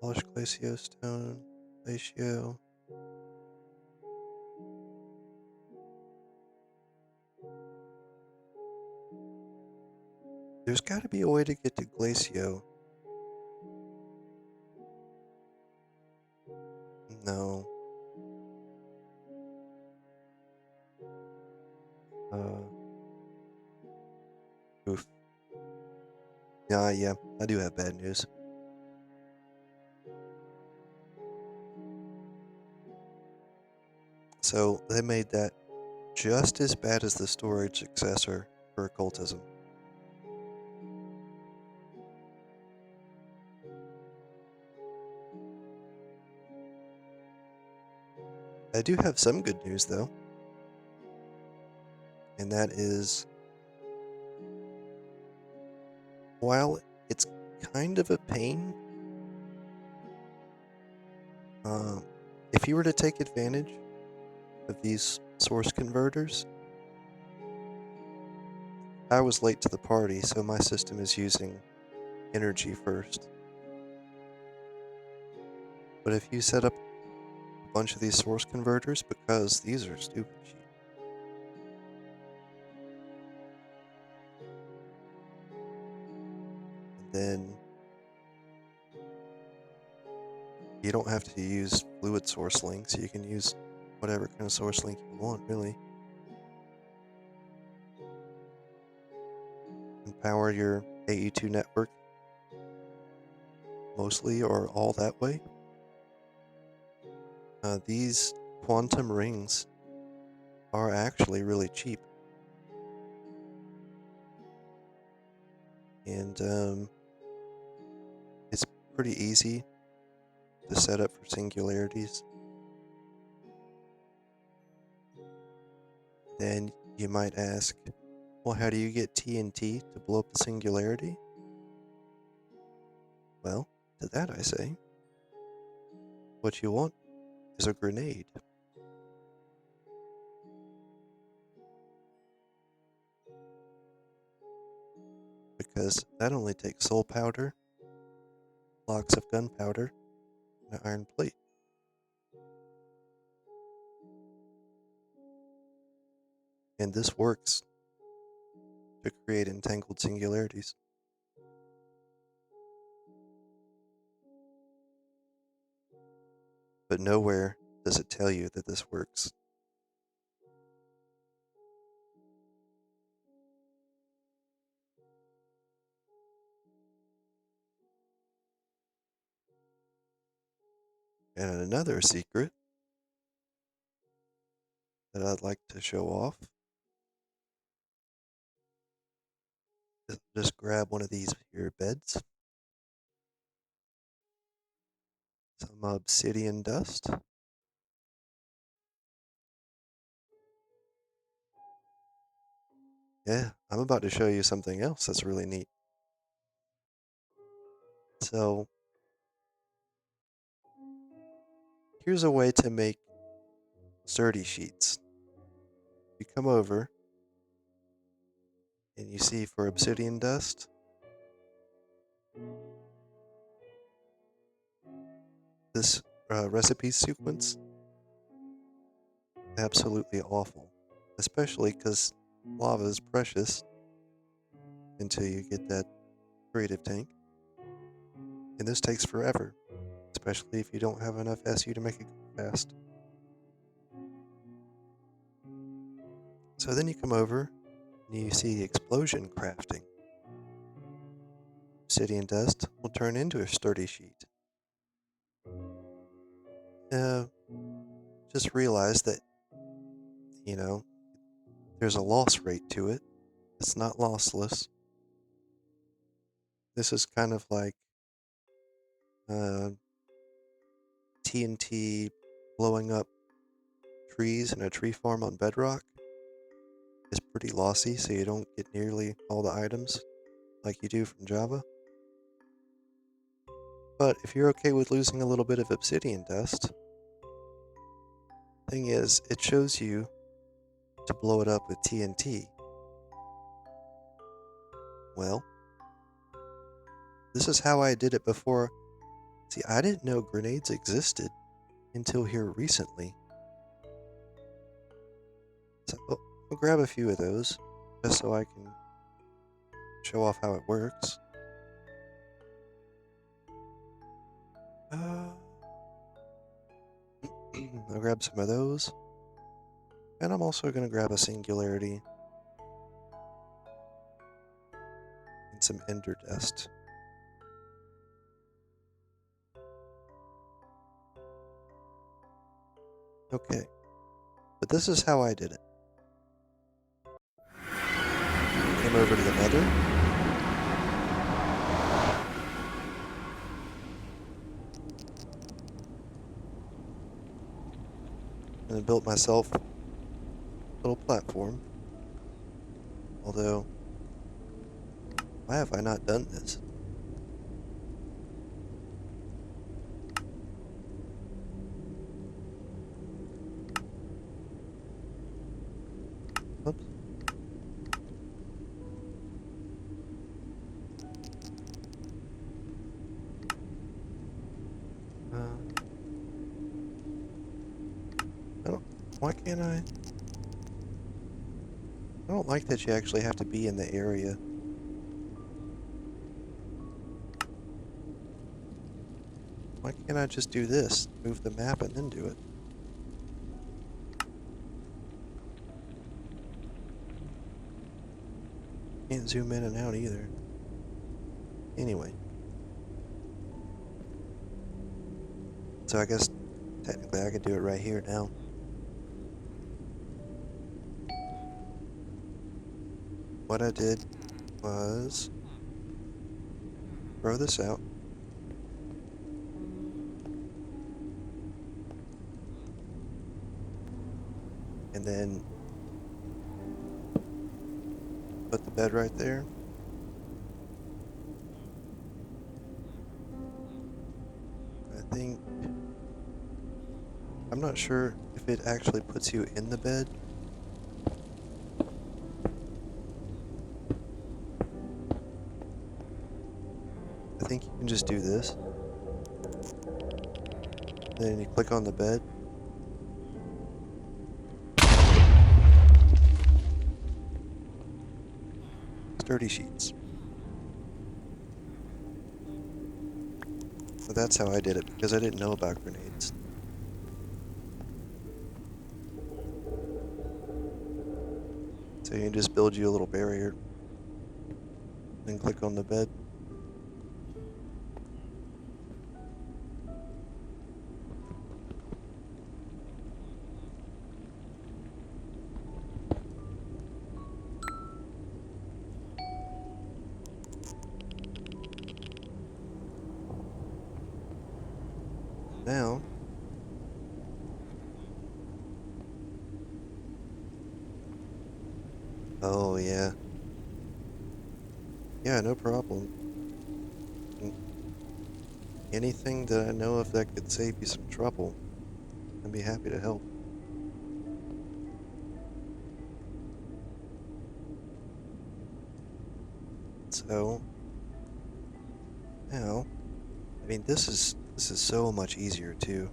Polished glacio stone, glacio. There's got to be a way to get to glacio. No. Uh, Oof. Yeah, I do have bad news. So they made that just as bad as the storage successor for occultism. I do have some good news though, and that is while it's kind of a pain, um, if you were to take advantage of these source converters, I was late to the party, so my system is using energy first. But if you set up a bunch of these source converters, because these are stupid cheap, and then you don't have to use fluid source links, you can use whatever kind of source link you want, really. And power your AE2 network mostly or all that way. These quantum rings are actually really cheap. And it's pretty easy to set up for singularities. Then you might ask, well, how do you get TNT to blow up the singularity? Well, to that I say, what you want is a grenade. Because that only takes soul powder, blocks of gunpowder, and an iron plate. And this works to create entangled singularities. But nowhere does it tell you that this works. And another secret that I'd like to show off is just grab one of these here beds, some obsidian dust, yeah, I'm about to show you something else that's really neat. So here's a way to make sturdy sheets. You come over and you see for obsidian dust, this recipe sequence, absolutely awful, especially because lava is precious until you get that creative tank. And this takes forever, especially if you don't have enough SU to make it go fast. So then you come over and you see the explosion crafting. Obsidian dust will turn into a sturdy sheet. Just realize that, there's a loss rate to it. It's not lossless. This is kind of like TNT blowing up trees in a tree farm on bedrock. Is pretty lossy, so you don't get nearly all the items like you do from Java. But if you're okay with losing a little bit of obsidian dust, thing is, it shows you to blow it up with TNT. Well, this is how I did it before. See, I didn't know grenades existed until here recently. So I'll grab a few of those just so I can show off how it works. I'll grab some of those. And I'm also going to grab a singularity and some ender dust. Okay, but this is how I did it. Came over to the nether. And I built myself a little platform. Although, why have I not done this? Oops. Why can't I? I don't like that you actually have to be in the area. Why can't I just do this? Move the map and then do it? Can't zoom in and out either. Anyway. So I guess technically I could do it right here now. What I did was throw this out. And then put the bed right there. I think, I'm not sure if it actually puts you in the bed. I think you can just do this. Then you click on the bed. Sturdy sheets. So that's how I did it, because I didn't know about grenades. So you can just build you a little barrier. Then click on the bed. Now, oh yeah. Yeah, no problem. Anything that I know of that could save you some trouble, I'd be happy to help. So, now, I mean, this is so much easier too.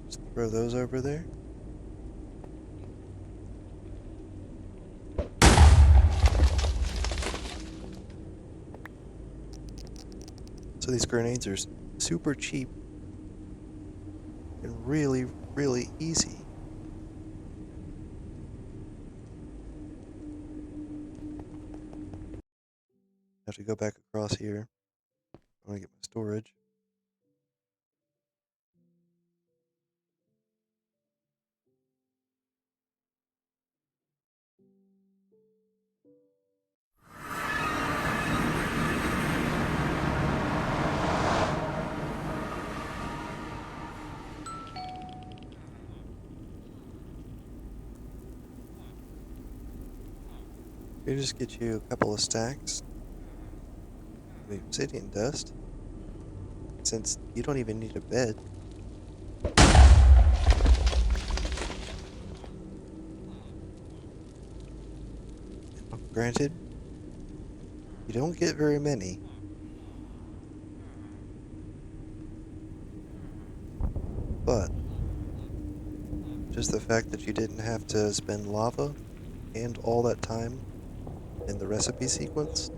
Just throw those over there. So these grenades are super cheap and really, really easy. Have to go back across here. I want to get my storage. You just get you a couple of stacks of obsidian dust. Since you don't even need a bed. Granted, you don't get very many. But just the fact that you didn't have to spend lava and all that time in the recipe sequence.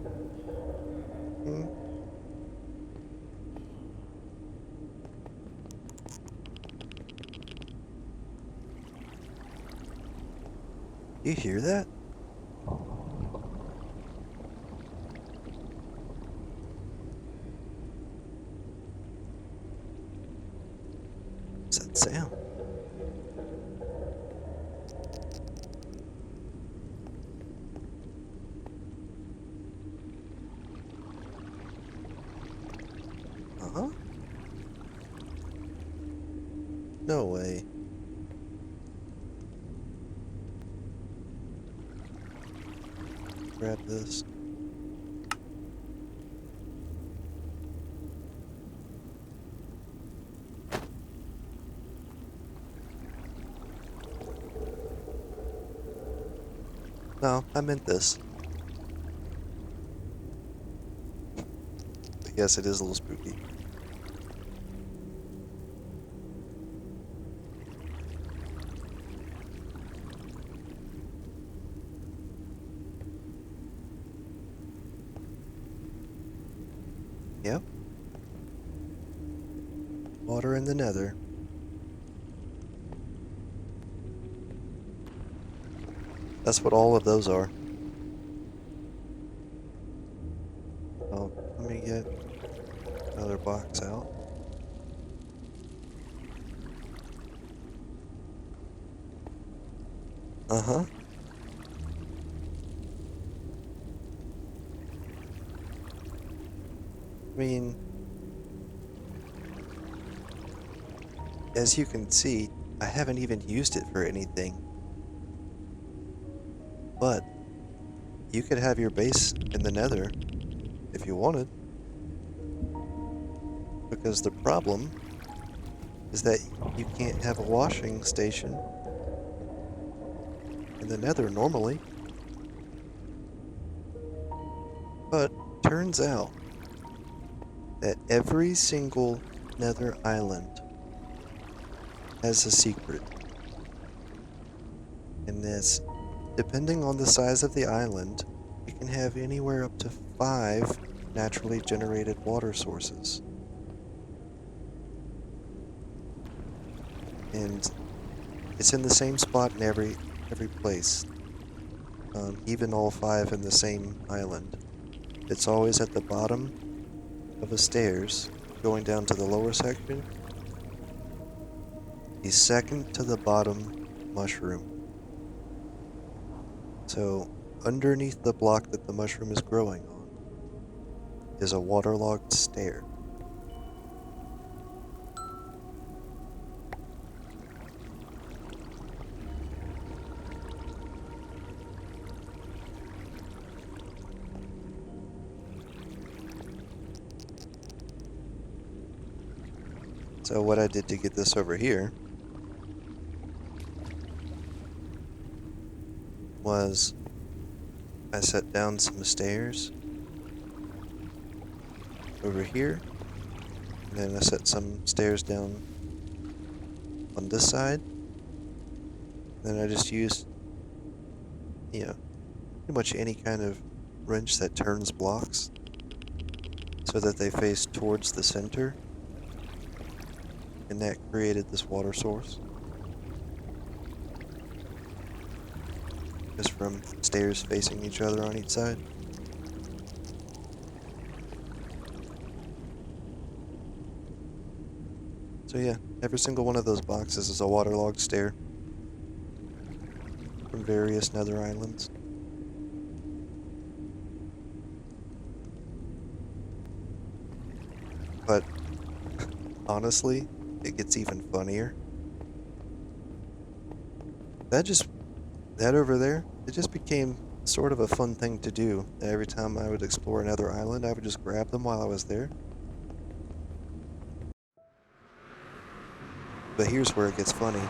You hear that? What's that sound? Uh-huh. No way. Grab this. No, I meant this. But yes, it is a little spooky. Yep. Water in the nether. That's what all of those are. Oh, let me get another box out. Uh-huh. I mean, as you can see, I haven't even used it for anything. But you could have your base in the Nether if you wanted. Because the problem is that you can't have a washing station in the Nether normally. But turns out that every single Nether island has a secret. And this, depending on the size of the island, you can have anywhere up to 5 naturally generated water sources. And it's in the same spot in every place. Even all 5 in the same island. It's always at the bottom of the stairs, going down to the lower section. The second to the bottom mushroom. So, underneath the block that the mushroom is growing on is a waterlogged stair. So what I did to get this over here was I set down some stairs over here, and then I set some stairs down on this side. Then I just used, pretty much any kind of wrench that turns blocks so that they face towards the center, and that created this water source. Just from stairs facing each other on each side. So yeah, every single one of those boxes is a waterlogged stair from various nether islands. But honestly, it gets even funnier. That over there, it just became sort of a fun thing to do. Every time I would explore another island, I would just grab them while I was there. But here's where it gets funny.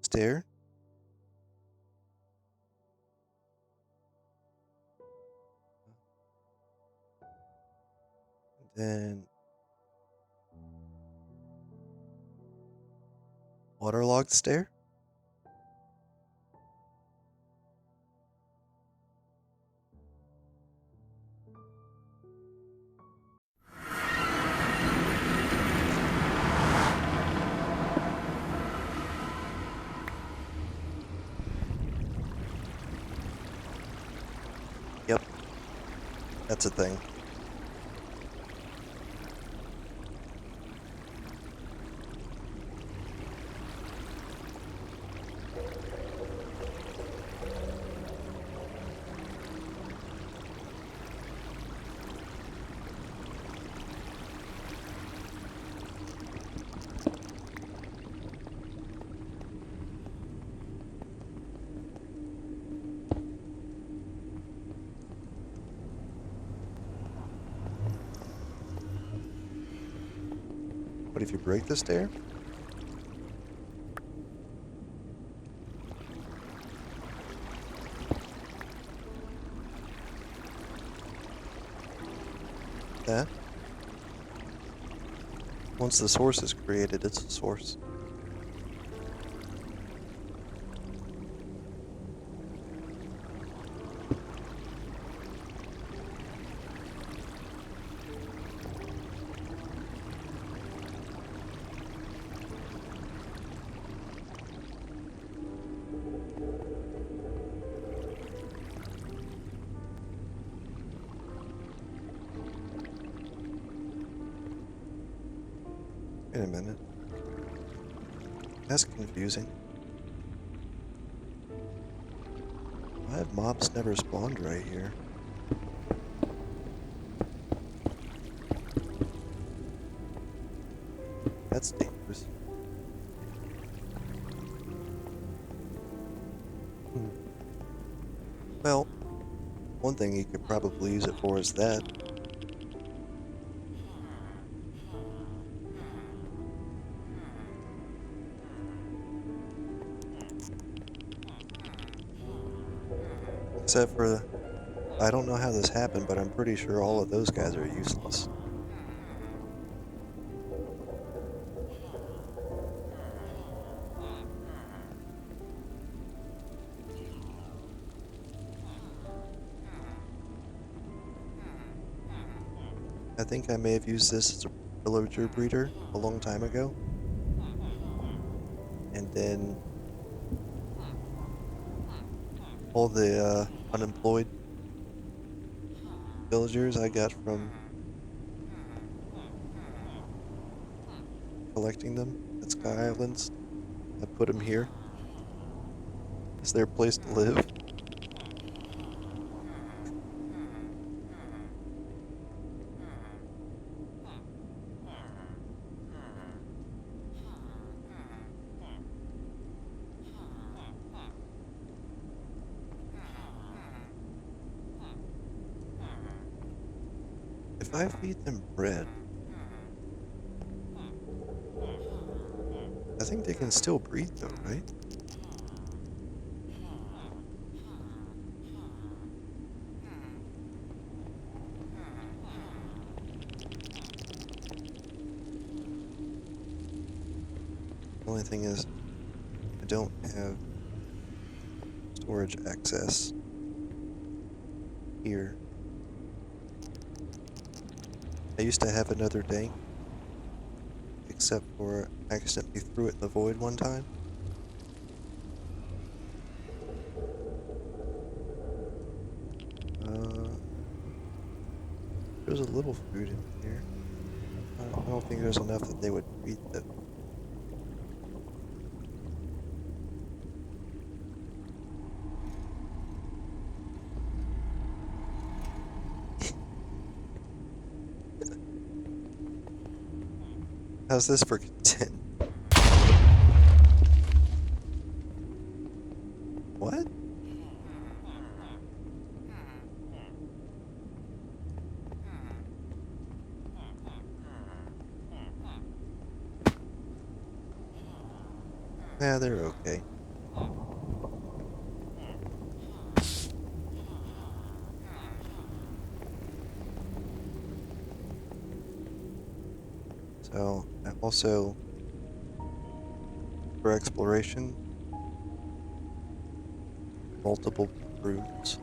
Stair. Then waterlogged stair. Yep, that's a thing. What if you break the stair? That? Once the source is created, it's a source. Wait a minute. That's confusing. Why have mobs never spawned right here? That's dangerous. Well, one thing you could probably use it for is that. Except for, I don't know how this happened, but I'm pretty sure all of those guys are useless. I think I may have used this as a villager breeder a long time ago. And then all the unemployed villagers I got from collecting them at Sky Islands, I put them here. It's their place to live. If I feed them bread, I think they can still breed though, right? The only thing is, I don't have storage access here. I used to have another tank, except for I accidentally threw it in the void one time. There's a little food in here. I don't think there's enough that they would breed though. How's this for content? What? Yeah, they're okay. So, I also, for exploration, multiple rooms.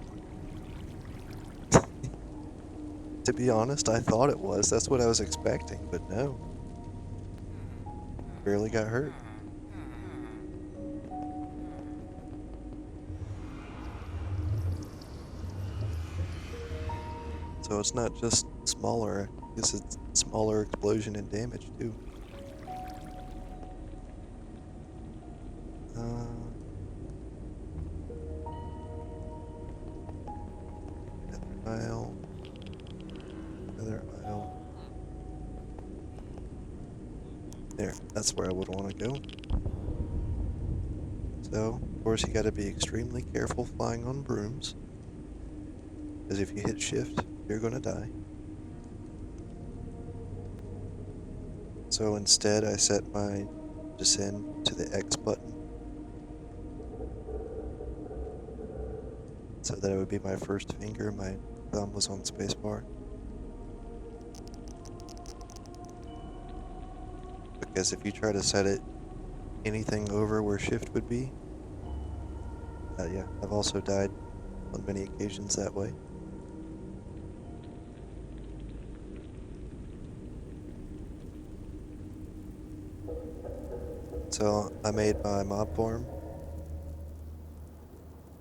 To be honest, I thought it was. That's what I was expecting, but no. Barely got hurt. So it's not just smaller, I guess it's smaller explosion and damage too. Another aisle. Another aisle. There, that's where I would want to go. So, of course, you gotta be extremely careful flying on brooms. Because if you hit shift, you're gonna die. So instead, I set my descend to the X button. So that it would be my first finger, my thumb was on spacebar. because if you try to set it anything over where shift would be, yeah, I've also died on many occasions that way. So I made my mob farm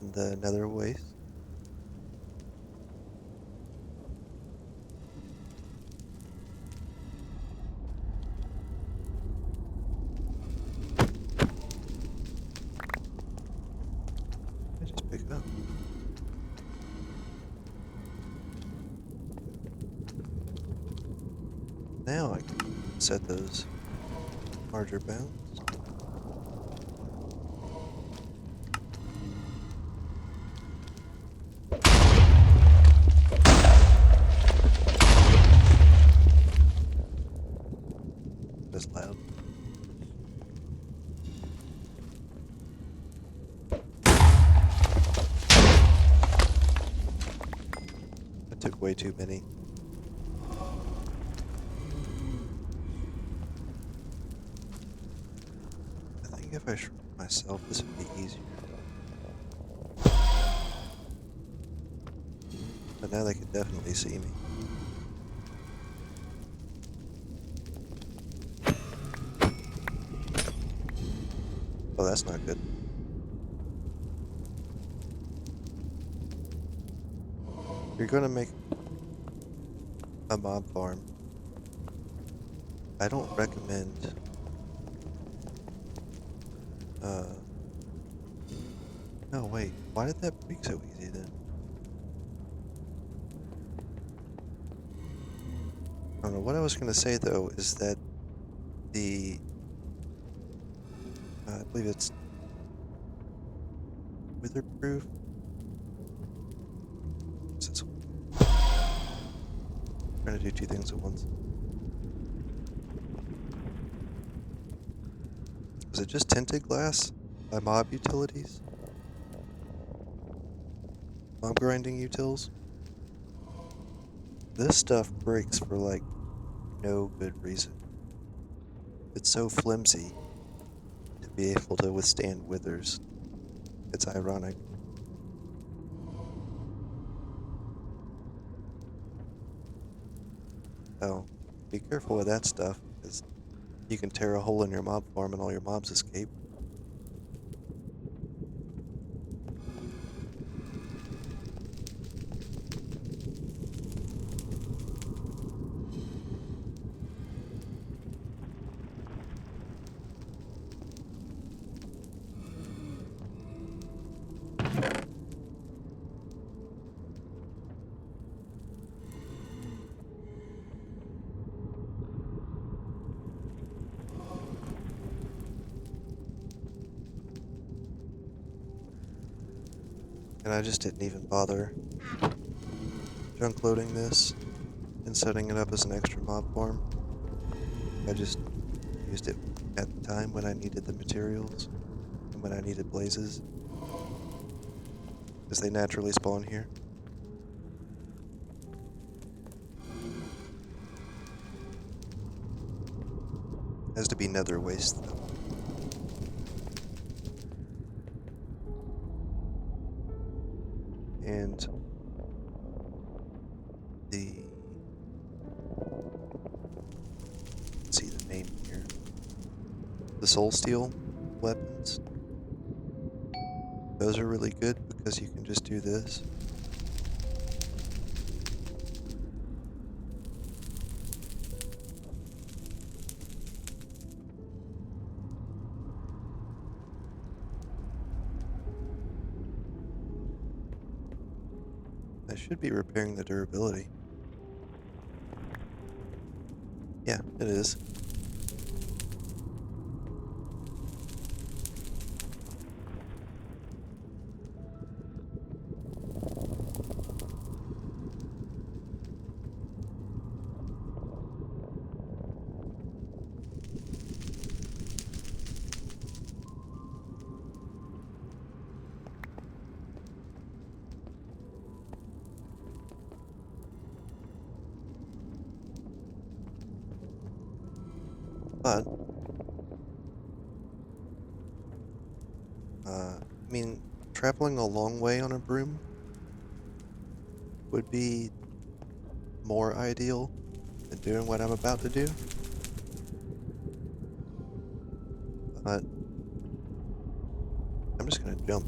in the nether waste. I just pick up. Now I can set those larger bounds. Just loud. I took way too many. I think if I shrunk myself, this would be easier. But now they could definitely see me. Oh, that's not good. If you're gonna make a mob farm, I don't recommend no wait, why did that break so easy then? I don't know. What I was gonna say though is that the I believe it's witherproof. What's this one? Trying to do two things at once. Was it just tinted glass by mob utilities? Mob grinding utils? This stuff breaks for like no good reason. It's so flimsy to be able to withstand withers. It's ironic. So be careful with that stuff, because you can tear a hole in your mob farm and all your mobs escape. And I just didn't even bother junk loading this and setting it up as an extra mob farm. I just used it at the time when I needed the materials and when I needed blazes, because they naturally spawn here. Has to be nether waste though. And the, let's see the name here. The soul steel weapons. Those are really good because you can just do this. I should be repairing the durability. Yeah, it is. But I mean, traveling a long way on a broom would be more ideal than doing what I'm about to do, but I'm just gonna jump.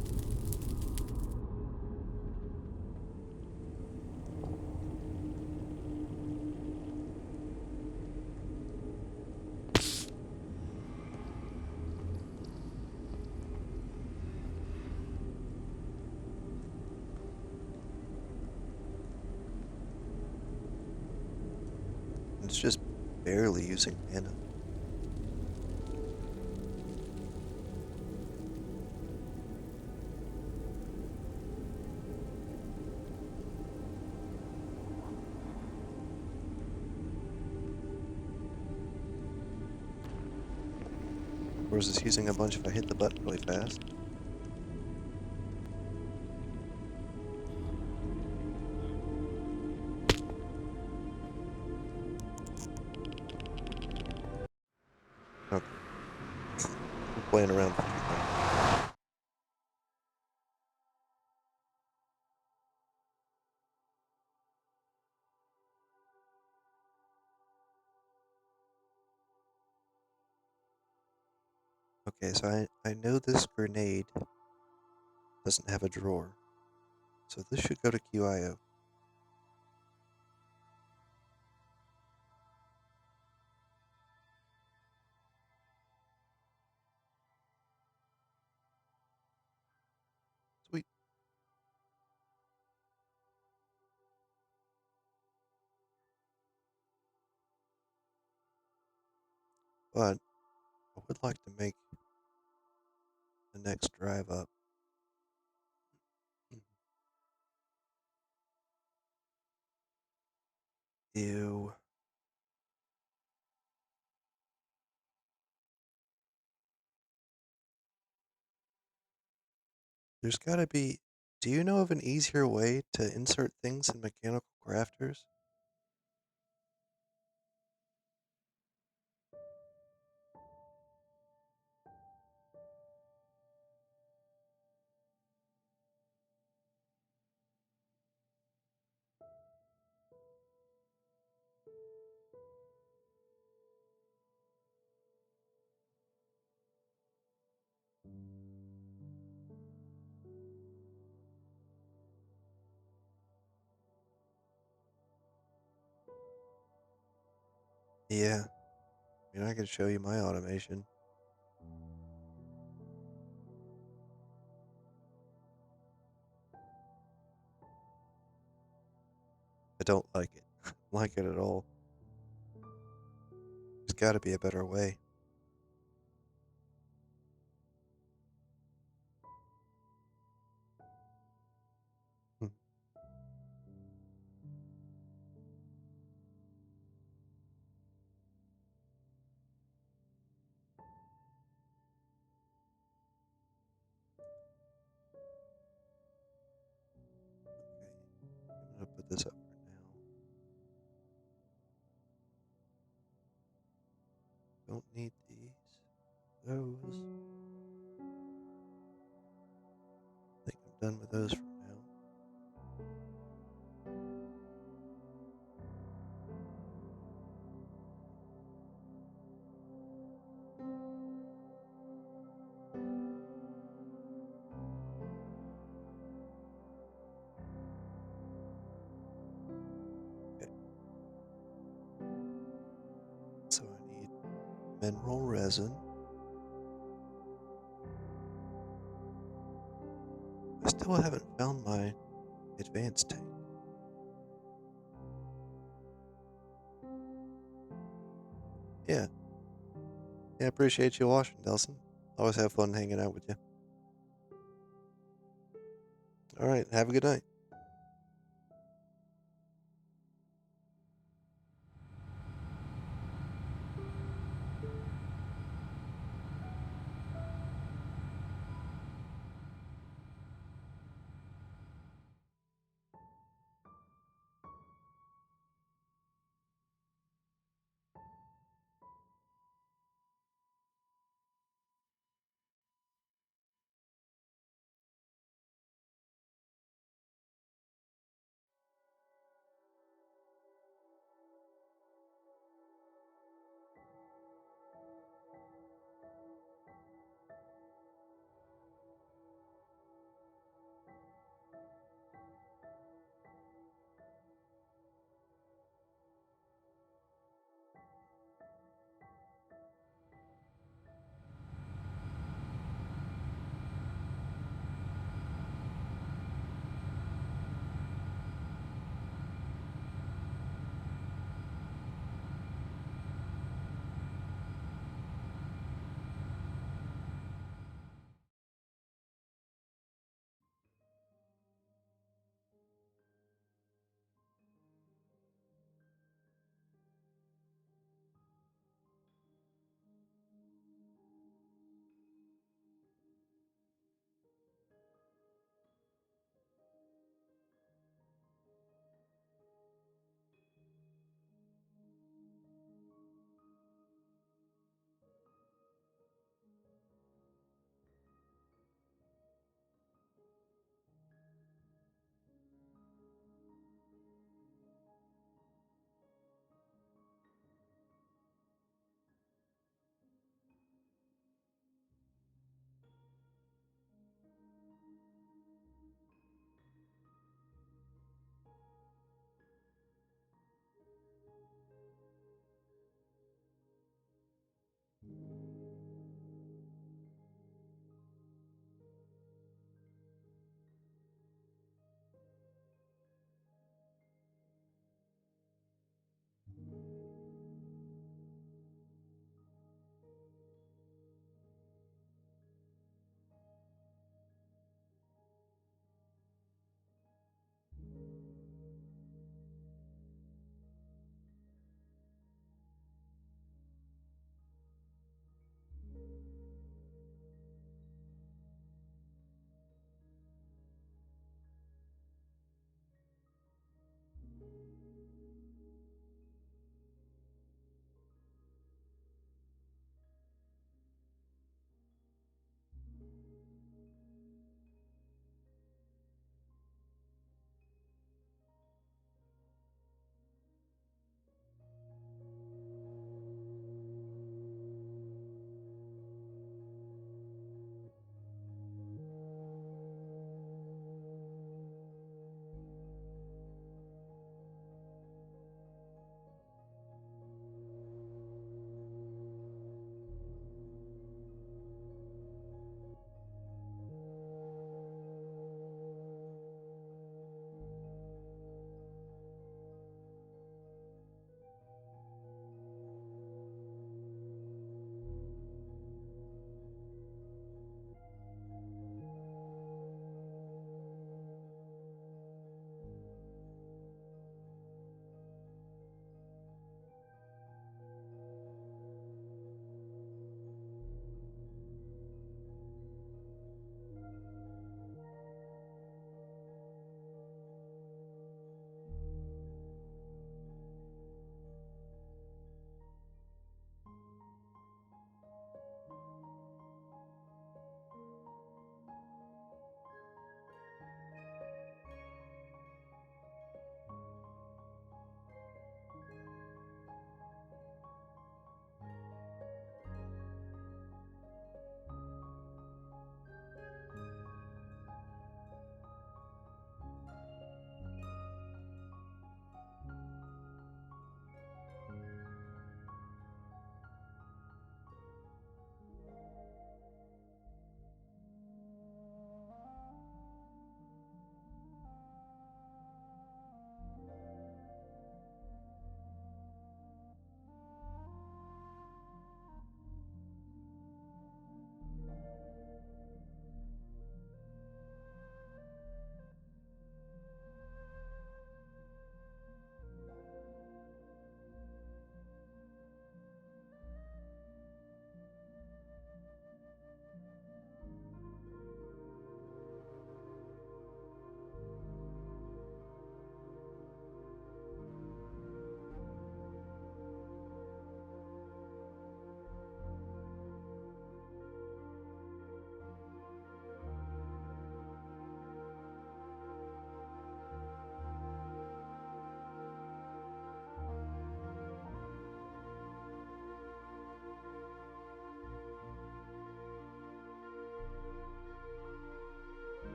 It's just barely using mana. Or is this using a bunch if I hit the button really fast? Okay, we're playing around for too long. Okay, so I know this grenade doesn't have a drawer, so this should go to QIO. Sweet. But I would like to make the next drive up. Ew. There's gotta be. Do you know of an easier way to insert things in mechanical crafters? Yeah, I mean, I can show you my automation. I don't like it. Like it at all. There's gotta be a better way. Hmm. Okay, I'm gonna put this up for now. Don't need these. Those. I think I'm done with those for now. Okay, so I need mineral resin. I still haven't found my advanced tank. Yeah, yeah, I appreciate you watching, Delson. Always have fun hanging out with you. All right, have a good night.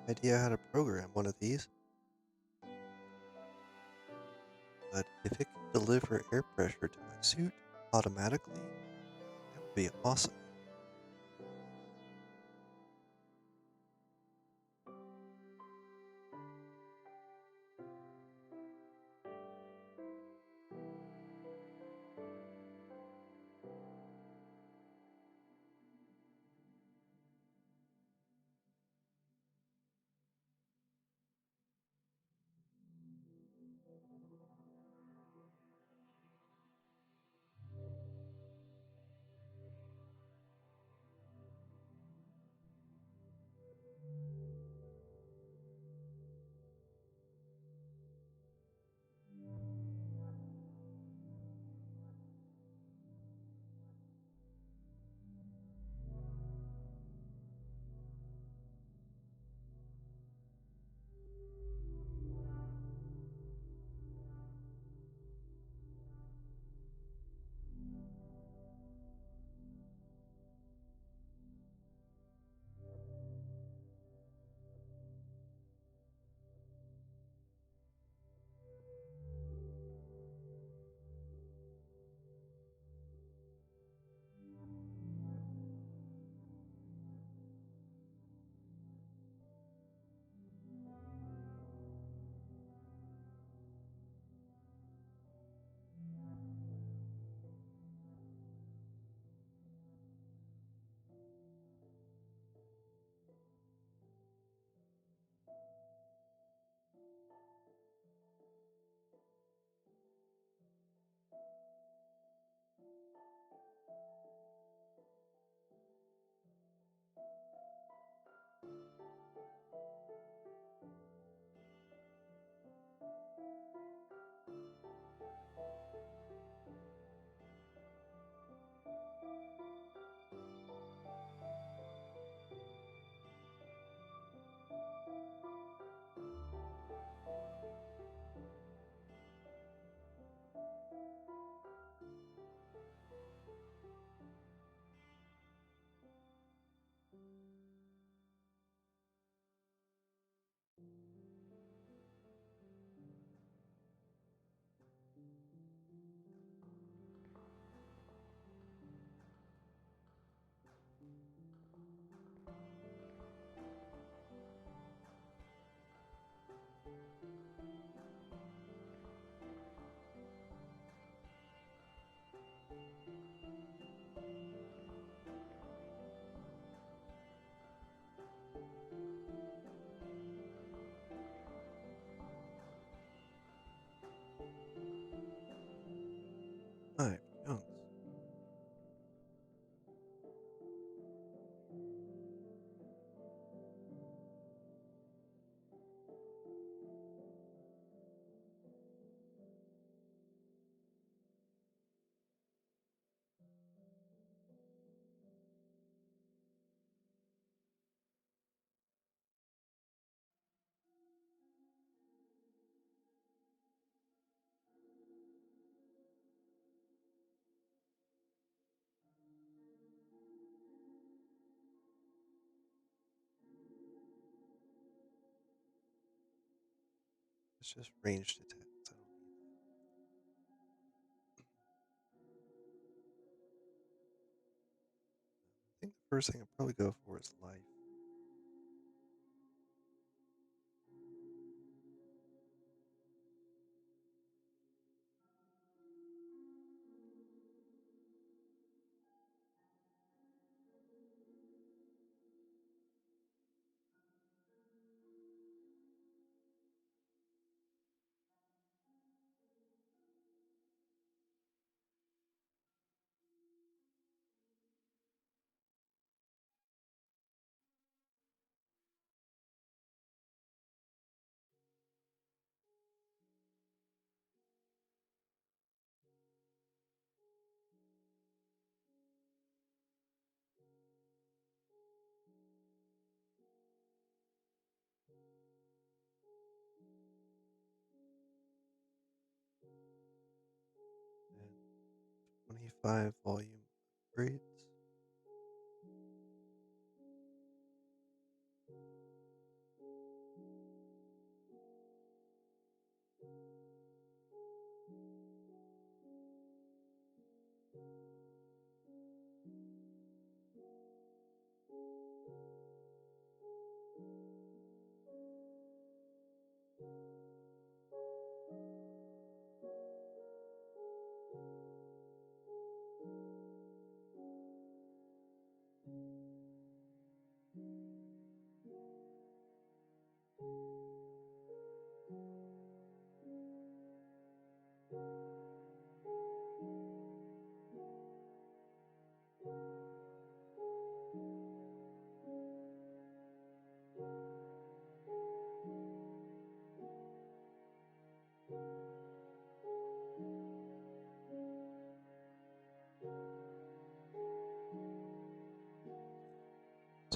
idea how to program one of these, but if it can deliver air pressure to my suit automatically, that would be awesome. Alright, Jones. It's just ranged attacks. I don't need I think the first thing I'd probably go for is life. And 25 volume upgrades.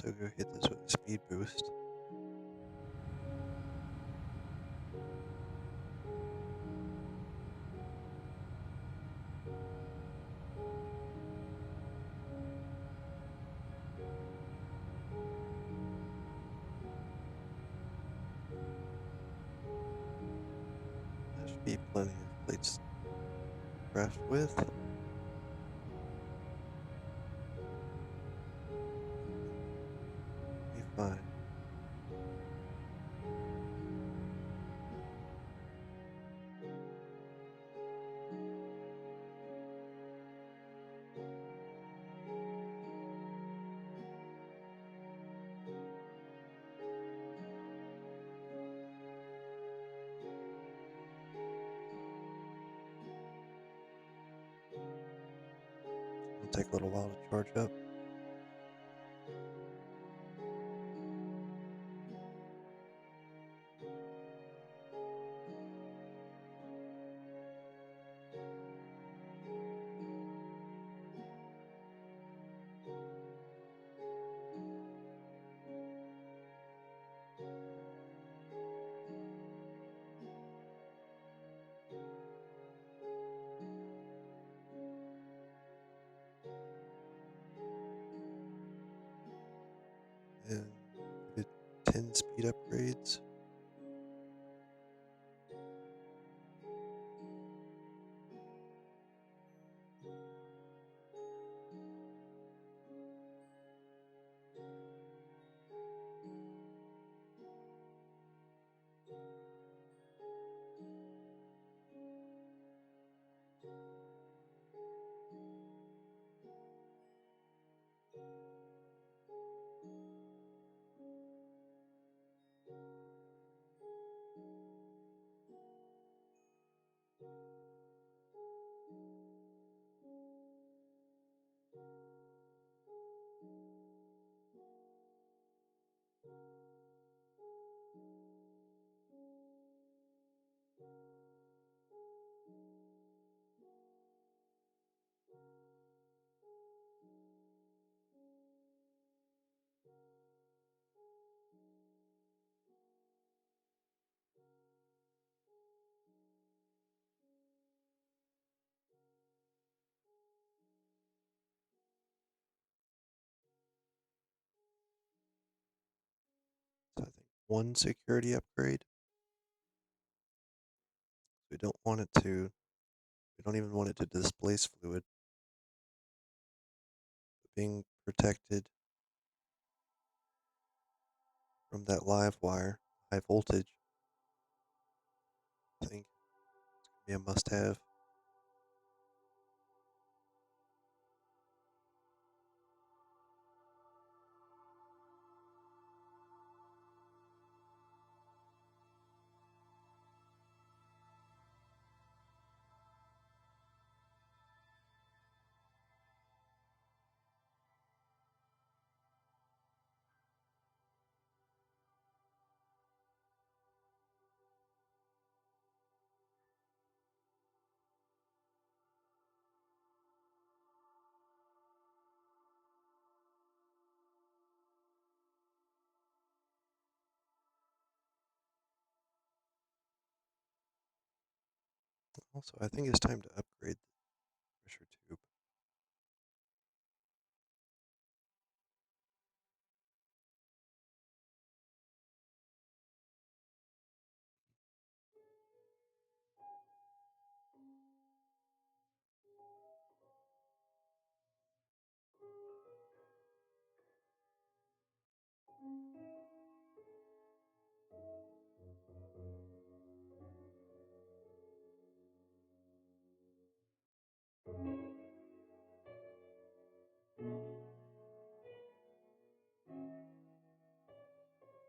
So go hit this with a speed boost. That should be plenty of plates to craft with. Be fine. It'll take a little while to charge up. And we did 10 speed upgrades. So I think one security upgrade. We don't want it to, we don't even want it to displace fluid. But being protected from that live wire, high voltage, I think it's going to be a must-have. Also, I think it's time to upgrade the pressure tube.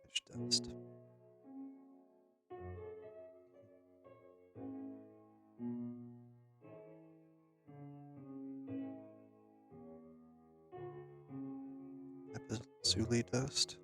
Pitch dust. Lapis dust.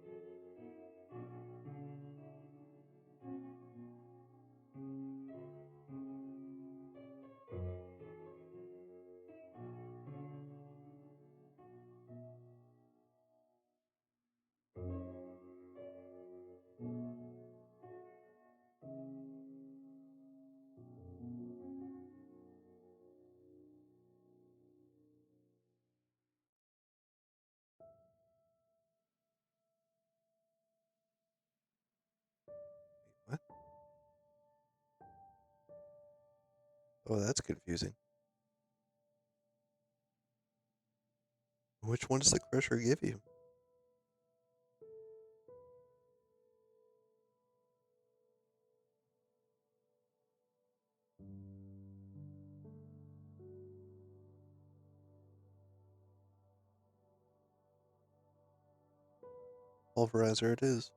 Oh, that's confusing. Which one does the crusher give you? Pulverizer it is.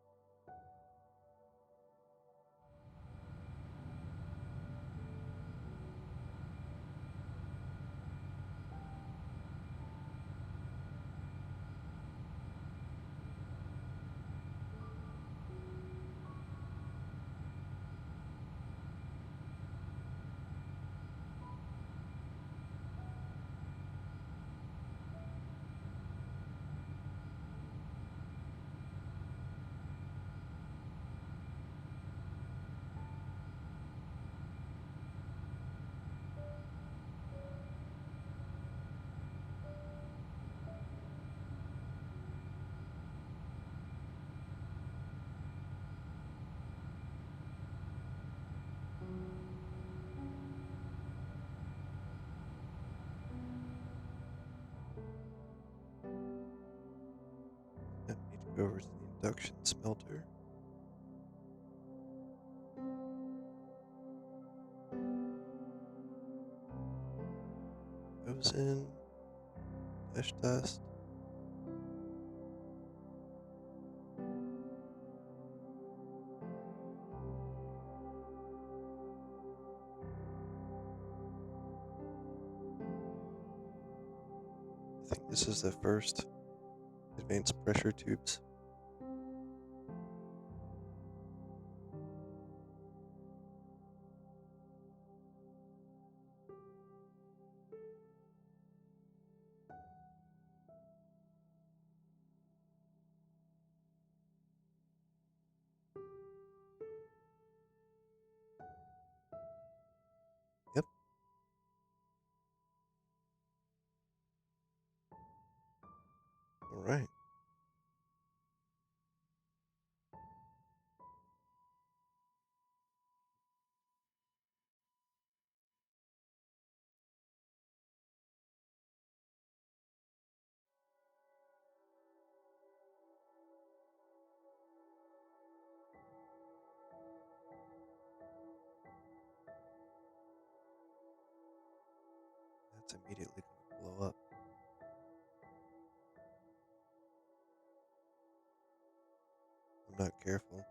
Yep, need to go over to the induction smelter. Goes in. Dash test. I think this is the first advanced pressure tubes. Yep. All right. That's immediately going to blow up. I'm not careful.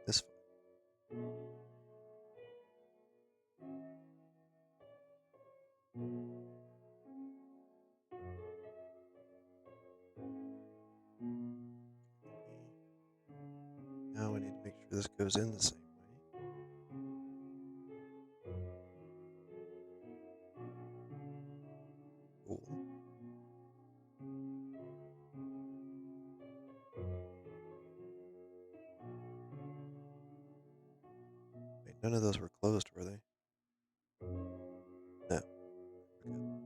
This. Now I need to make sure this goes in the same way. Cool. Wait, none of those were closed, were they? No. We're good.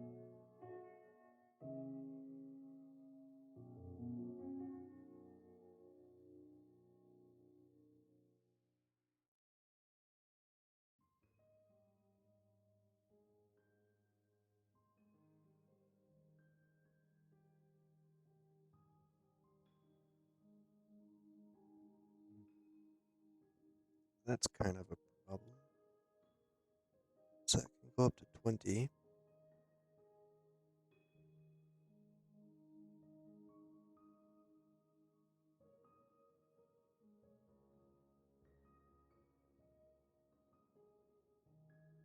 That's kind of a problem. So that can go up to 20.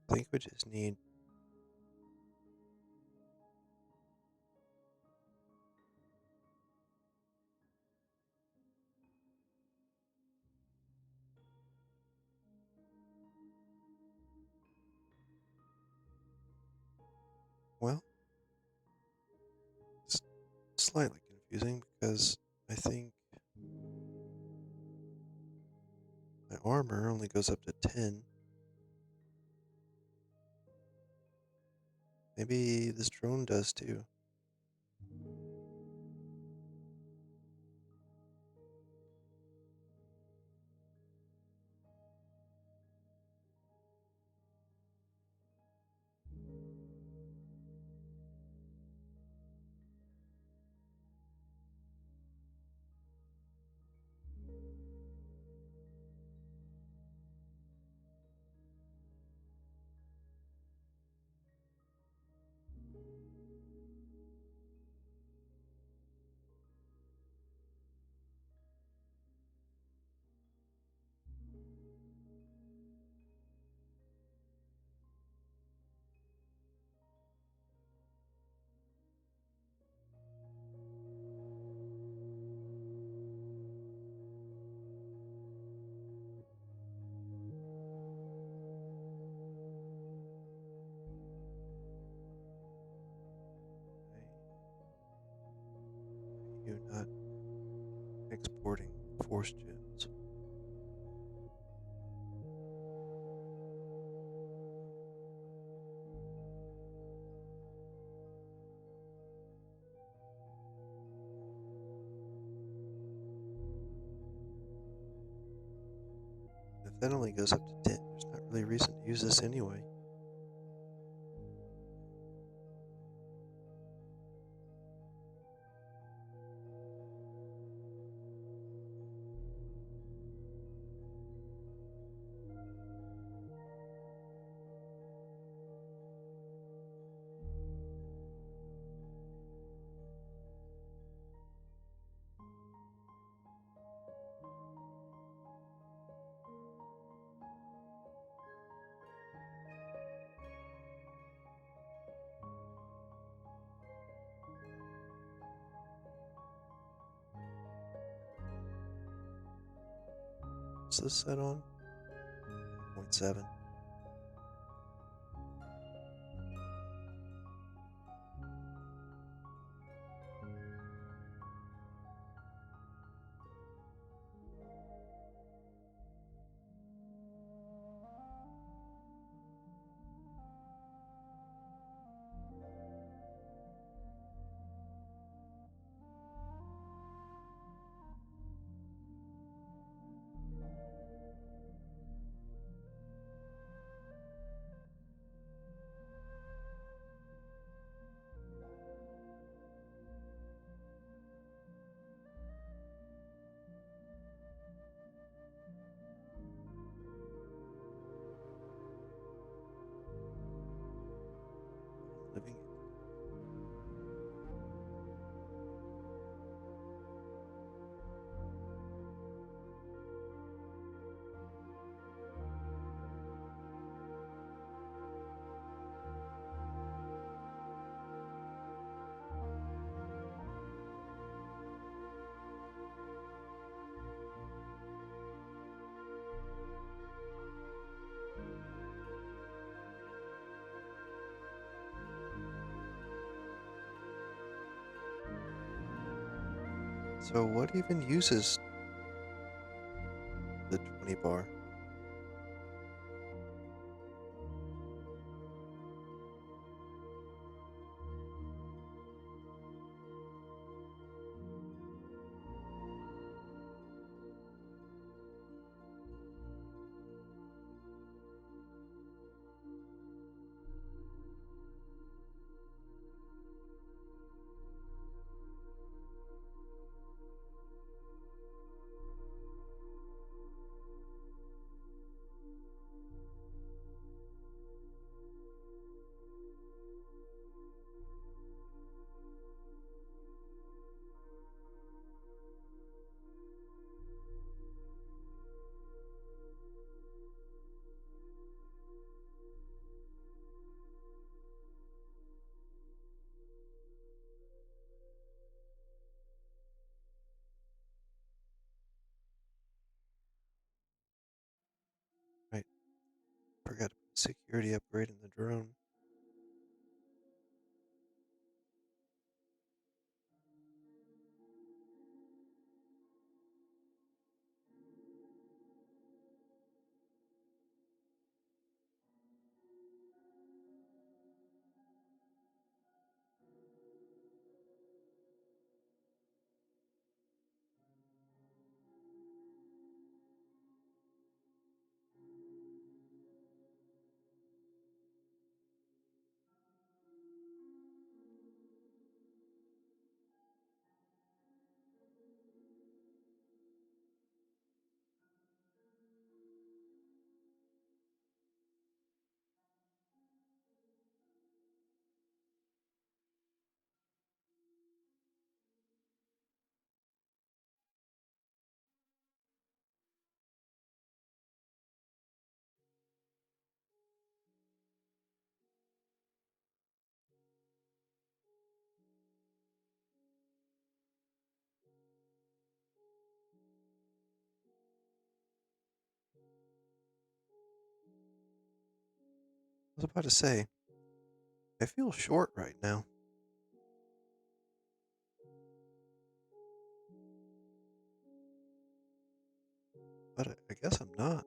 I think we just need slightly confusing because I think my armor only goes up to 10. Maybe this drone does too. Why are you not exporting force gems? If that only goes up to 10, there's not really a reason to use this anyway. What's this set on? 9.7. Living it. So what even uses the 20 bar? Right. Forgot to put security upgrade in the drone. was about to say, I feel short right now, but I guess I'm not.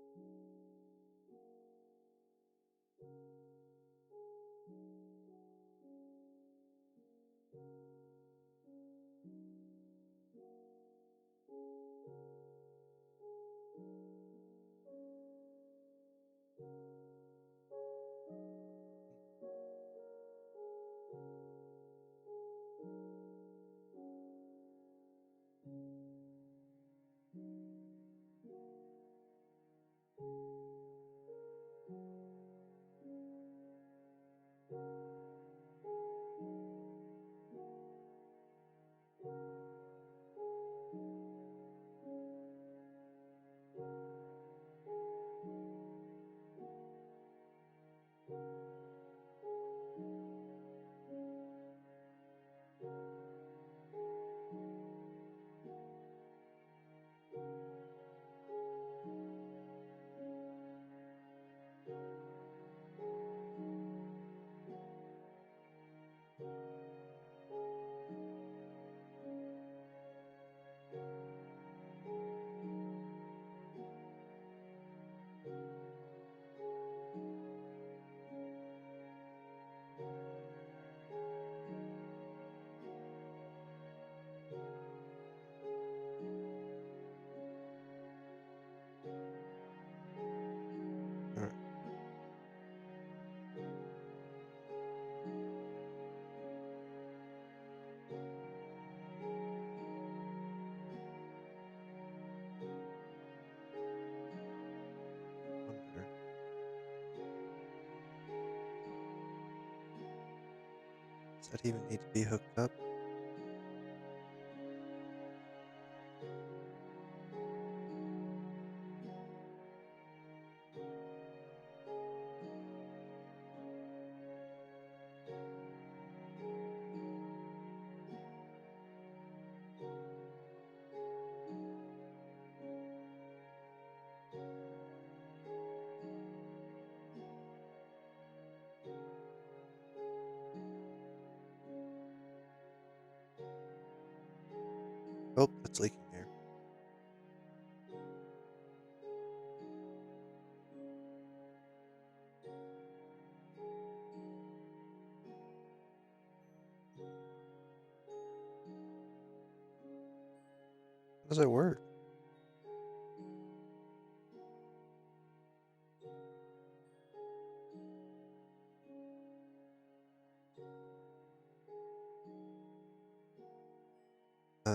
All right, wonder, does that even need to be hooked up? Oh, it's leaking air. How does it work? Uh,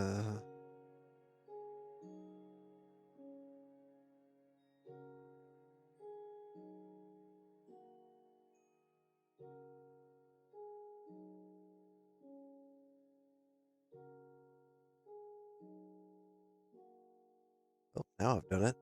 oh, now I've done it.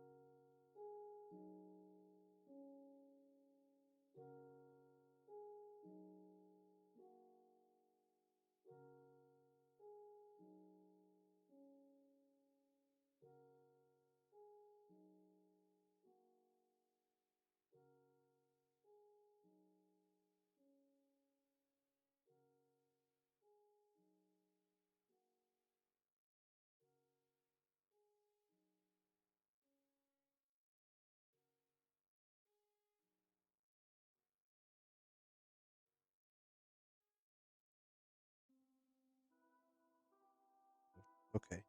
Okay.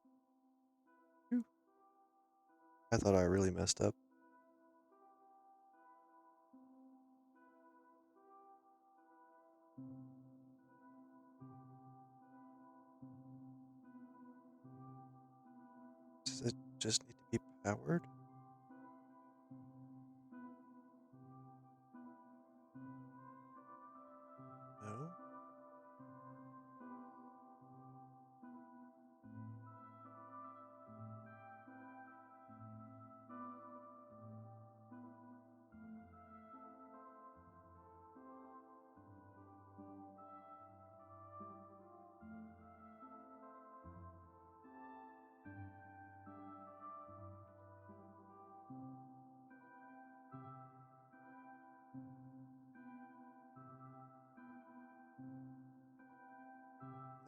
Phew. I thought I really messed up. Does it just need to be powered? No?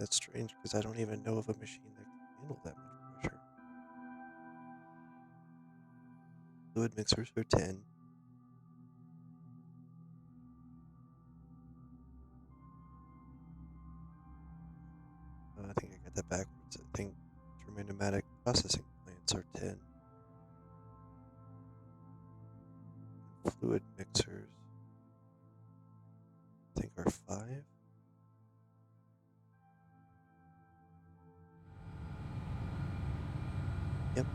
That's strange because I don't even know of a machine that can handle that much pressure. Fluid mixers are 10. I think I got that backwards. I think pneumatic processing plants are 10. And fluid mixers, I think, are 5. Yep.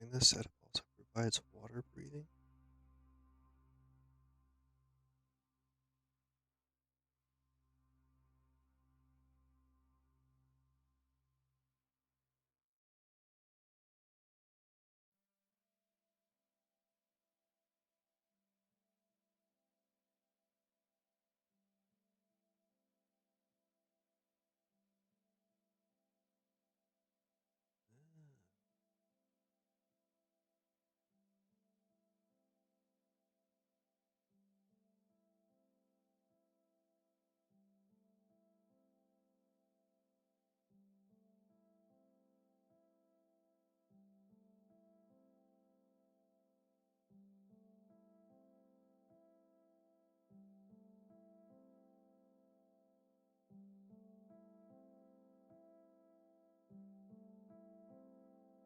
I mean, this setup also provides water breathing.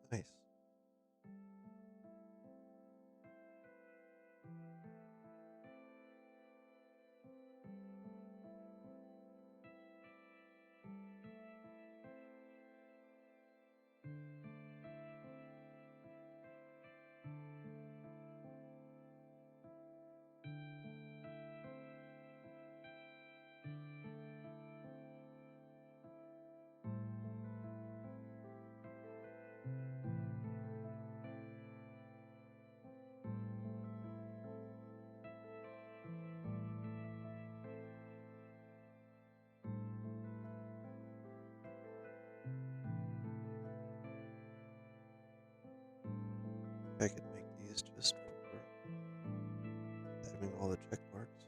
Ah, nice. I could make these just for having all the check marks.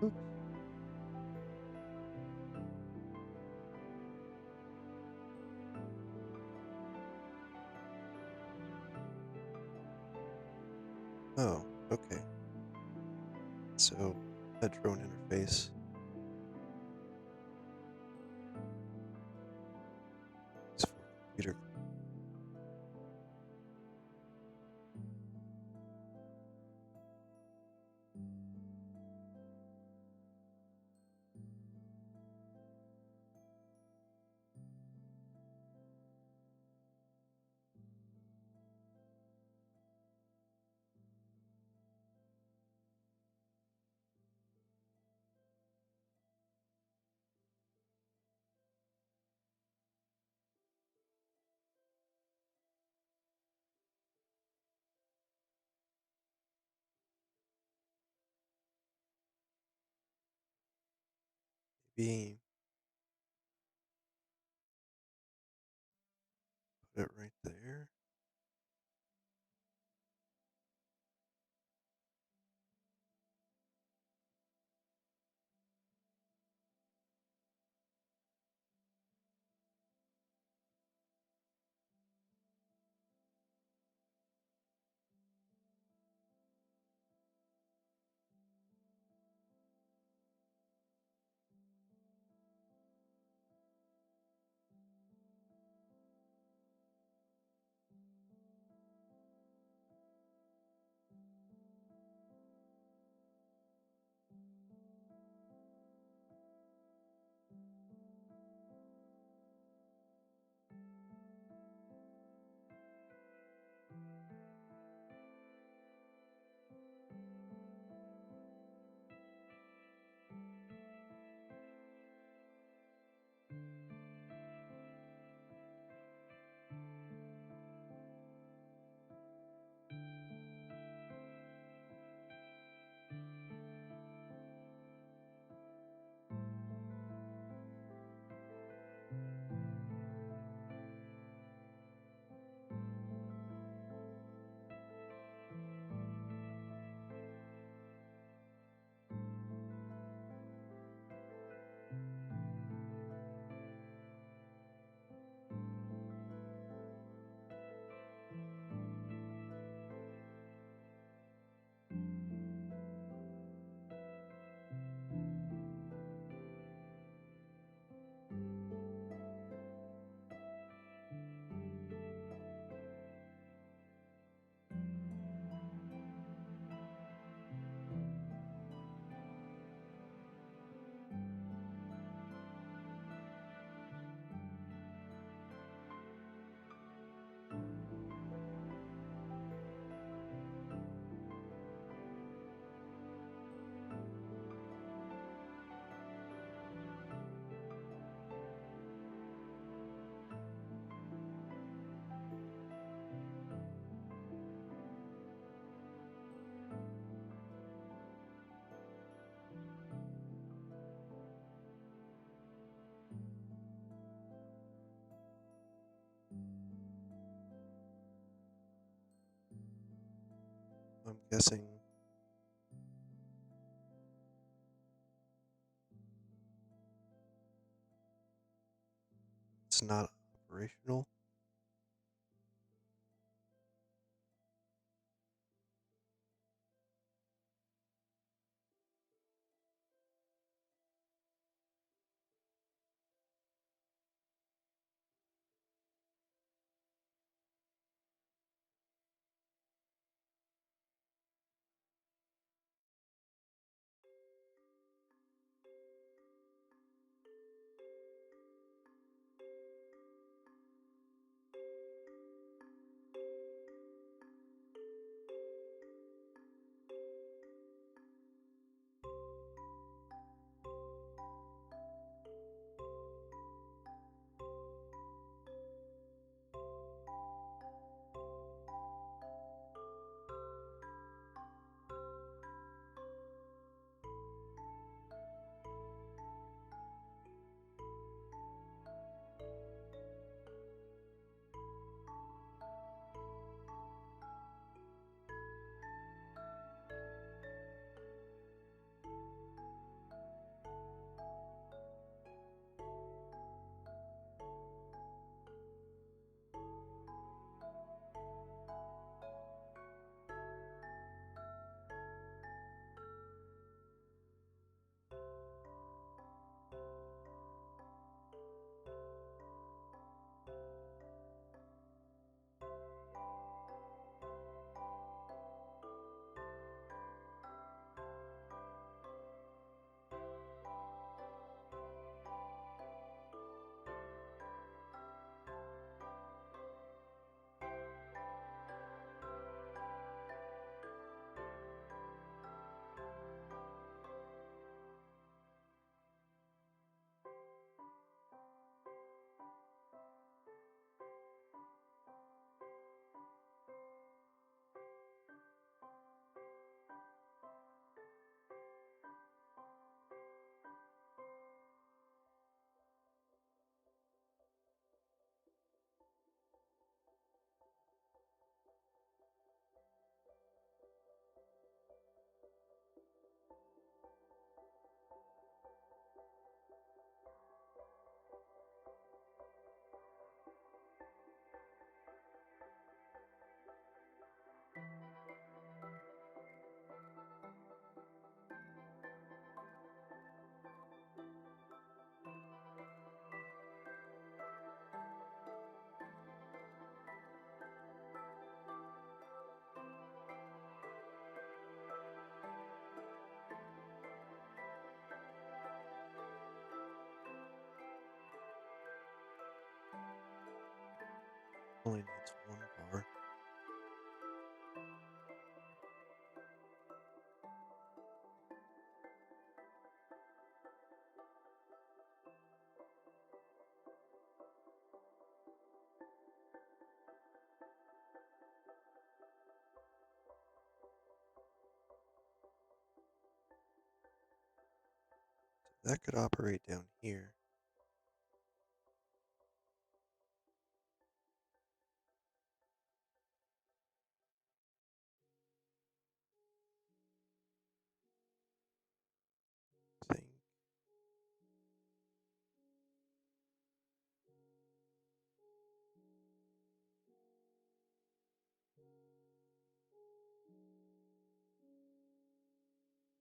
Oops. Oh, okay. So that drone interface is for computer. beam. Put it right there. I'm guessing it's not operational. Only needs one bar. That could operate down here. I think.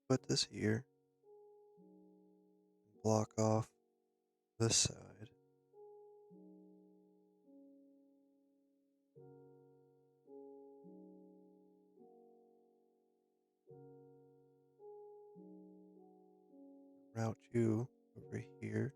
Put this here. Block off this side. Route you over here.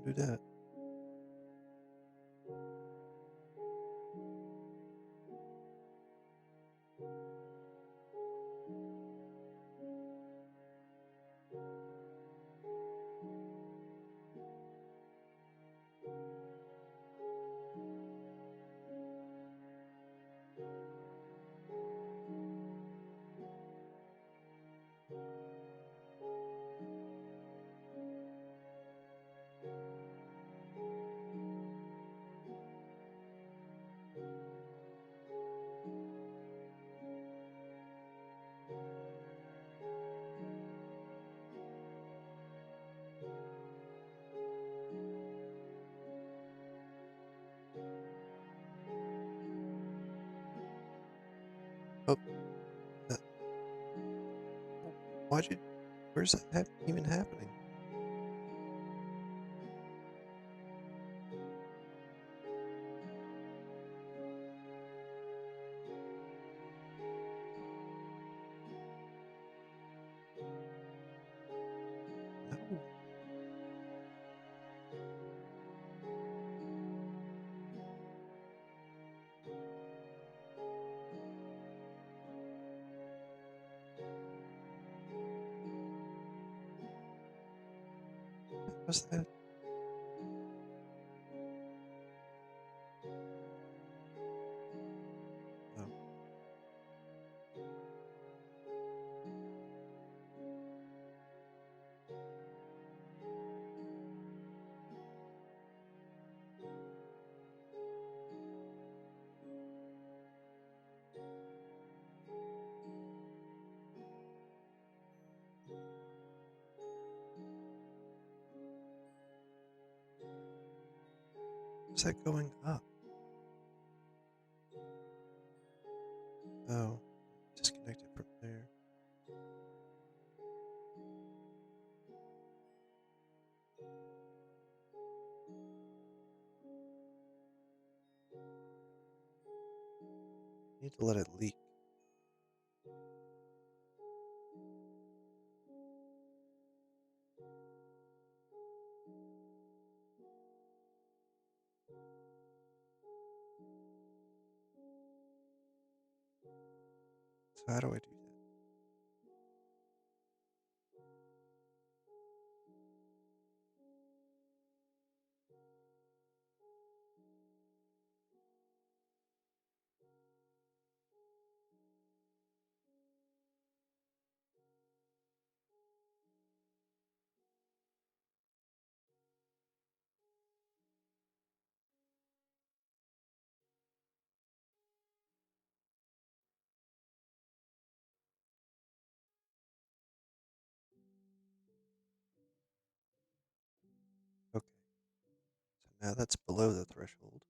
Don't do that. Oh, that, why'd you? Where's that even happening? No. What's that? Oh, where's that going up? Oh, disconnected from there. Need to let it leak. So how do I do that? Now that's below the threshold.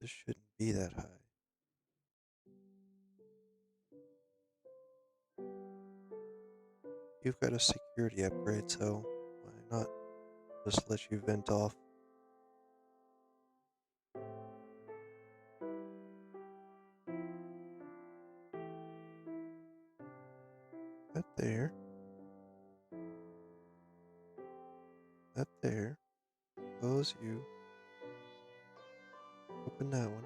This shouldn't be that high. You've got a security upgrade, so why not just let you vent off? That there. That there. Close you. Open that one.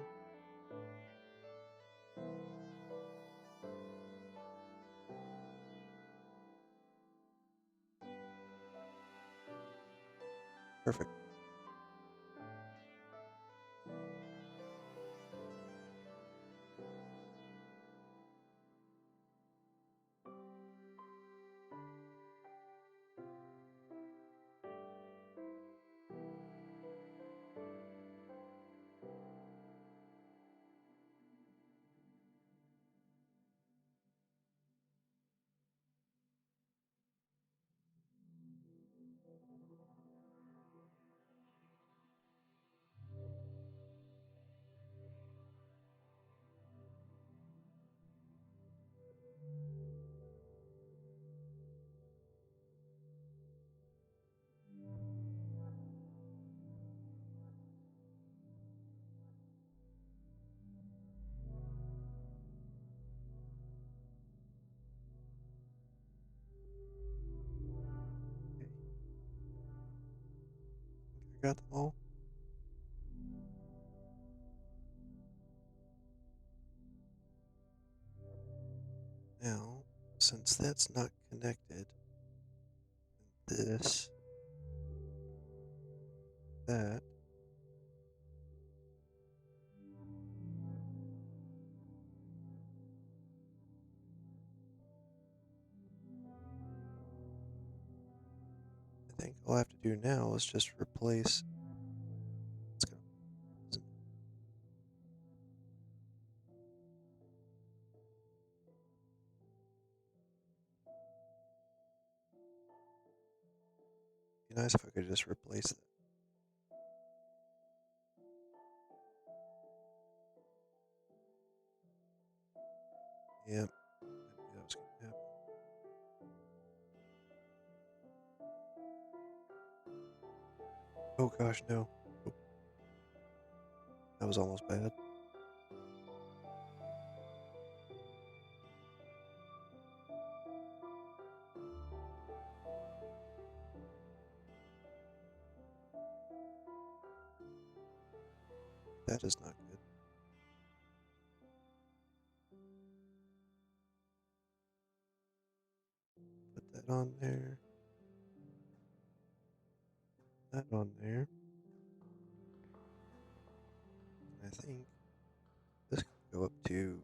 Perfect. Okay. I got them all. Now, since that's not connected, this, that, I think all I have to do now is just replace. It's gonna be nice if I could just replace that. Yep, I knew that was gonna happen. Oh gosh, no. Oh, that was almost bad. That is not good. Put that on there. That on there. And I think this can go up to.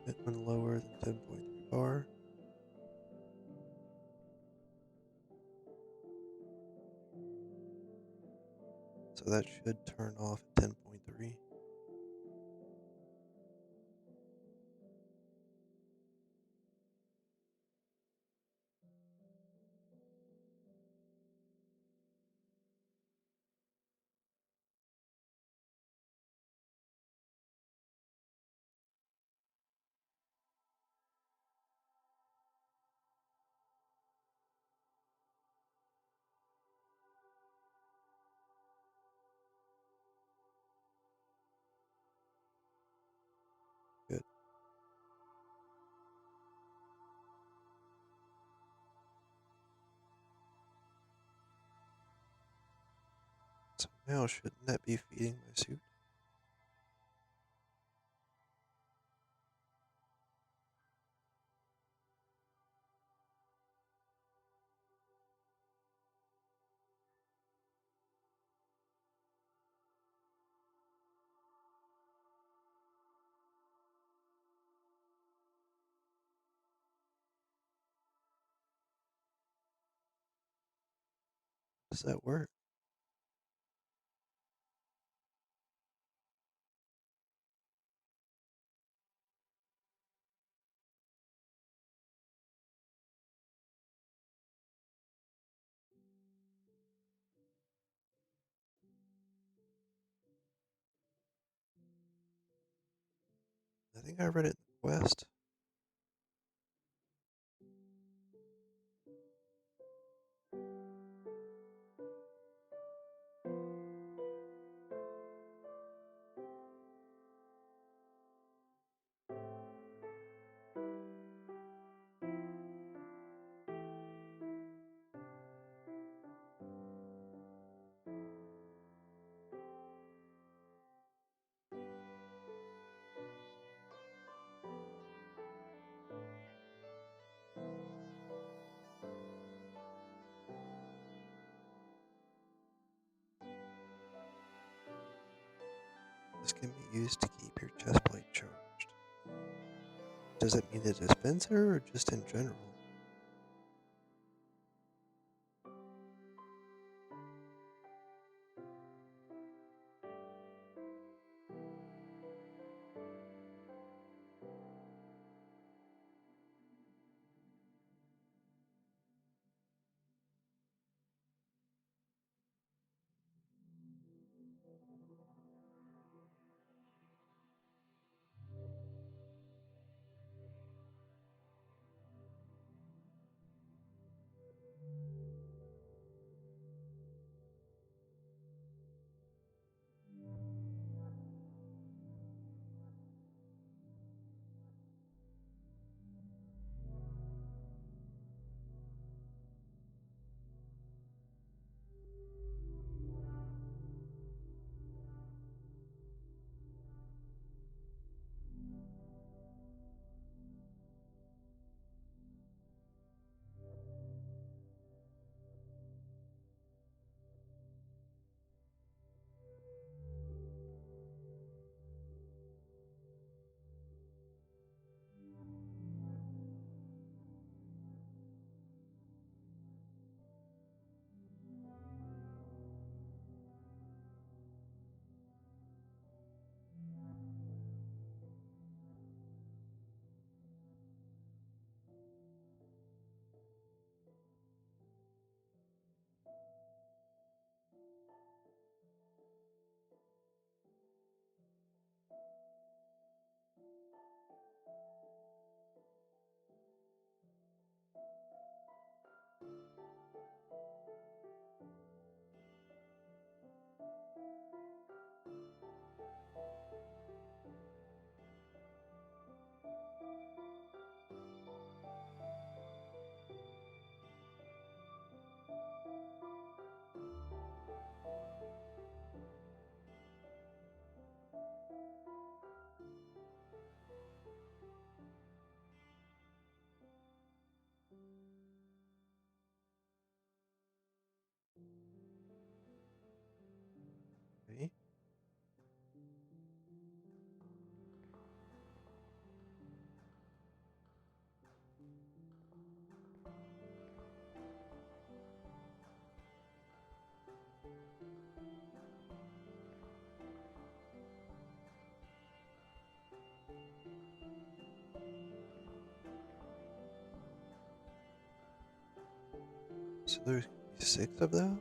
That one lower than 10.3 bar. So that should turn off at 10.3. Good. So now shouldn't that be feeding my suit? does that work? I think I read it in the Quest. This can be used to keep your chest plate charged. Does it mean the dispenser or just in general? Okay. So there's 6 of those?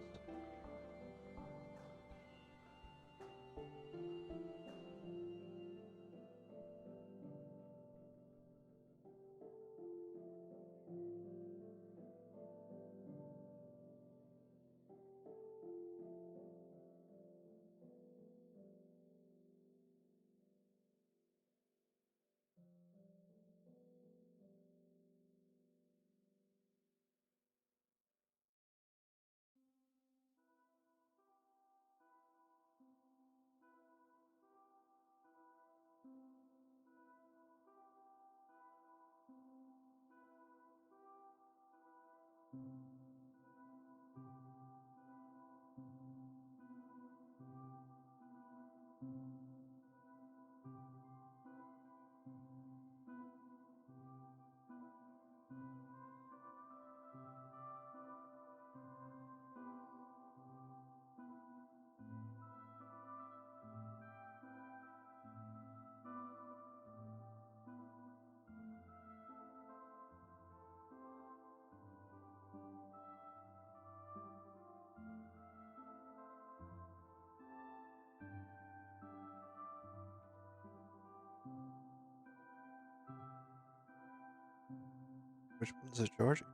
Is it charging?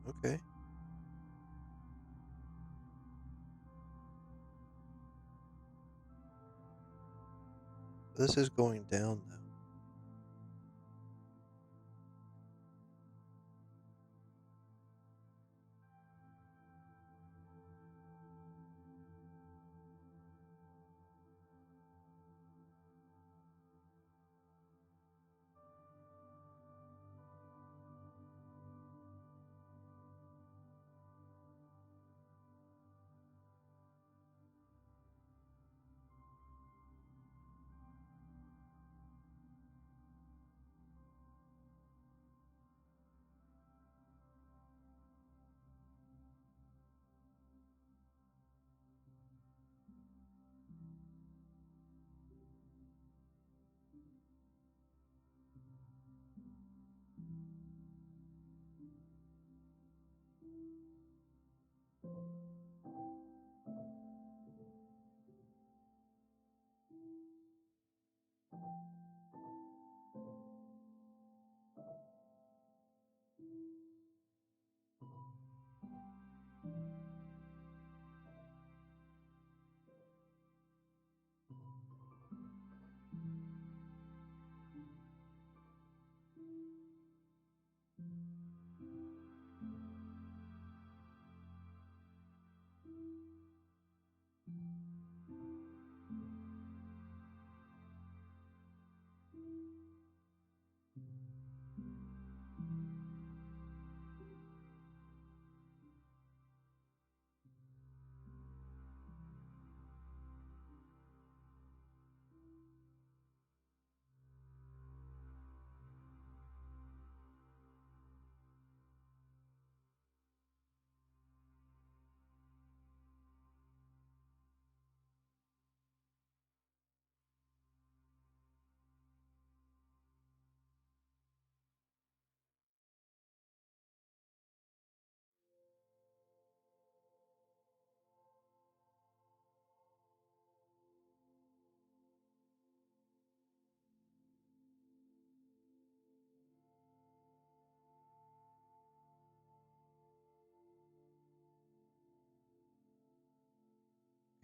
Okay. This is going down though.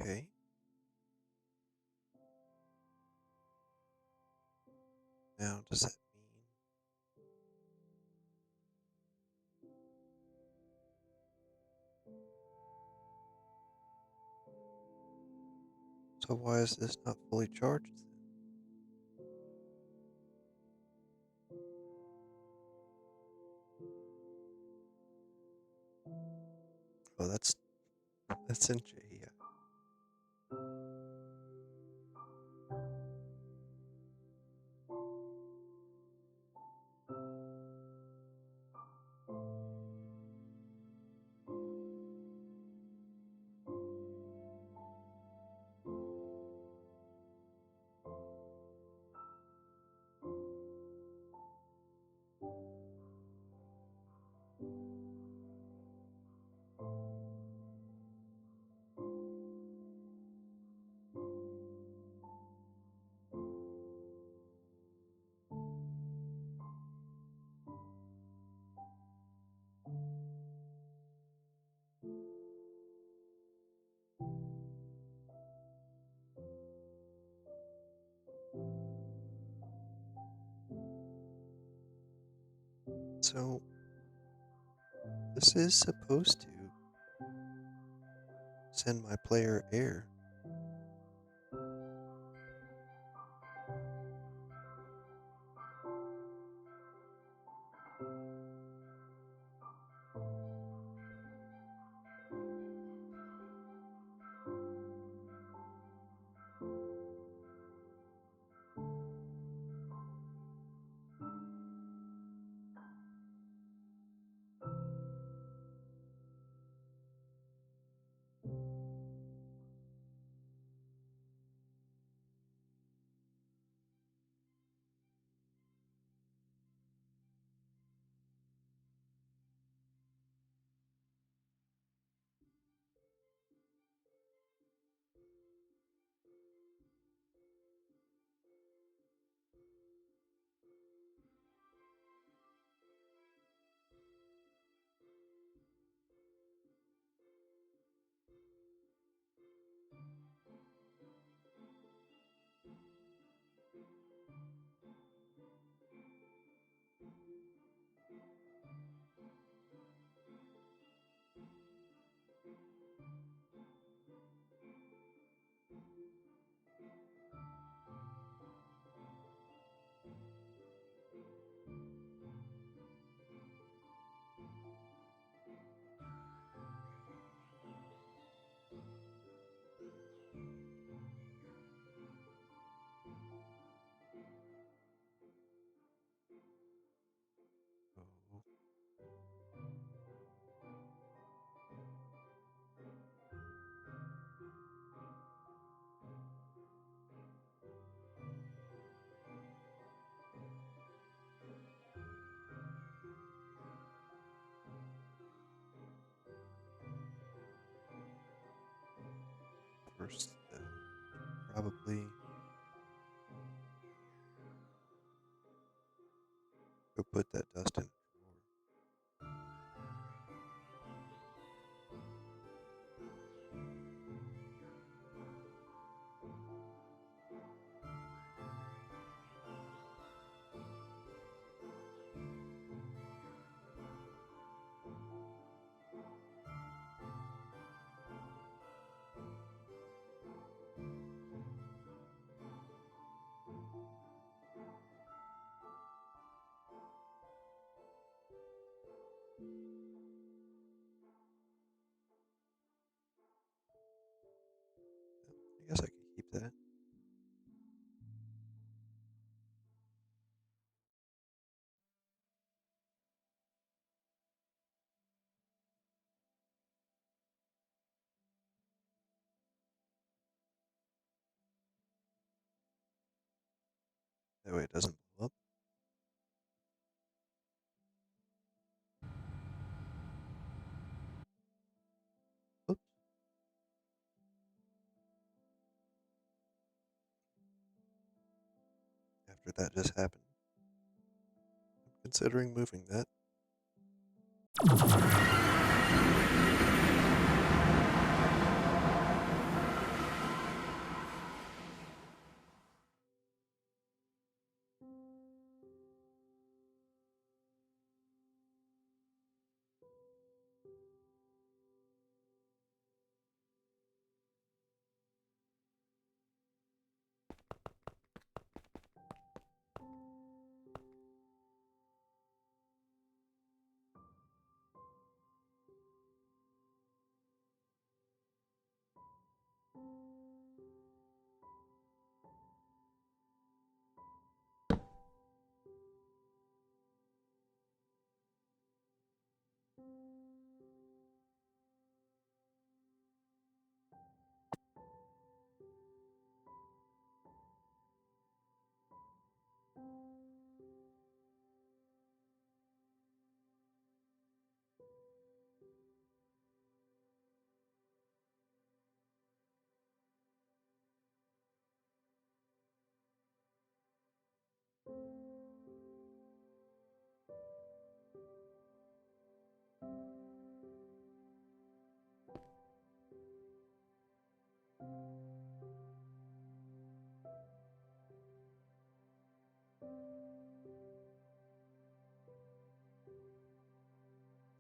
Okay. Now, does that mean so? Why is this not fully charged then? Oh, that's in J. Yeah. So this is supposed to send my player air. first, probably go put that dust in the drawer. I guess I could keep that. That way it doesn't blow up. Oops. After that just happened, I'm considering moving that.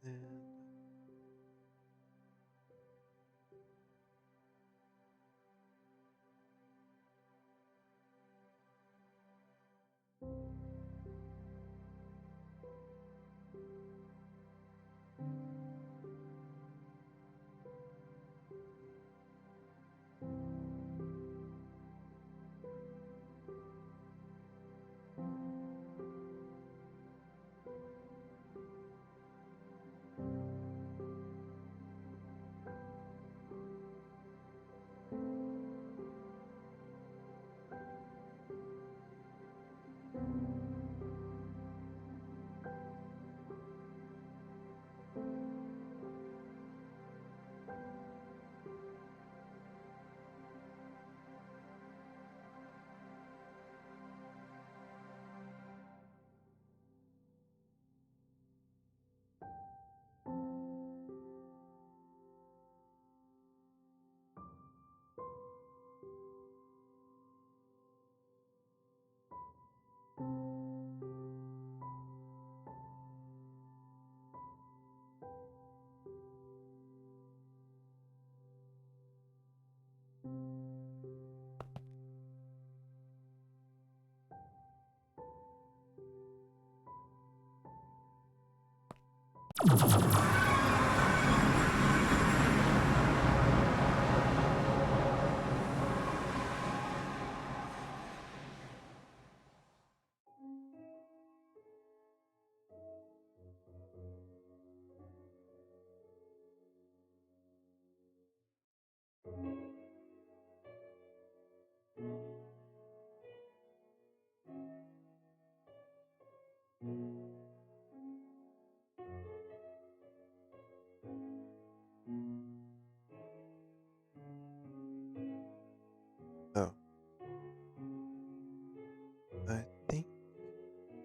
And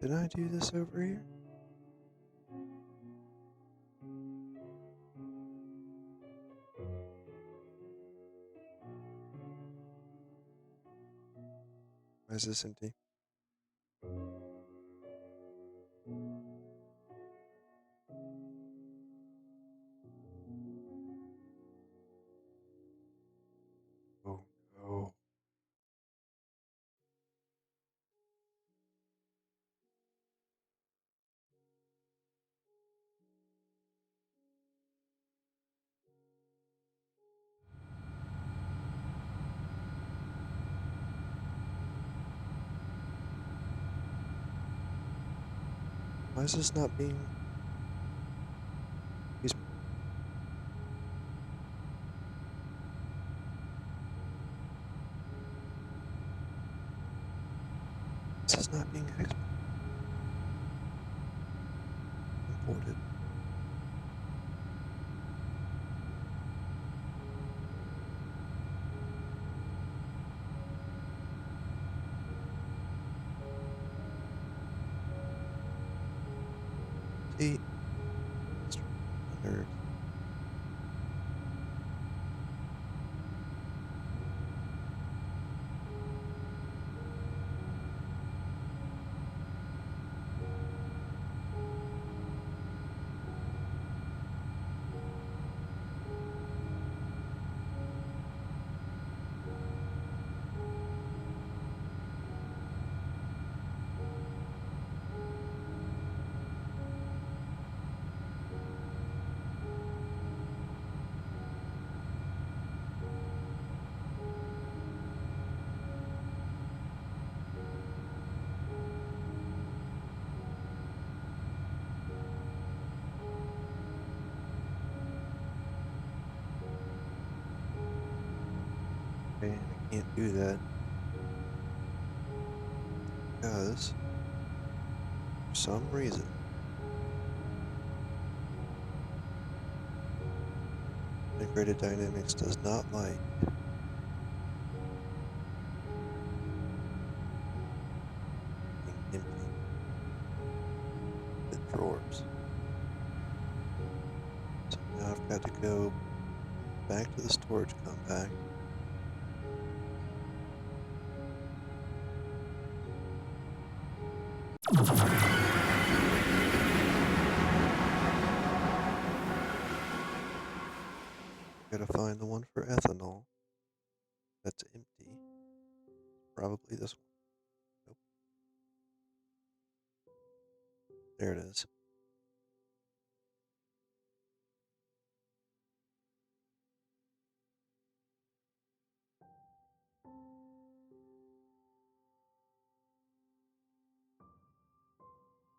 Did I do this over here? Why is this empty? Oh no. Why is this not being... Excuse me. This is not being imported. See, it's getting on my nerves. Okay, and I can't do that because for some reason integrated dynamics does not like being empty with drawers. So now I've got to go back to the storage compact. Gotta find the one for ethanol that's empty. Probably this one. Nope. There it is.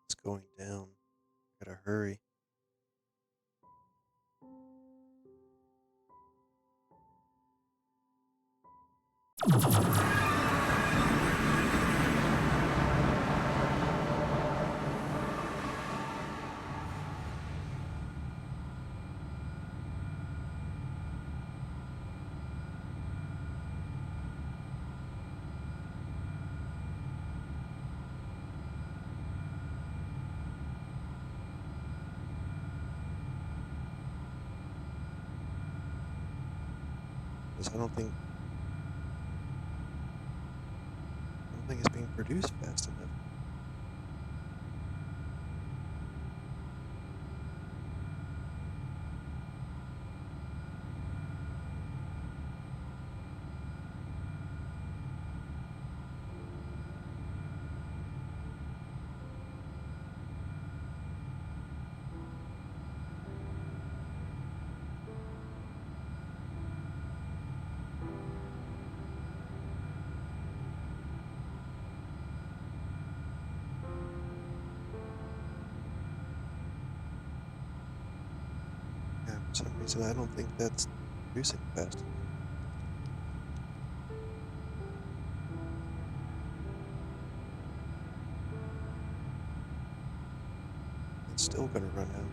It's going down. Gotta hurry. Because I don't think it's being produced fast enough. Yeah, for some reason I don't think that's producing fast enough. It's still gonna run out.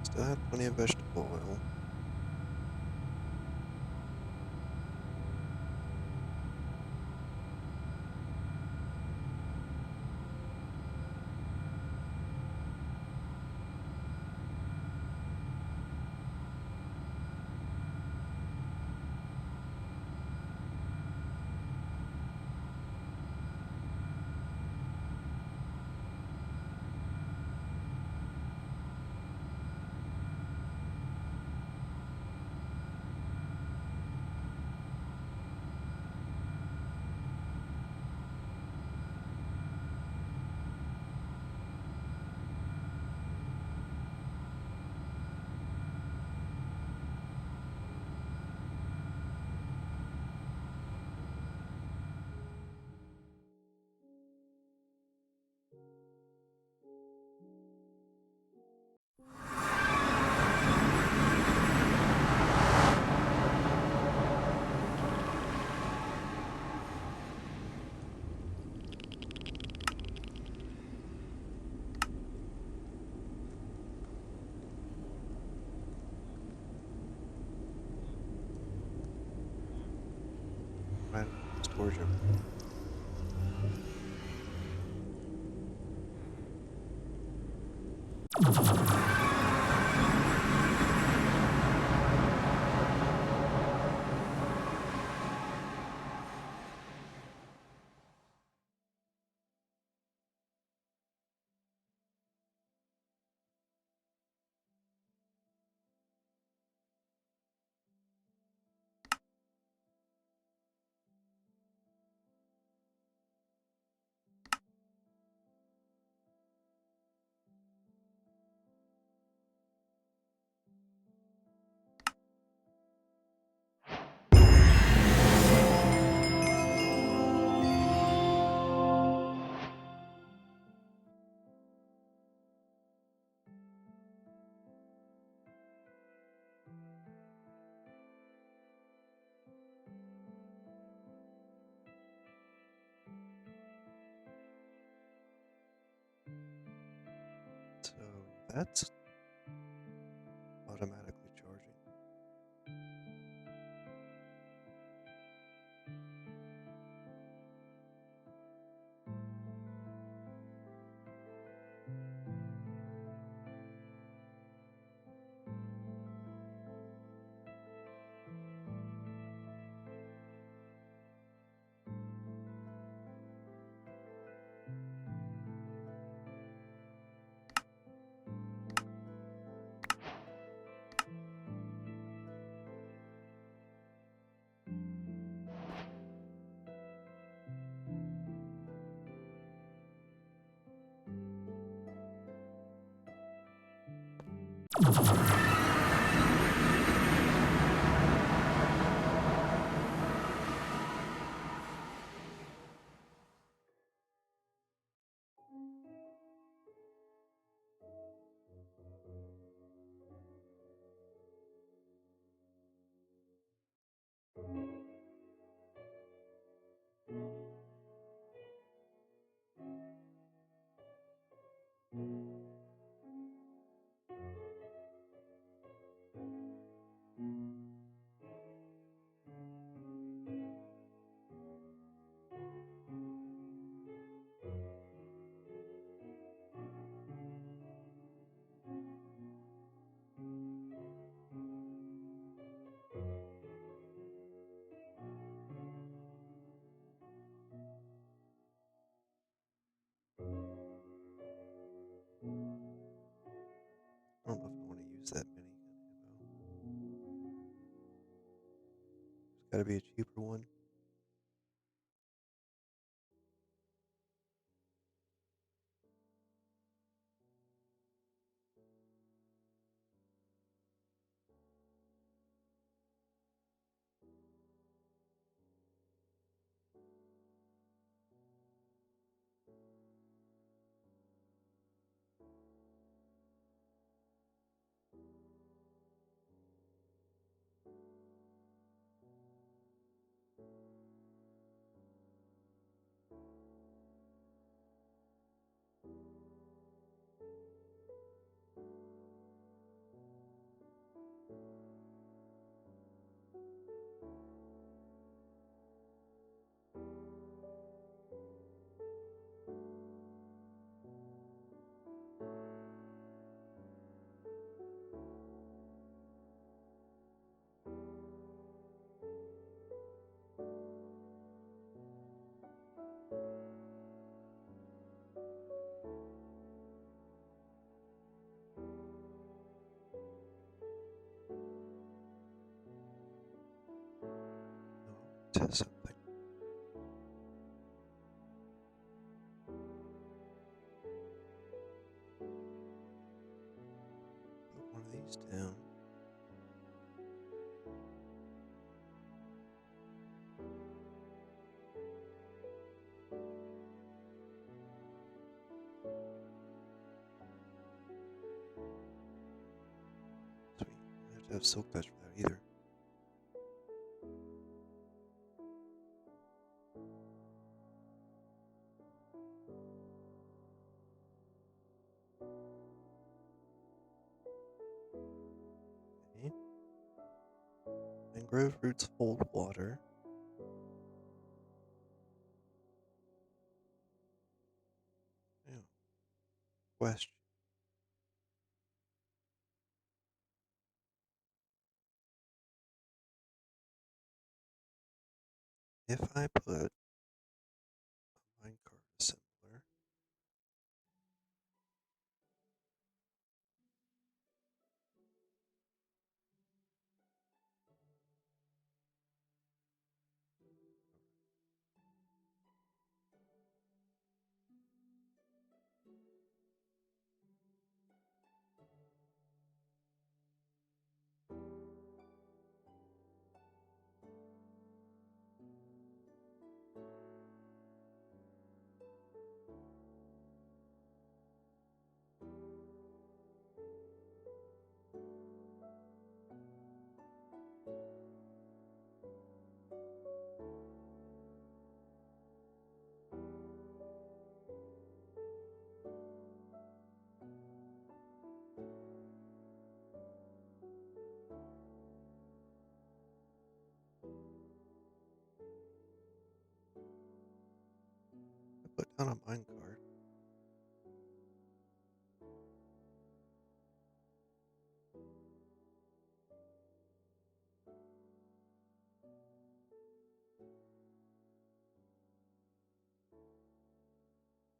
Still have plenty of vegetable oil. Right, storage over there. So that's automatically charging. I don't know if I want to use that minigun ammo. There's got to be a cheaper one. says something. Put one of these down. Sweet. I have to have silk touch for that either. Okay. Mangrove roots hold water. Yeah. Question. If I put a minecart assembler I put down a minecart.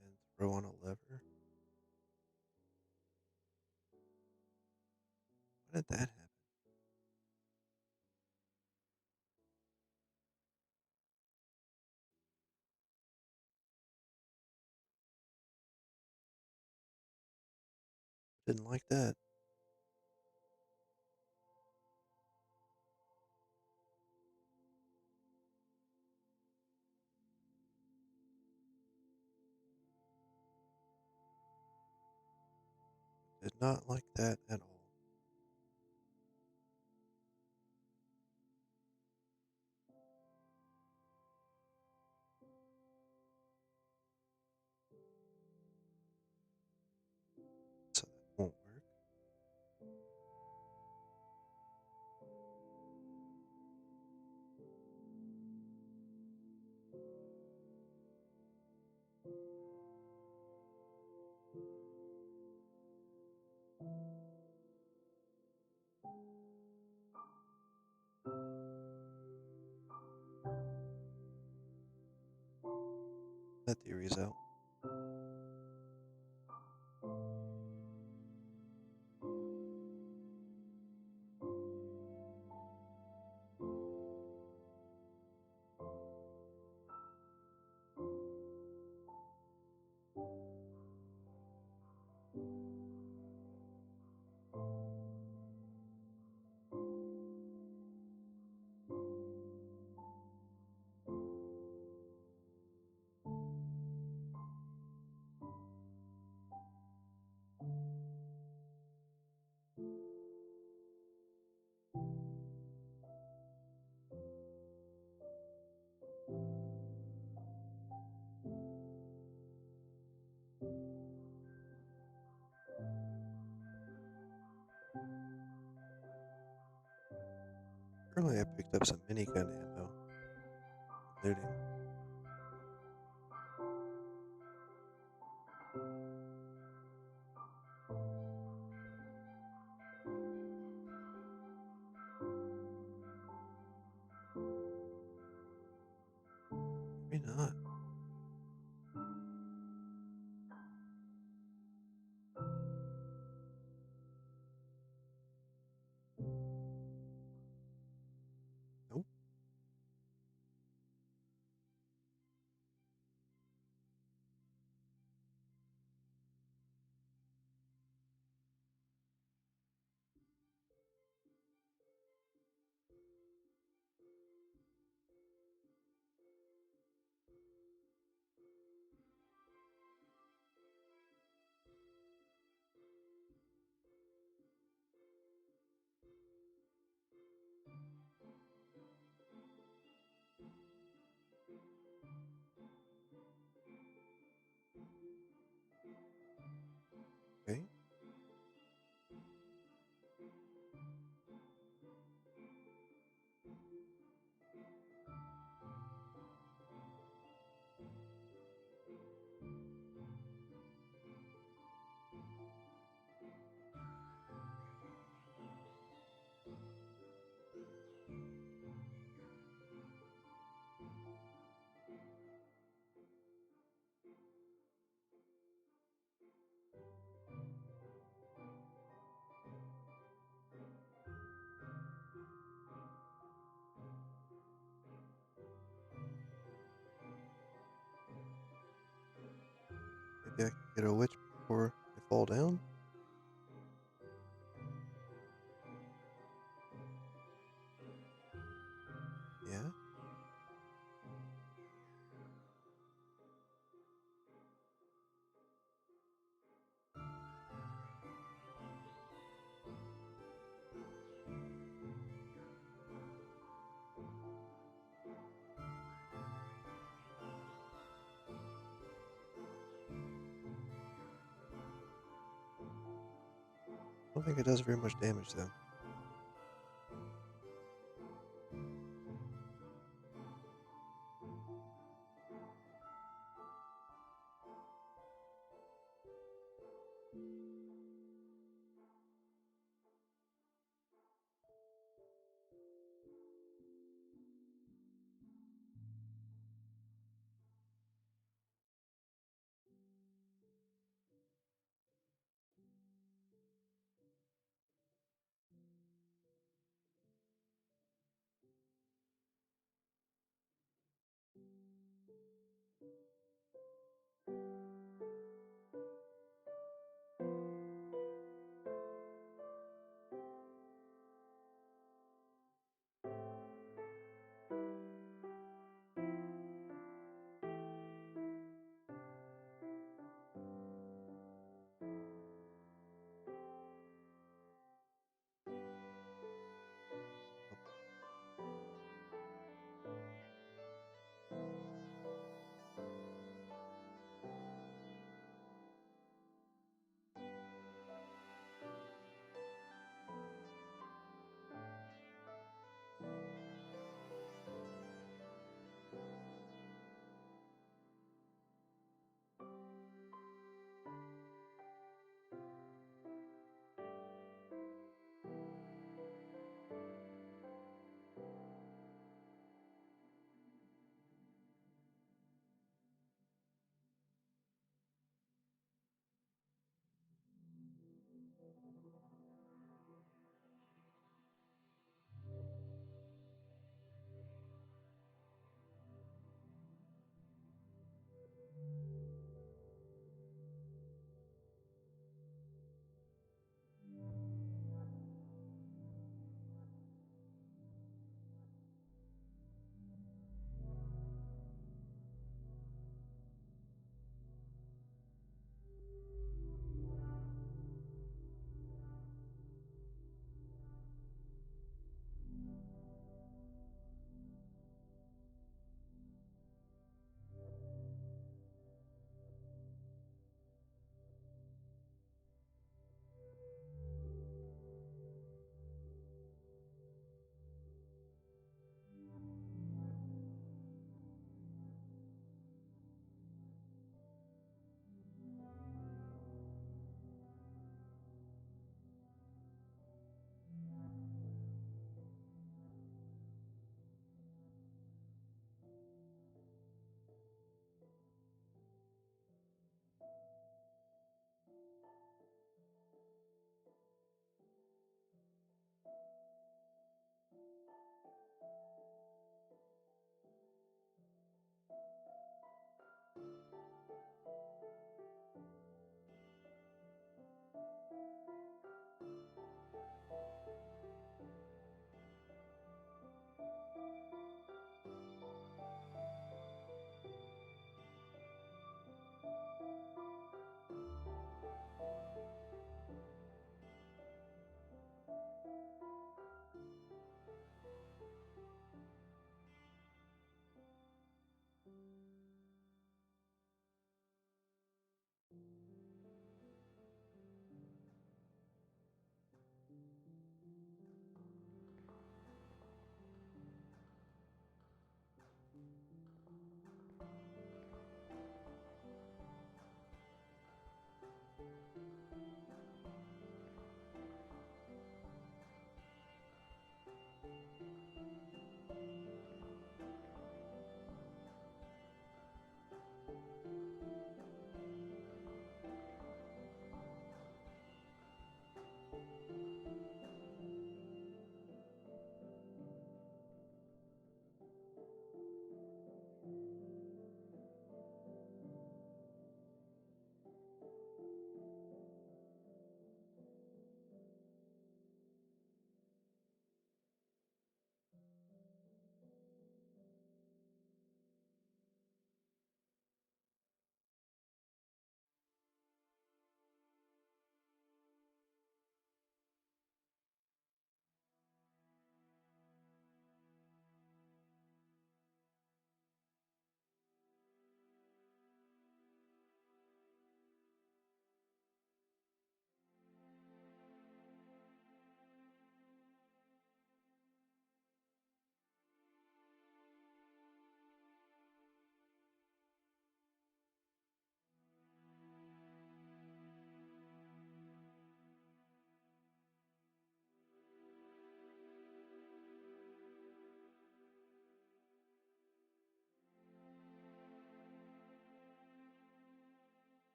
And throw on a lever. Why did that happen? Didn't like that. Did not like that at all. So that won't work. That theory's out. Earlier I picked up some minigun ammo. Looting. Maybe not. Nope. Okay. Maybe I can get a witch before they fall down? Yeah. I don't think it does very much damage, though.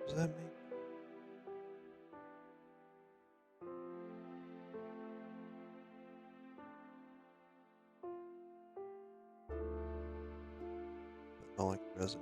Does that make? Not like resin.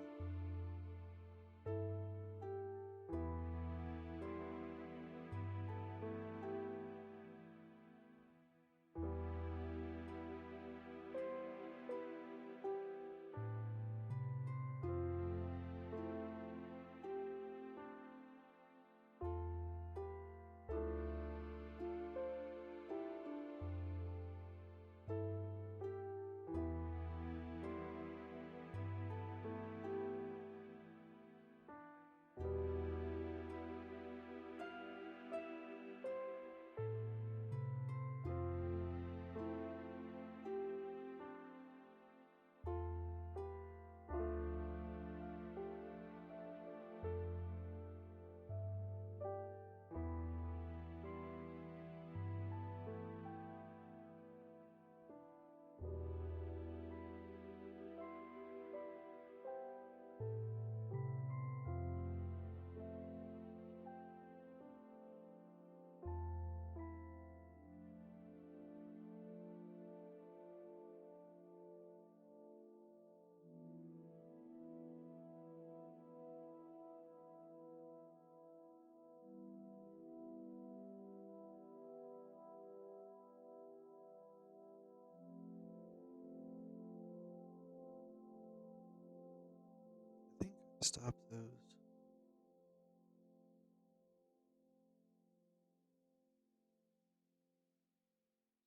I think I stopped those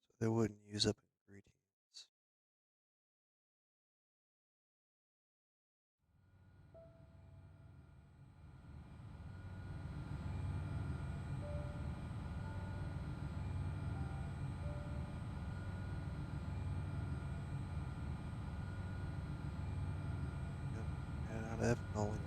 so they wouldn't use up ingredients. Yep, ran out of ethanol again.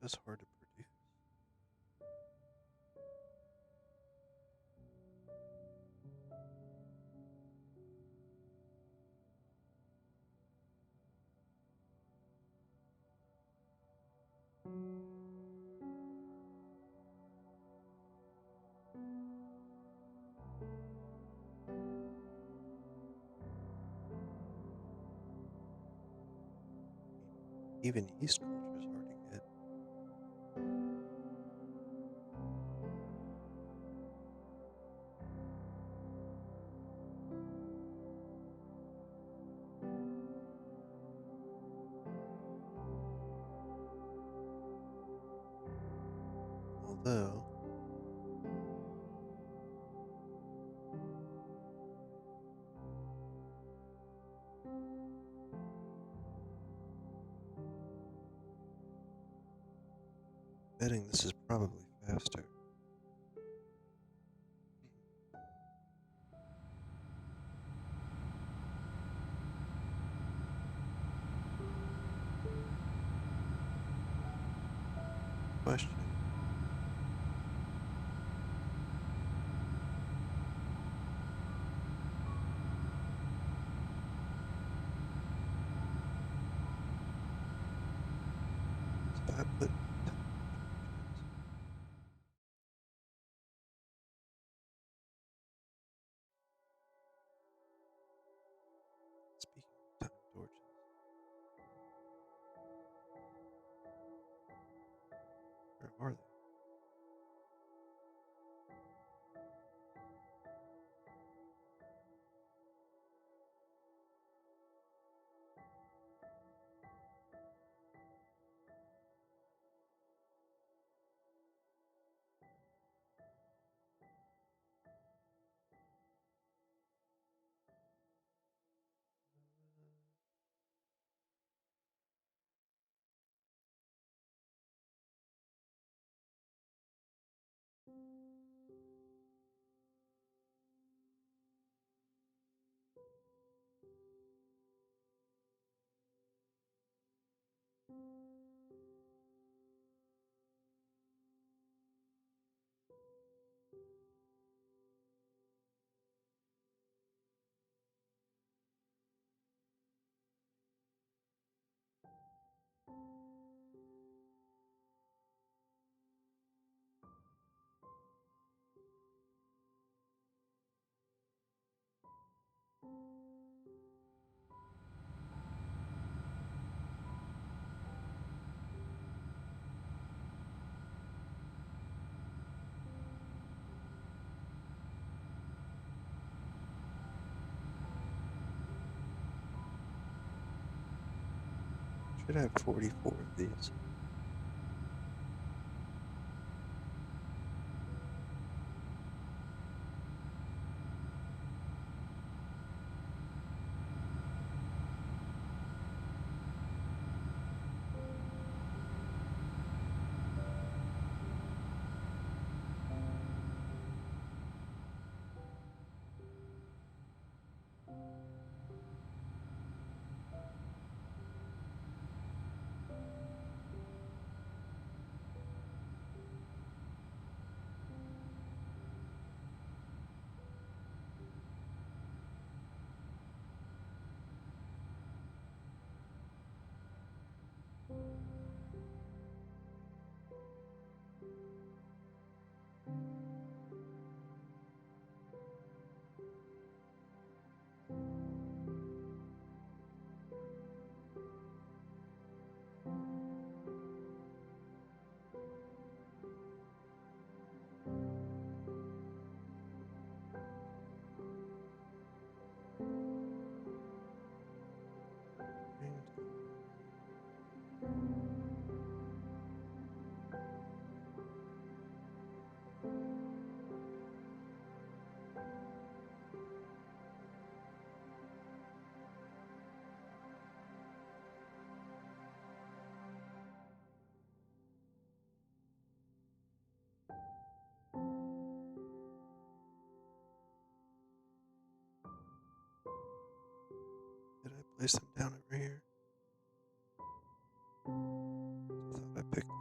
It's just hard to produce. Even yeast culture is hard to get. Although, betting this is probably faster. Question. If I put torches, speaking of time torches, where are they? Should have 44 of these. And did I place them down over here? I thought I picked them.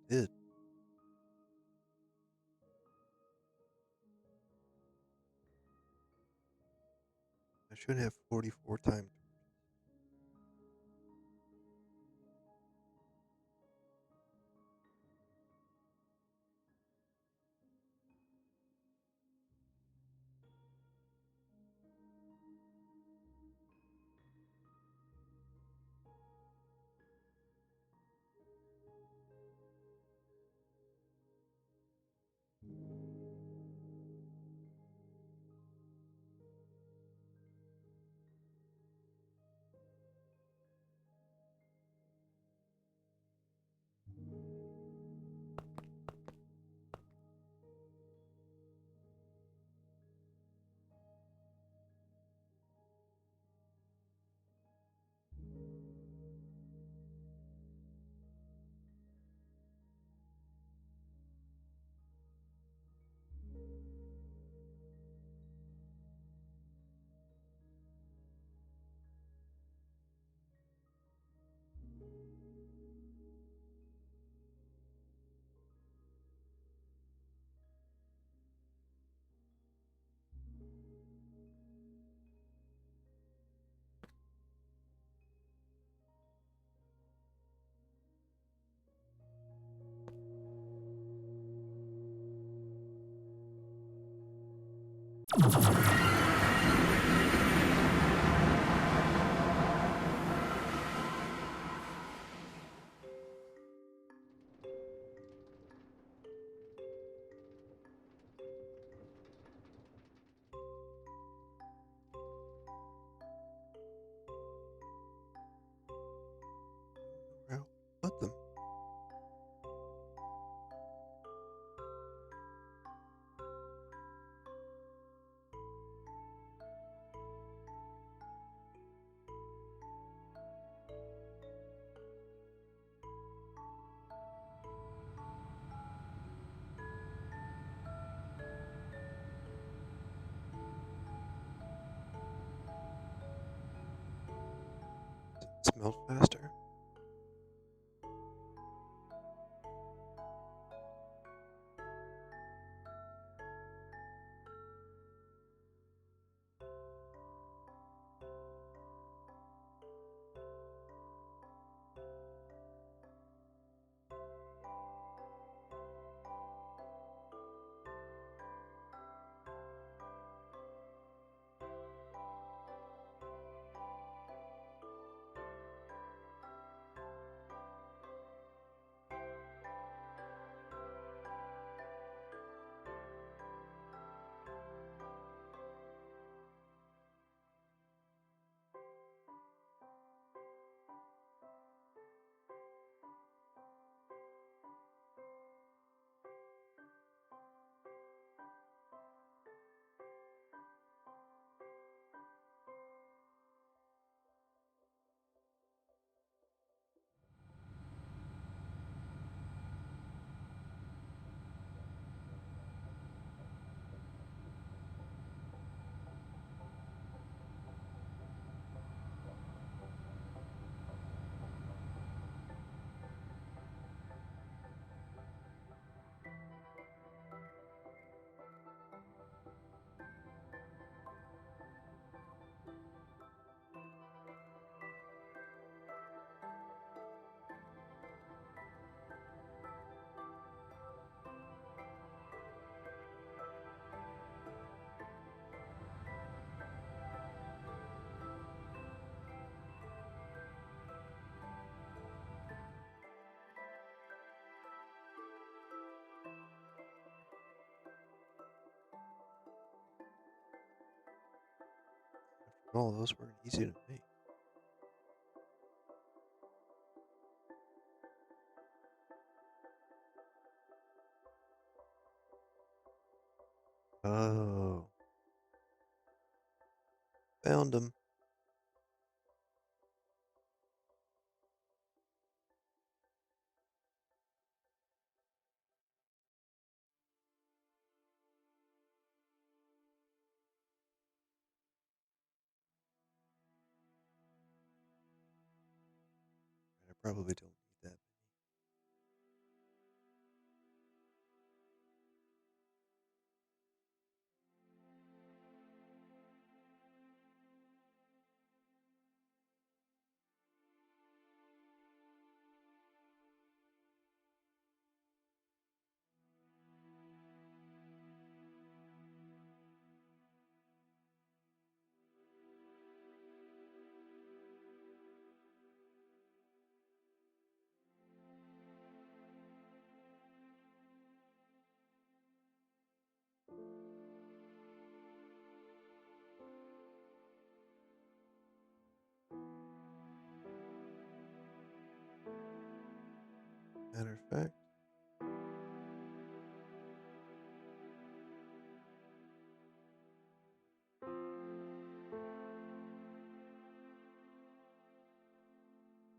Did. I should have 44 time. Where I'll put them. melt faster. All those weren't easy to make. Oh, found them. I probably don't need that. Matter of fact,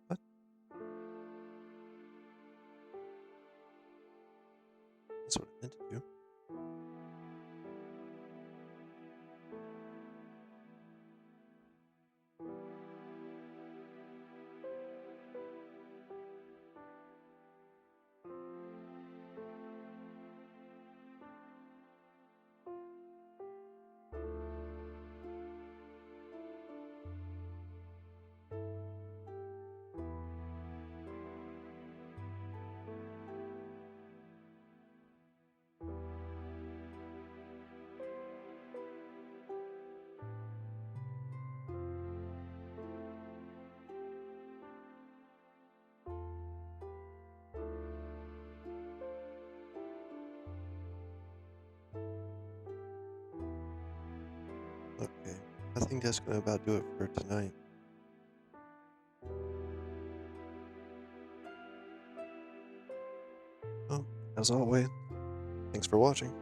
what? That's what I meant to do. Okay, I think that's gonna about do it for tonight. Well, as always, thanks for watching.